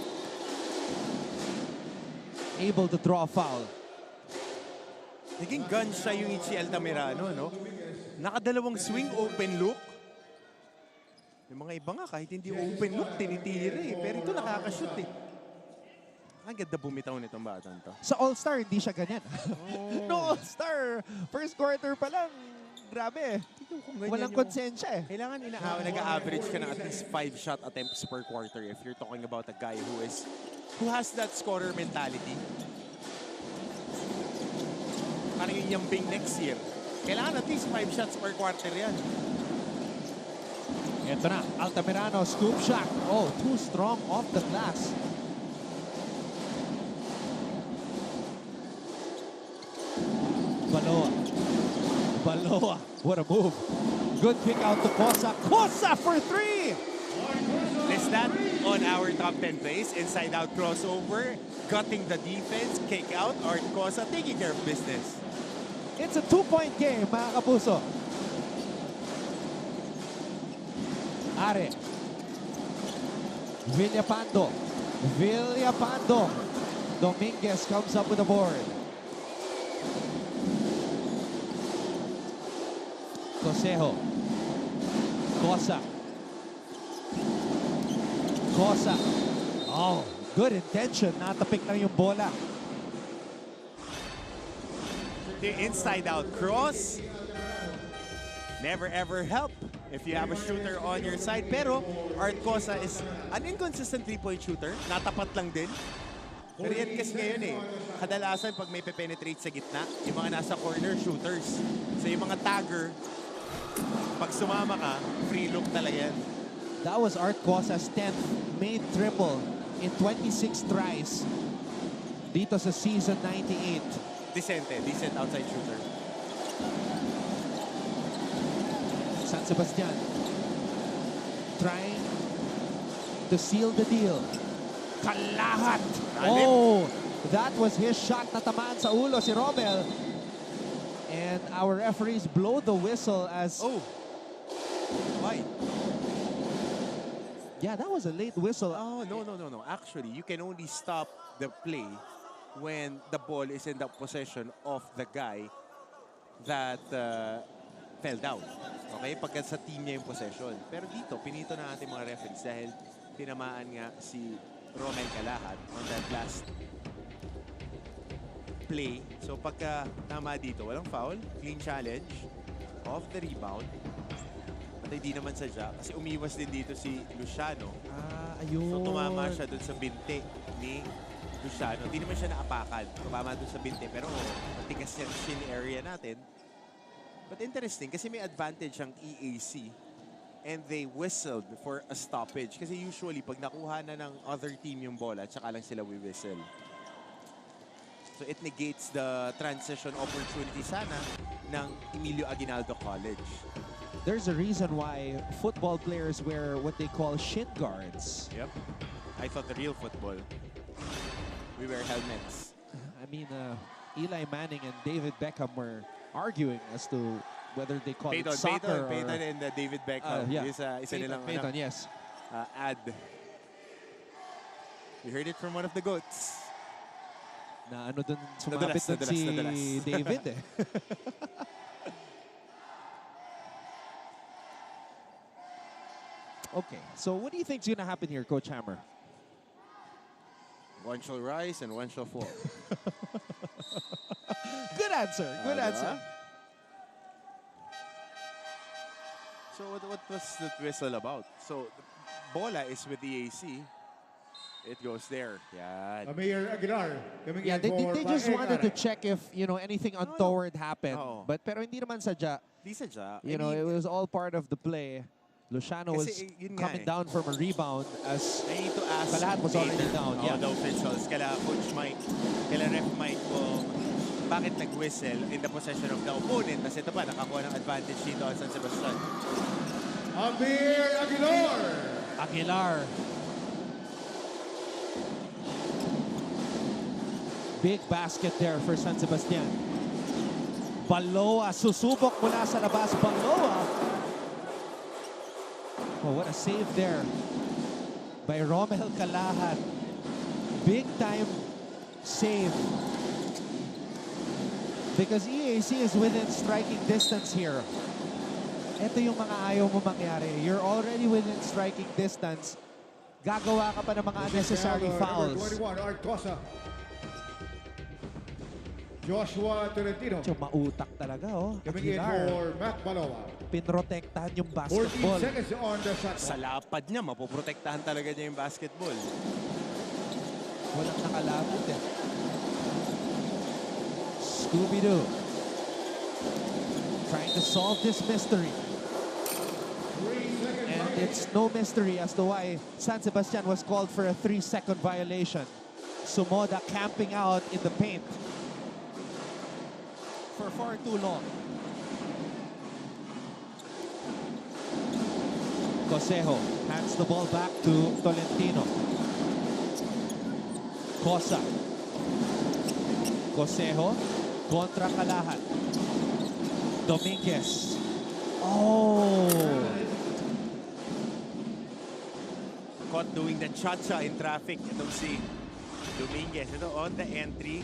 able to draw a foul. Naging gun siya yung Itchy Altamirano, no? Nakadalawang swing, open look. Yung mga iba nga, kahit hindi open look, tinitira eh. Pero ito nakakashoot eh. Ang ganda bumitaw nitong batang to. Sa All-Star, hindi siya ganyan. No All-Star. First quarter pa lang. Grabe. Walang konsensya eh. Kailangan nag-average ka na at least 5 shot attempts per quarter if you're talking about a guy who has that scorer mentality. Parang yung Yambing next year. Kailangan at least 5 shots per quarter yan. Ito na, Altamirano, scoop shot. Oh, too strong off the glass. Baloa, what a move. Good kick out to Cosa. Cosa for 3! List that on our top 10 plays. Inside out crossover, gutting the defense, kick out, Art Cosa taking care of business. It's a 2-point game, mga kapuso. Are. Villapando. Dominguez comes up with the board. Cosejo. Cosa. Oh, good intention. Natapik lang yung bola. The inside out cross. Never ever help if you have a shooter on your side. Pero Art Cosa is an inconsistent 3-point shooter. Natapat lang din. Pero yan kasi ngayon eh. Kadalasan pag may penetrate sa gitna, yung mga nasa corner shooters. So yung mga tagger, pag sumama ka, free look talaga yan. That was Art Cosa's 10th made triple in 26 tries dito sa season 98. Decent outside shooter. San Sebastian trying to seal the deal. Kalahat! Oh, that was his shot. Natamaan sa ulo si Rommel. And our referees blow the whistle as... Oh! Why? Yeah, that was a late whistle. Oh, no. Actually, you can only stop the play when the ball is in the possession of the guy that fell down. Okay? Pagka sa team niya yung possession. Pero dito, pinito na ating mga referees dahil tinamaan nga si Rommel Kalahat on that last play. So pagka tama dito, walang foul, clean challenge, off the rebound. At hindi naman sadya kasi umiwas din dito si Luciano. Ayun. So tumama siya dun sa binte ni Luciano. Hindi naman siya naapakan. Tumama dun sa binte pero matigas yung shin area natin. But interesting kasi may advantage ang EAC and they whistled for a stoppage. Kasi usually pag nakuha na ng other team yung bola, tsaka lang sila whistle. So it negates the transition opportunity sana ng Emilio Aguinaldo College. There's a reason why football players wear what they call shin guards. Yep. I thought the real football, we wear helmets. I mean, Eli Manning and David Beckham were arguing as to whether they call it soccer or... Peyton and David Beckham. Yeah. Isa nilang Peyton, yes. ad. We heard it from one of the goats. Na ano dun, sumabit dun si David eh. Okay, so what do you think is going to happen here, Coach Hammer? One shall rise and one shall fall. Good answer. Good answer. So what was the whistle about? So bola is with the EAC. It goes there. Yeah. Mayor Aguilar coming Yeah, in they for just Paeng wanted to Aray. check if, anything untoward happened. Oo. Pero hindi naman sadya. Di sadya. It was all part of the play. Luciano was Kasi, yun nga coming eh. down from a rebound as I need to ask Kalahat was already later, down. Yeah. the officials, kala Coach Mike, kala Ref Mike kung bakit nag-whistle in the possession of the opponent. Kasi ito pa, nakakuha ng advantage dito ang San Sebastian. Amir Aguilar. Aguilar. Big basket there for San Sebastian. Baloa, susubok mula sa labas. Baloa. Oh, what a save there by Romel Calahan. Big time save. Because EAC is within striking distance here. Ito yung mga ayaw mo mangyari. You're already within striking distance. Gagawa ka pa ng mga unnecessary fouls. Number 21, Art Cosa. Joshua Tolentino. Mautak talaga, oh. Coming in Aguilar. for Matt Baloa. Pinrotektahan yung 14 basketball. seconds on the shot Sa clock. lapad niya, mapoprotektahan talaga niya yung basketball. Walang nakalapit eh. Scooby-Doo. Trying to solve this mystery. And it's no mystery as to why San Sebastian was called for a 3-second violation. Sumoda camping out in the paint for far too long. Cosejo hands the ball back to Tolentino. Cosa. Cosejo kontra Calahan. Dominguez. Oh! Caught doing the cha-cha in traffic. Itong si Dominguez. Ito on the entry.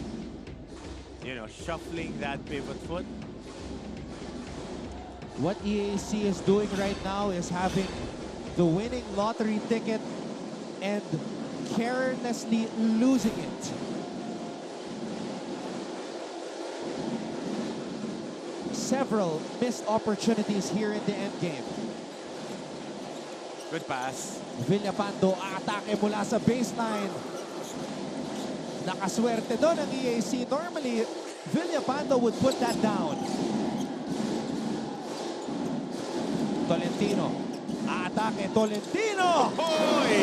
Shuffling that pivot foot. What EAC is doing right now is having the winning lottery ticket and carelessly losing it. Several missed opportunities here in the end game. Good pass. Villapando atake mula sa baseline. Nakaswerte doon ang EAC. Normally, Villapando would put that down. Tolentino. Atake Tolentino! Hoy!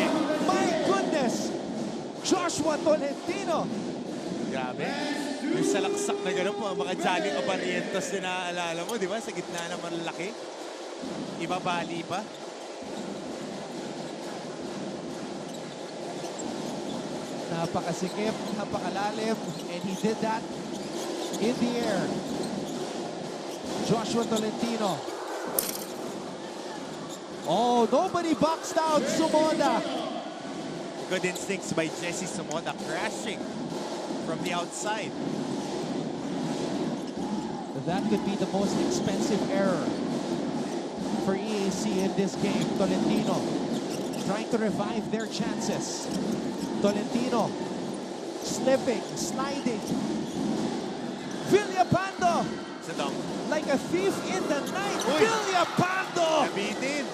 My goodness! Joshua Tolentino! Grabe. Yung salaksak na gano'n po, mga Johnny Abarientos na naaalala mo, di ba? Sa gitna na malaki. Ibabali pa. Napakasikip, napakalalim, and he did that in the air. Joshua Tolentino. Oh, nobody boxed out Sumoda. Good instincts by Jesse Sumoda, crashing from the outside. That could be the most expensive error for EAC in this game. Tolentino trying to revive their chances. Tolentino slipping, sliding. Villapando like a thief in the night. Villapando Nabitin.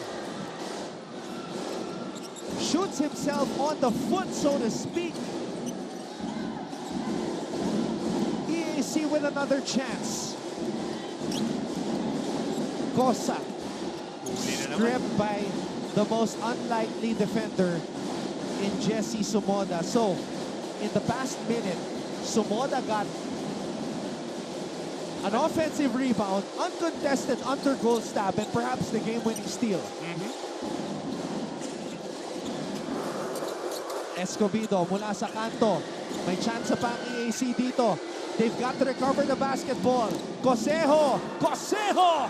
shoots himself on the foot, so to speak. EAC with another chance. Cosa stripped by the most unlikely defender in Jesse Sumoda. So, in the past minute, Sumoda got an offensive rebound, uncontested under goal stab, and perhaps the game-winning steal. Escobedo mula sa kanto. May chance pa ang EAC dito. They've got to recover the basketball. Cosejo! Cosejo!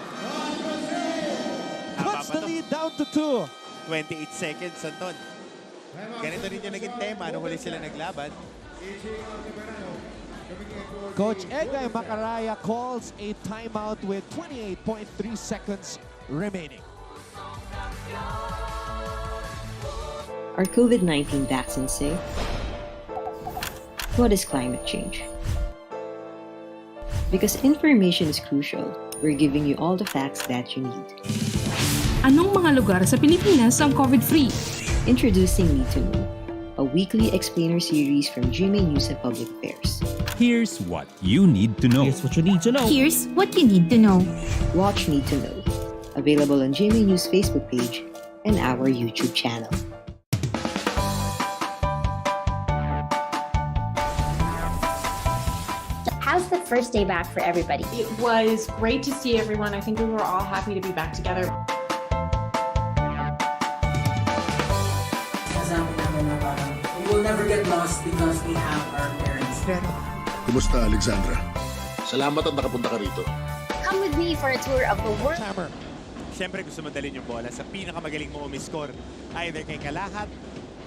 Cuts the lead down to 2. 28 seconds, Anton. Ganito rin yung naging tema nung huli sila naglaban. Coach Egay Macaraya calls a timeout with 28.3 seconds remaining. Are COVID-19 vaccines safe? What is climate change? Because information is crucial, we're giving you all the facts that you need. Anong mga lugar sa Pilipinas ang COVID-free? Introducing Me to Know. a weekly explainer series from GMA News and Public Affairs. Here's what you need to know. Here's what you need to know. Here's what you need to know. Watch Need to Know. Available on GMA News Facebook page and our YouTube channel. How's the first day back for everybody? It was great to see everyone. I think we were all happy to be back together. We will never get lost because we have our parents. Kumusta, Alexandra? Salamat at nakapunta ka rito. Come with me for a tour of the world. Siyempre gusto mo dalhin yung bola sa pinakamagaling mo umiscore. Either kay Kalahat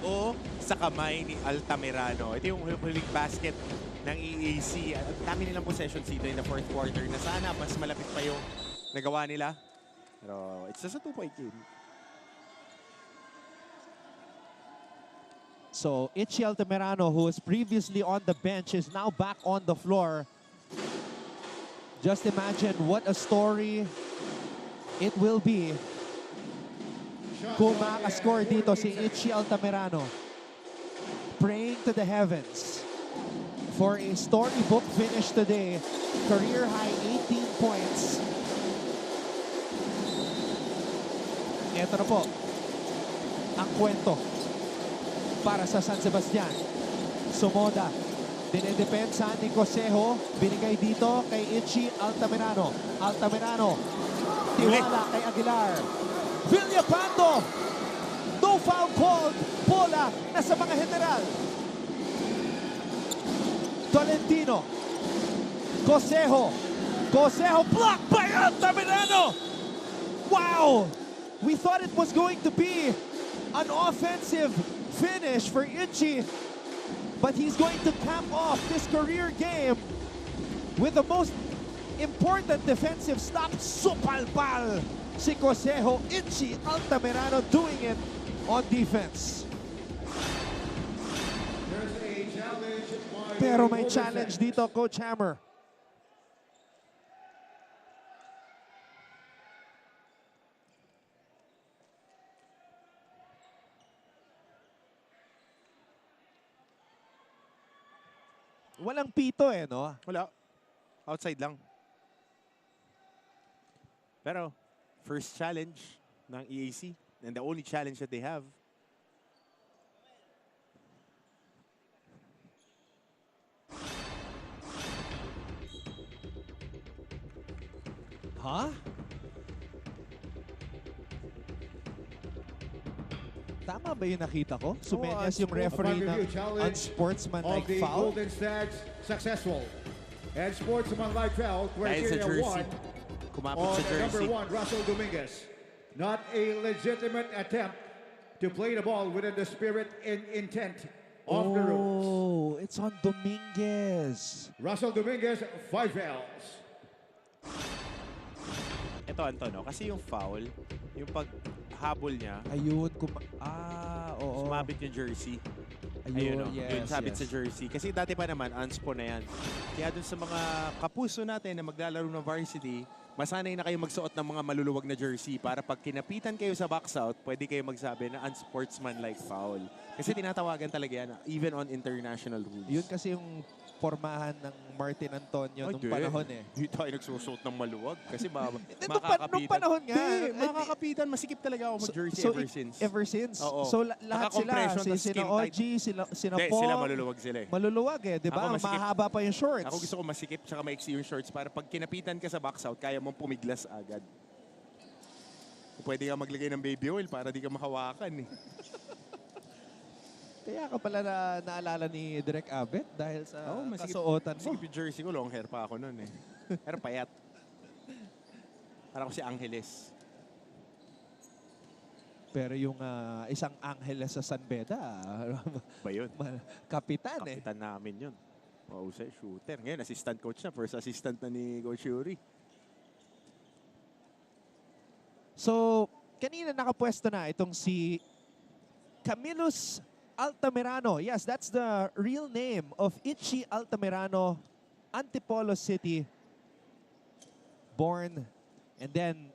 o sa kamay ni Altamirano. Ito yung huling basket ng EAC. At dami nilang possessions dito in the fourth quarter na sana mas malapit pa yung nagawa nila. Pero it's just a 2-point game. So, Itchy Altamirano, who was previously on the bench, is now back on the floor. Just imagine what a story it will be kung makakascore dito si Itchy Altamirano. Praying to the heavens for a storybook finish today. Career high 18 points. Ito na po ang kwento para sa San Sebastian. Sumoda. Dinedepensa ni Cosejo. Binigay dito kay Itchy Altamirano. Altamirano. Tiwala kay Aguilar. Villapando. No foul called. Bola nasa mga general. Tolentino. Cosejo. Cosejo blocked by Altamirano. Wow! We thought it was going to be an offensive finish for Itchy, but he's going to cap off this career game with the most important defensive stop. Supalpal si Cosejo. Itchy Altamirano doing it on defense. Pero may challenge dito, Coach Hammer. Walang pito no? Wala. Outside lang. Pero, first challenge ng EAC and the only challenge that they have. Huh? Tama ba yung nakita ko? Sumenyas yung referee ng unsportsmanlike foul? Golden Stags successful. And sportsmanlike foul, criteria 1 on the number 1, Russell Dominguez. Not a legitimate attempt to play the ball within the spirit and intent of the rules. Oh, it's on Dominguez. Russell Dominguez, 5 fouls. Ito, Antonio, kasi yung foul, yung paghabol niya, ayun, oo. sumabit yung jersey. Ayun, Yung sabit sa jersey. Kasi dati pa naman, unspo na yan. Kaya dun sa mga kapuso natin na maglalaro ng varsity, masanay na kayo magsuot ng mga maluluwag na jersey para pag kinapitan kayo sa box out, pwede kayo magsabi na unsportsmanlike foul. Kasi tinatawagan talaga yan, even on international rules. Yun kasi yung formahan ng Martin Antonio nung panahon Hindi tayo nagsusuot ng maluwag kasi makakapitan. Nung panahon nga. Makakapitan, masikip talaga ako mag-jersey ever since. Ever since? Oo. So lahat sila, sina OG, sina Paul. Sila maluluwag sila Maluluwag di ba? Mahaba pa yung shorts. Ako gusto ko masikip tsaka maiksi yung shorts para pag kinapitan ka sa box out, kaya mong pumiglas agad. Pwede ka maglagay ng baby oil para di ka makawakan Kaya ka pala naalala ni Direk Abet dahil sa kasuotan mo. Masikip yung jersey ko, long hair pa ako nun Pero payat. Para ko si Angeles. Pero yung isang Angeles sa San Beda, ba yun? Kapitan Kapitan namin yun. Mahusay, shooter. Ngayon, assistant coach na. First assistant na ni Coach Yuri. So, kanina nakapwesto na itong si Camillus Altamirano. Yes, that's the real name of Itchy Altamirano, Antipolo City. Born and then,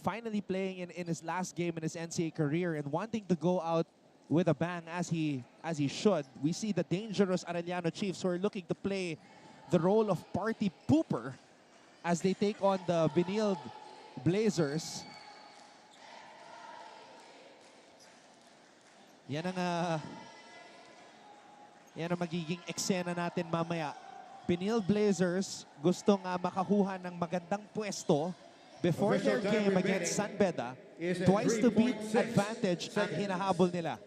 finally playing in his last game in his NCAA career and wanting to go out with a bang as he should. We see the dangerous Arellano Chiefs who are looking to play the role of party pooper as they take on the Benilde Blazers. Yan ang magiging eksena natin mamaya. Benilde Blazers gustong makakuha ng magandang pwesto before their game against San Beda. Twice to beat advantage ang hinahabol nila.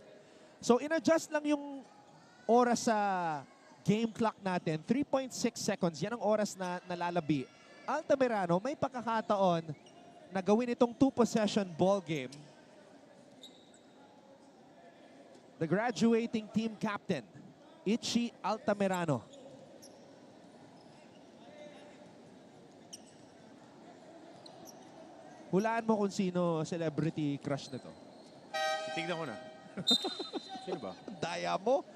So in-adjust lang yung oras sa game clock natin. 3.6 seconds. Yan ang oras na nalalabi. Altamirano may pagkakataon na gawin itong 2-possession ball game. The graduating team captain, Ichi Altamirano. Hulaan mo kung sino celebrity crush na to. Tignan ko na. Sino ba? Daya mo?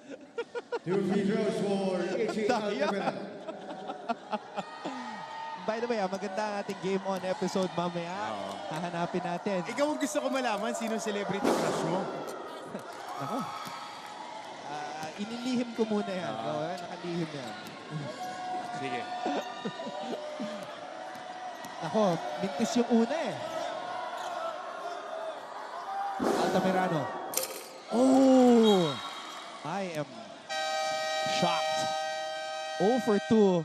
2 free throws for Ichi Altamirano. By the way, maganda ang ating Game On episode mamaya. Hahanapin natin. Ikaw ang gusto ko malaman sino celebrity crush mo. Nako. Inilihim ko muna yan. Nakalihim yan. Sige. Ako, mintis yung una eh. Altamirano. Oh! I am shocked. 0 for 2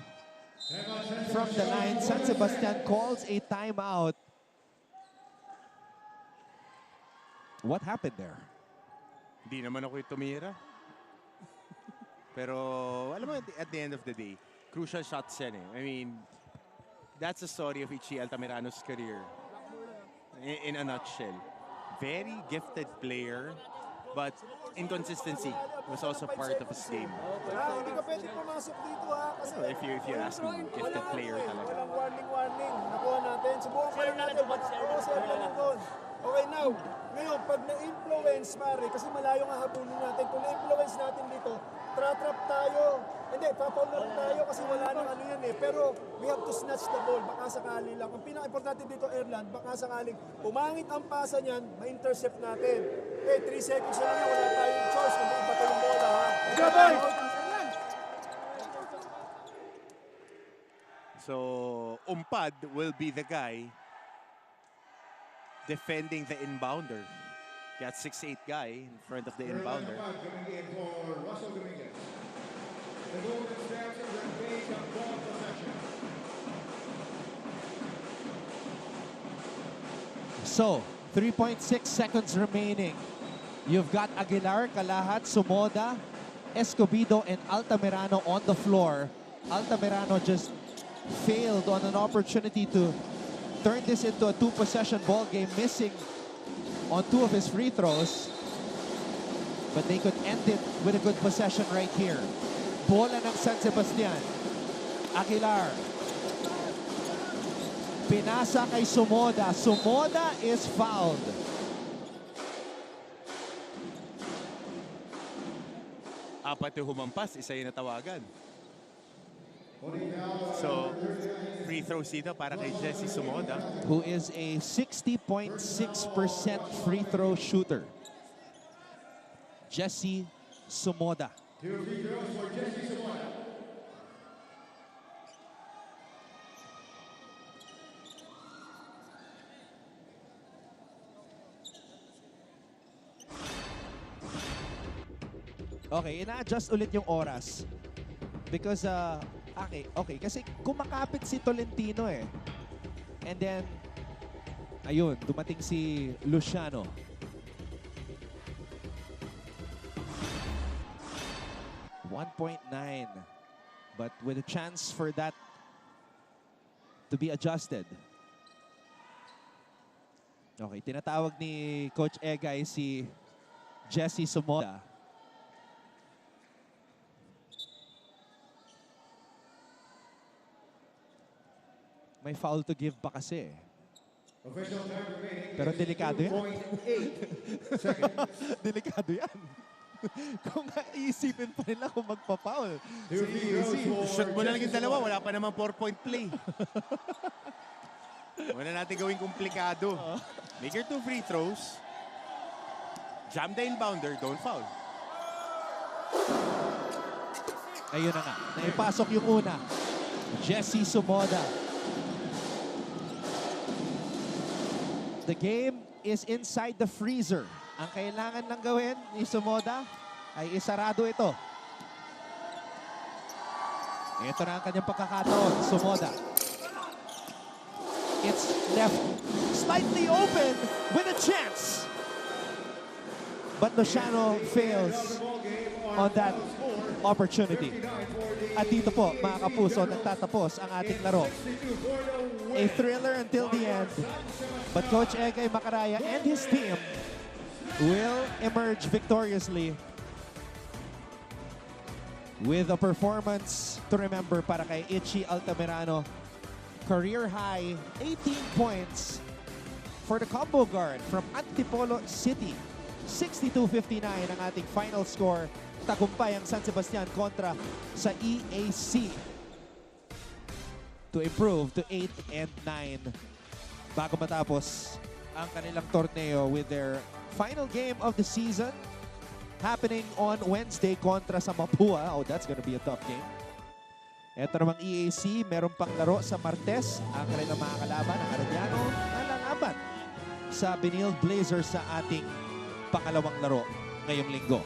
from the line. San Sebastian calls a timeout. What happened there? Hindi naman ako tumira. Pero, alam mo, at the end of the day, crucial shots yan eh. I mean, that's the story of Ichi Altamirano's career. In a nutshell. Very gifted player, but inconsistency was also part of his game. Hindi ka pwede pumasok dito ha. Kasi if you ask me, gifted player talaga. Walang warning. Nakuha natin. Subukan pa rin natin. Okay, now. Ngayon, pag na-influence, pare, kasi malayo nga habulin natin. Kung na-influence natin dito, tra-trap tayo. Hindi, papaul na rin tayo kasi wala nang ano yan eh. Pero we have to snatch the ball. Baka sakali lang. Ang pinaka-importante dito, Erland, baka sakaling pumangit ang pasa niyan, ma-intercept natin. 3 seconds na lang yun. Wala tayong choice. Kundi iba tayong bola, ha? Gabay! So, Umpad will be the guy defending the inbounder. Got 6'8" guy in front of the inbounder. Coming in for Russell Dominguez. The Golden Stags are ready to ball possession. So, 3.6 seconds remaining. You've got Aguilar, Kalahat, Sumoda, Escobedo, and Altamirano on the floor. Altamirano just failed on an opportunity to turn this into a 2-possession ball game, missing on 2 of his free throws. But they could end it with a good possession right here. Bola ng San Sebastian. Aguilar. Pinasa kay Sumoda. Sumoda is fouled. Apat yung humampas, isa yung natawagan. So, free throws dito para kay Jesse Sumoda. Who is a 60.6% free throw shooter. Jesse Sumoda. 2 free throws for Jesse Sumoda. Okay, ina-adjust ulit yung oras. Because, okay, kasi kumakapit si Tolentino eh. And then, ayun, dumating si Luciano. .9, but with a chance for that to be adjusted. Okay, tinatawag ni Coach Egay si Jesse Sumoda. May foul to give pa kasi. Pero delikado yan. Delikado yan. Kung iisipin pa nila kung magpa-foul. Shot mo na lang yung dalawa, wala pa naman 4-point play. Wala natin gawing komplikado. Make your 2 free throws. jam the inbounder, don't foul. Ayun na nga, naipasok yung una. Jesse Sumoda. The game is inside the freezer. Ang kailangan lang gawin ni Sumoda ay isarado ito. Ito na ang kanyang pagkakataon, Sumoda. It's left slightly open with a chance. But Luciano fails on that opportunity. At dito po, mga kapuso, nagtatapos ang ating laro. A thriller until the end. But Coach Egay Macaraya and his team will emerge victoriously with a performance to remember para kay Itchy Altamirano. Career high, 18 points for the combo guard from Antipolo City. 62-59 ang ating final score. Tagumpay ang San Sebastian kontra sa EAC to improve to 8 and 9 bago matapos ang kanilang torneo with their final game of the season happening on Wednesday kontra sa Mapua. Oh, that's gonna be a tough game. Ito namang EAC, meron pang laro sa Martes. Ang kanilang mga kalaban, ang Aradiano, nalalaban sa Benil Blazers sa ating pangalawang laro ngayong linggo.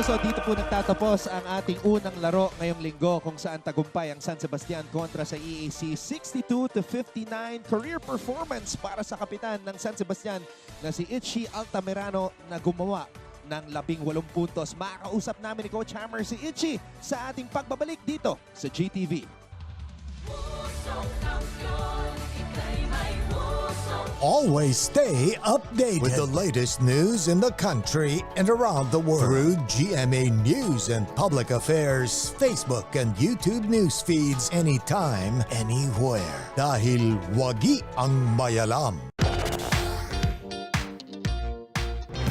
So dito po nagtatapos ang ating unang laro ngayong linggo kung saan tagumpay ang San Sebastian kontra sa EAC 62-59 career performance para sa kapitan ng San Sebastian na si Itchy Altamirano na gumawa ng 18 puntos. Makakausap namin ni Coach Hammer si Itchy sa ating pagbabalik dito sa GTV. always stay updated with the latest news in the country and around the world through GMA News and Public Affairs Facebook and YouTube news feeds anytime, anywhere. Dahil wagi ang mayalam.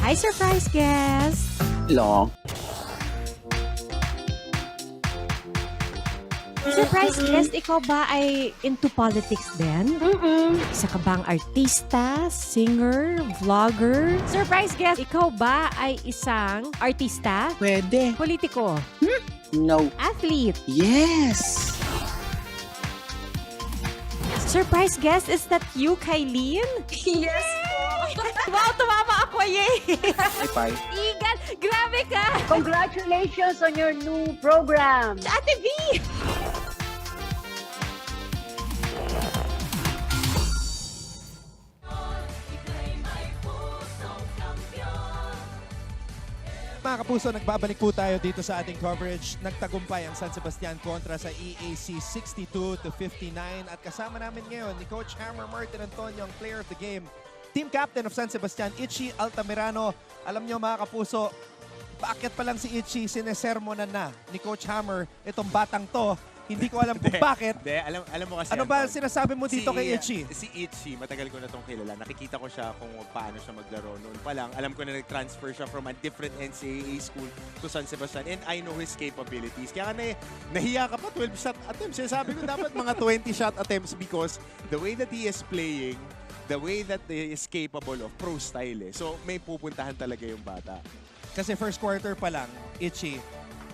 Hi, surprise guest! Hello. Surprise guest, ikaw ba ay into politics din? Isa ka bang artista, singer, vlogger? Surprise guest, ikaw ba ay isang artista? Pwede. Politiko? No. Athlete? Yes! Surprise guest, is that you, Kylene? Yes po! Wow, tumama ako, yay! Bye. Igan, grabe ka! Congratulations on your new program! Ate V! Mga kapuso, nagbabalik po tayo dito sa ating coverage. Nagtagumpay ang San Sebastian kontra sa EAC 62-59. At kasama namin ngayon ni Coach Hammer Martin Antonio, ang player of the game. Team captain of San Sebastian, Itchy Altamirano. Alam nyo mga kapuso, paakyat pa lang si Itchy, sinesermonan na ni Coach Hammer itong batang to. Hindi ko alam kung bakit. Alam mo kasi. Ano ba sinasabi mo dito kay Itchy? Si Itchy, matagal ko na itong kilala. Nakikita ko siya kung paano siya maglaro. Noon pa lang, alam ko na nag-transfer siya from a different NCAA school to San Sebastian. And I know his capabilities. Kaya nga nahiya ka pa, 12 shot attempts. Sabi ko dapat mga 20 shot attempts because the way that he is playing, the way that he is capable of pro style. So may pupuntahan talaga yung bata. Kasi first quarter pa lang, Itchy,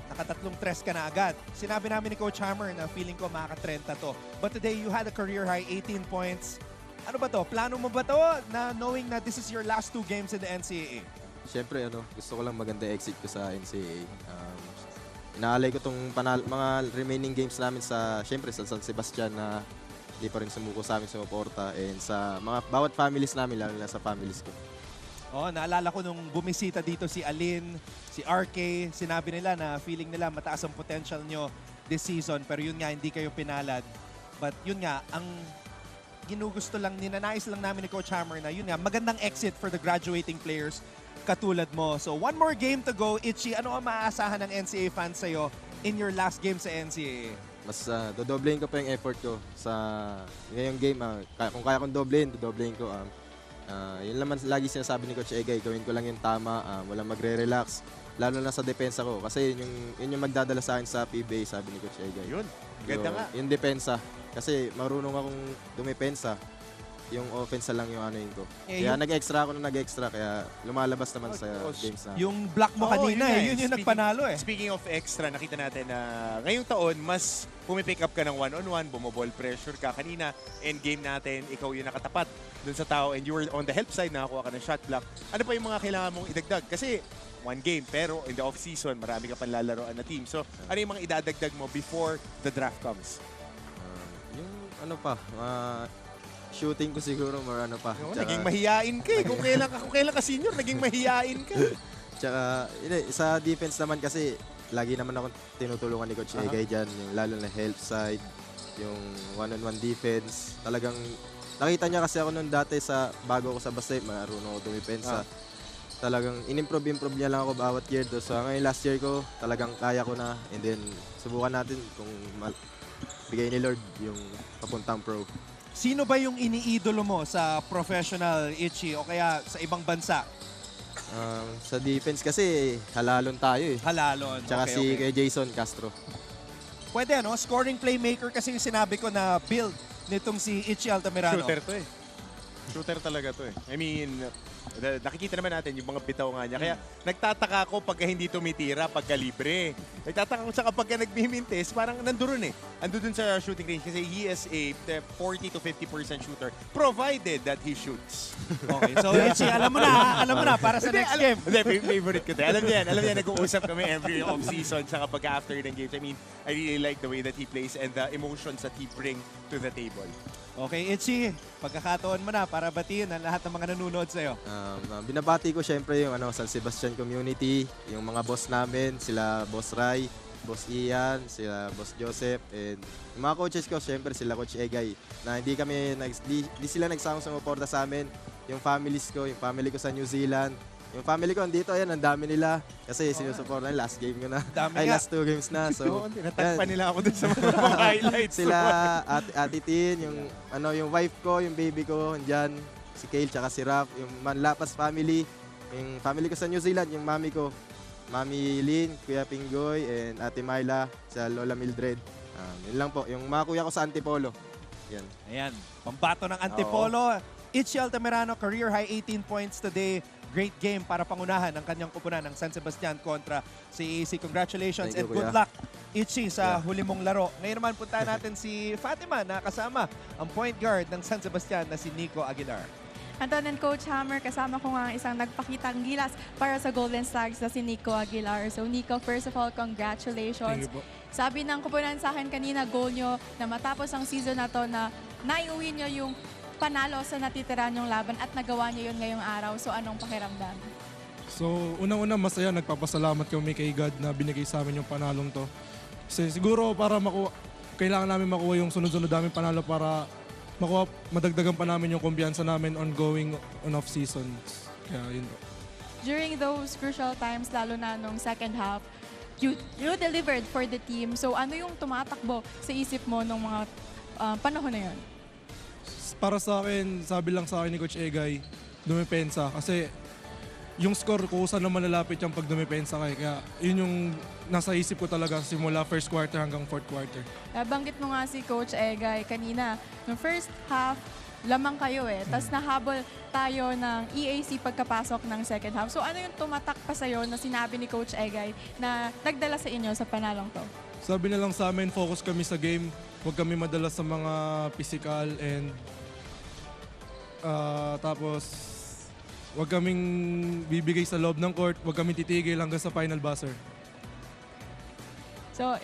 nakatatlong tres ka na agad. Sinabi namin ni Coach Hammer na feeling ko makaka-30 to. But today, you had a career high 18 points. Ano ba to? Plano mo ba to na knowing na this is your last 2 games in the NCAA? Siyempre, gusto ko lang maganda exit ko sa NCAA. Inaalay ko itong mga remaining games namin siyempre sa San Sebastian na hindi pa rin sumuko sa amin sumuporta and sa mga bawat families namin, lalo na sa families ko. Oh, naalala ko nung bumisita dito si Alin, si RK, sinabi nila na feeling nila mataas ang potential nyo this season pero yun nga, hindi kayo pinalad. But yun nga, ang ginugusto lang, ninanais lang namin ni Coach Hammer na yun nga, magandang exit for the graduating players katulad mo. So one more game to go. Itchy, ano ang maaasahan ng NCAA fans sa'yo in your last game sa NCAA? Mas dodoblehin ko pa yung effort ko sa ngayong game. Kung kaya kong dodoblehin ko. Yun naman lagi sinasabi ni Coach Egay, gawin ko lang yung tama, walang magre-relax. Lalo na sa depensa ko. Kasi yun yung magdadala sa akin sa PBA, sabi ni Coach Egay. Yun, ganda nga. Yung depensa. Kasi marunong akong dumepensa. Yung offense lang yung ano yun ko. Kaya nag-extra ako nung nag-extra, kaya lumalabas naman sa games na. Yung block mo kanina, yun yung nagpanalo eh. Speaking of extra, nakita natin na ngayong taon, mas pumipick up ka ng one-on-one, bumoball pressure ka. Kanina, end game natin, ikaw yung nakatapat dun sa tao and you were on the help side, nakakuha ka ng shot block. Ano pa yung mga kailangan mong idagdag? Kasi one game, pero in the off-season, marami ka pang lalaroan na team. So, ano yung mga idadagdag mo before the draft comes? Yung ano pa, shooting ko siguro more ano pa. No, naging mahiyain ka eh. Kung kailan ka senior, naging mahiyain ka. Tsaka, sa defense naman kasi, lagi naman ako tinutulungan ni Coach Egay dyan. Yung lalo na help side, yung one-on-one defense. Talagang, nakita niya kasi ako noon dati bago ako sa basket, marunong ako dumipensa. Talagang in-improve niya lang ako bawat year. So ngayon last year ko, talagang kaya ko na. And then, subukan natin kung bigay ni Lord yung papuntang pro. Sino ba yung iniidolo mo sa professional, Itchy, o kaya sa ibang bansa? Sa defense kasi, halalon tayo eh. Halalon, Tsaka kay Jason Castro. Pwede scoring playmaker kasi yung sinabi ko na build nitong si Itchy Altamirano. Shooter to eh. Shooter talaga to eh. I mean, nakikita naman natin yung mga bitaw nga niya. Kaya nagtataka ako pagka hindi tumitira, pagka libre. Nagtataka ako sa kapag nagmimintes, parang nandoon eh. Ando dun sa shooting range kasi he is a 40 to 50% shooter provided that he shoots. Okay, so Itchy, alam mo na para sa next game. Hindi, favorite ko tayo. Alam niya, nag-uusap kami every off-season sa kapag after ng games. I mean, I really like the way that he plays and the emotions that he bring to the table. Okay, Itchy, pagkakataon mo na para batiin ang lahat ng mga nanonood sa'yo. Binabati ko syempre yung San Sebastian community, yung mga boss namin, sila Boss Rai, Boss Ian, sila Boss Joseph, and yung mga coaches ko, syempre sila Coach Egay, na hindi sila nagsama sumuporta sa amin. Yung families ko, yung family ko sa New Zealand, yung family ko andito, ayan, ang dami nila. Kasi sinusupport na, last game ko na. Last 2 games na. So, tinatagpan nila ako dun sa mga highlights. Sila, Ate Tin, yung wife ko, yung baby ko, andyan, si Kale, tsaka si Raph, yung Manlapas family, yung family ko sa New Zealand, yung mami ko, Mami Lynn, Kuya Pinggoy, and Ate Myla sa Lola Mildred. Yun lang po, yung mga kuya ko sa Antipolo. Yan. Ayan, pambato ng Antipolo. Itchy Altamirano, career high 18 points today. Great game para pangunahan ang kanyang kupunan ng San Sebastian kontra si EAC. Congratulations and good luck, Itchy, sa huli mong laro. Ngayon naman punta natin si Fatima na kasama ang point guard ng San Sebastian na si Nico Aguilar. Anton and Coach Hammer, kasama ko nga isang nagpakitang gilas para sa Golden Stags na si Nico Aguilar. So Nico, first of all, congratulations. Sabi ng kupunan sa akin kanina, goal nyo na matapos ang season na to na naiuwi nyo yung panalo sa natitira nyong laban at nagawa nyo yun ngayong araw. So anong pakiramdam? So unang-una masaya, nagpapasalamat kami kay God na binigay sa amin yung panalong to. Kasi siguro para kailangan namin makuha yung sunod-sunod namin panalo para madagdagan pa namin yung kumpiyansa namin ongoing on off seasons. Kaya yun po. During those crucial times, lalo na nung second half, you delivered for the team. So ano yung tumatakbo sa isip mo nung mga panahon na yun? Para sa akin, sabi lang sa akin ni Coach Egay, dumipensa. Kasi yung score, kung saan naman lalapit yung pag dumipensa kayo. Kaya yun yung nasa isip ko talaga simula first quarter hanggang fourth quarter. Banggit mo nga si Coach Egay kanina, no first half, lamang kayo eh. Tapos nahabol tayo ng EAC pagkapasok ng second half. So ano yung tumatak pa sa'yo na sinabi ni Coach Egay na nagdala sa inyo sa panalong to? Sabi na lang sa amin, focus kami sa game. Huwag kami madala sa mga physical and tapos huwag kaming bibigay sa loob ng court. Huwag kaming titigil hanggang sa final buzzer. So,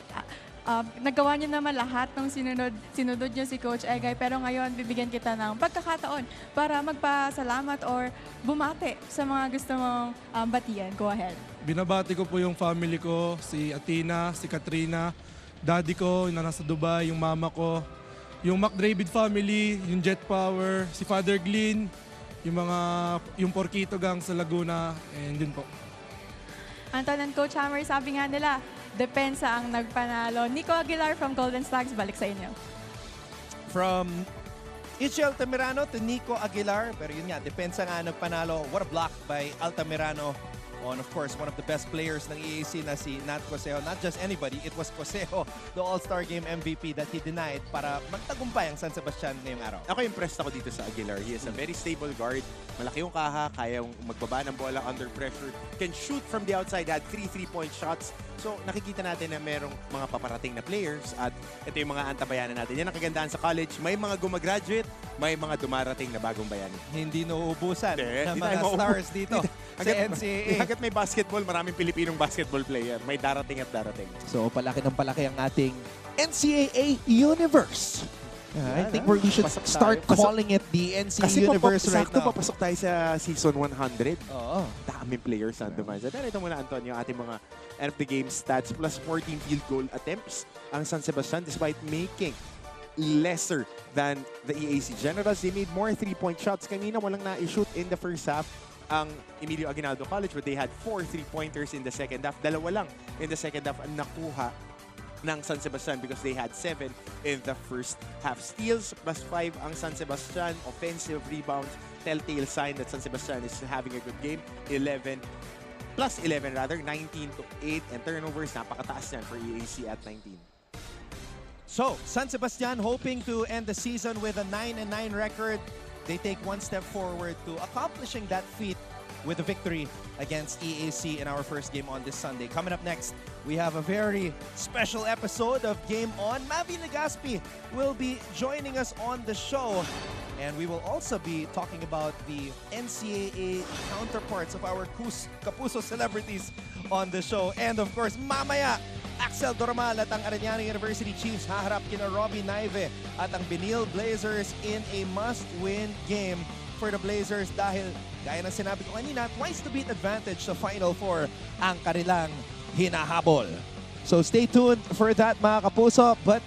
nagawa niyo naman lahat ng sinunod niyo si Coach Egay, pero ngayon bibigyan kita ng pagkakataon para magpasalamat or bumate sa mga gusto mong batian. Go ahead. Binabati ko po yung family ko, si Athena, si Katrina, daddy ko na nasa Dubai, yung mama ko, yung McDavid family, yung Jet Power, si Father Glynn, yung Porquito Gang sa Laguna, and yun po. Anton and Coach Hammer, sabi nga nila, depensa ang nagpanalo. Nico Aguilar from Golden Stags, balik sa inyo. From Itchy Altamirano to Nico Aguilar, pero yun nga, depensa nga nagpanalo. What a block by Altamirano on, of course, one of the best players ng EAC na si Nat Cosejo. Not just anybody, it was Cosejo, the All-Star Game MVP that he denied para magtagumpay ang San Sebastian ngayong araw. Ako impressed ako dito sa Aguilar. He is a very stable guard. Malaki yung kaha, kayang magbaba ng bola under pressure. Can shoot from the outside, had 3 3-point shots. So nakikita natin na merong mga paparating na players at ito yung mga antabayanan natin. Yan ang kagandahan sa college. May mga gumagraduate, may mga dumarating na bagong bayani. Hindi nauubusan ng mga stars dito sa NCAA. Hanggat may basketball, maraming Pilipinong basketball player. May darating at darating. So palaki ng palaki ang ating NCAA Universe. I think we should start calling it the NCAA Universe right now. Sakto papasok tayo sa season 100. Oo. Daming players na duman. Pero ito muna, Antonio, ating mga end of the game stats plus 14 field goal attempts ang San Sebastian despite making lesser than the EAC Generals. They made more 3-point shots. Kanina walang na-shoot in the first half ang Emilio Aguinaldo College, but they had 4 3-pointers in the second half. Dalawa lang in the second half ang nakuha ng San Sebastian because they had 7 in the first half. Steals plus 5 ang San Sebastian. Offensive rebounds, telltale sign that San Sebastian is having a good game. 19 to 8, and turnovers, napakataas yan for EAC at 19. So, San Sebastian hoping to end the season with a 9-9 record. They take one step forward to accomplishing that feat with a victory against EAC in our first game on this Sunday. Coming up next, we have a very special episode of Game On. Mavi Legaspi will be joining us on the show. And we will also be talking about the NCAA counterparts of our Kapuso celebrities on the show. And of course, mamaya, Axel Dormal at ang Arellano University Chiefs haharap kina Robbie Naive at ang Benil Blazers in a must-win game for the Blazers dahil gaya ng sinabi ko kanina, twice to beat advantage sa Final Four ang kanilang hinahabol. So stay tuned for that, mga kapuso. But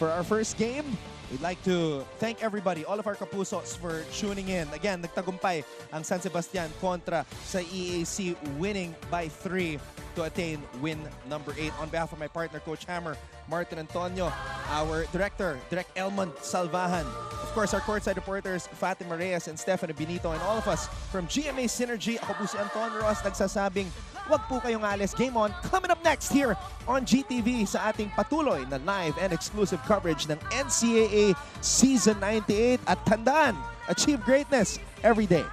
for our first game, we'd like to thank everybody, all of our kapusos, for tuning in. Again, nagtagumpay ang San Sebastian kontra sa EAC, winning by 3 to attain win number 8. On behalf of my partner, Coach Hammer, Martin Antonio, our director, Direk Elmond Salvahan, of course, our courtside reporters, Fatima Reyes and Stephanie Benito, and all of us from GMA Synergy, ako po si Anton Ross, nagsasabing, wag po kayong alis. Game on, coming up next here on GTV sa ating patuloy na live and exclusive coverage ng NCAA Season 98. At tandaan, achieve greatness every day.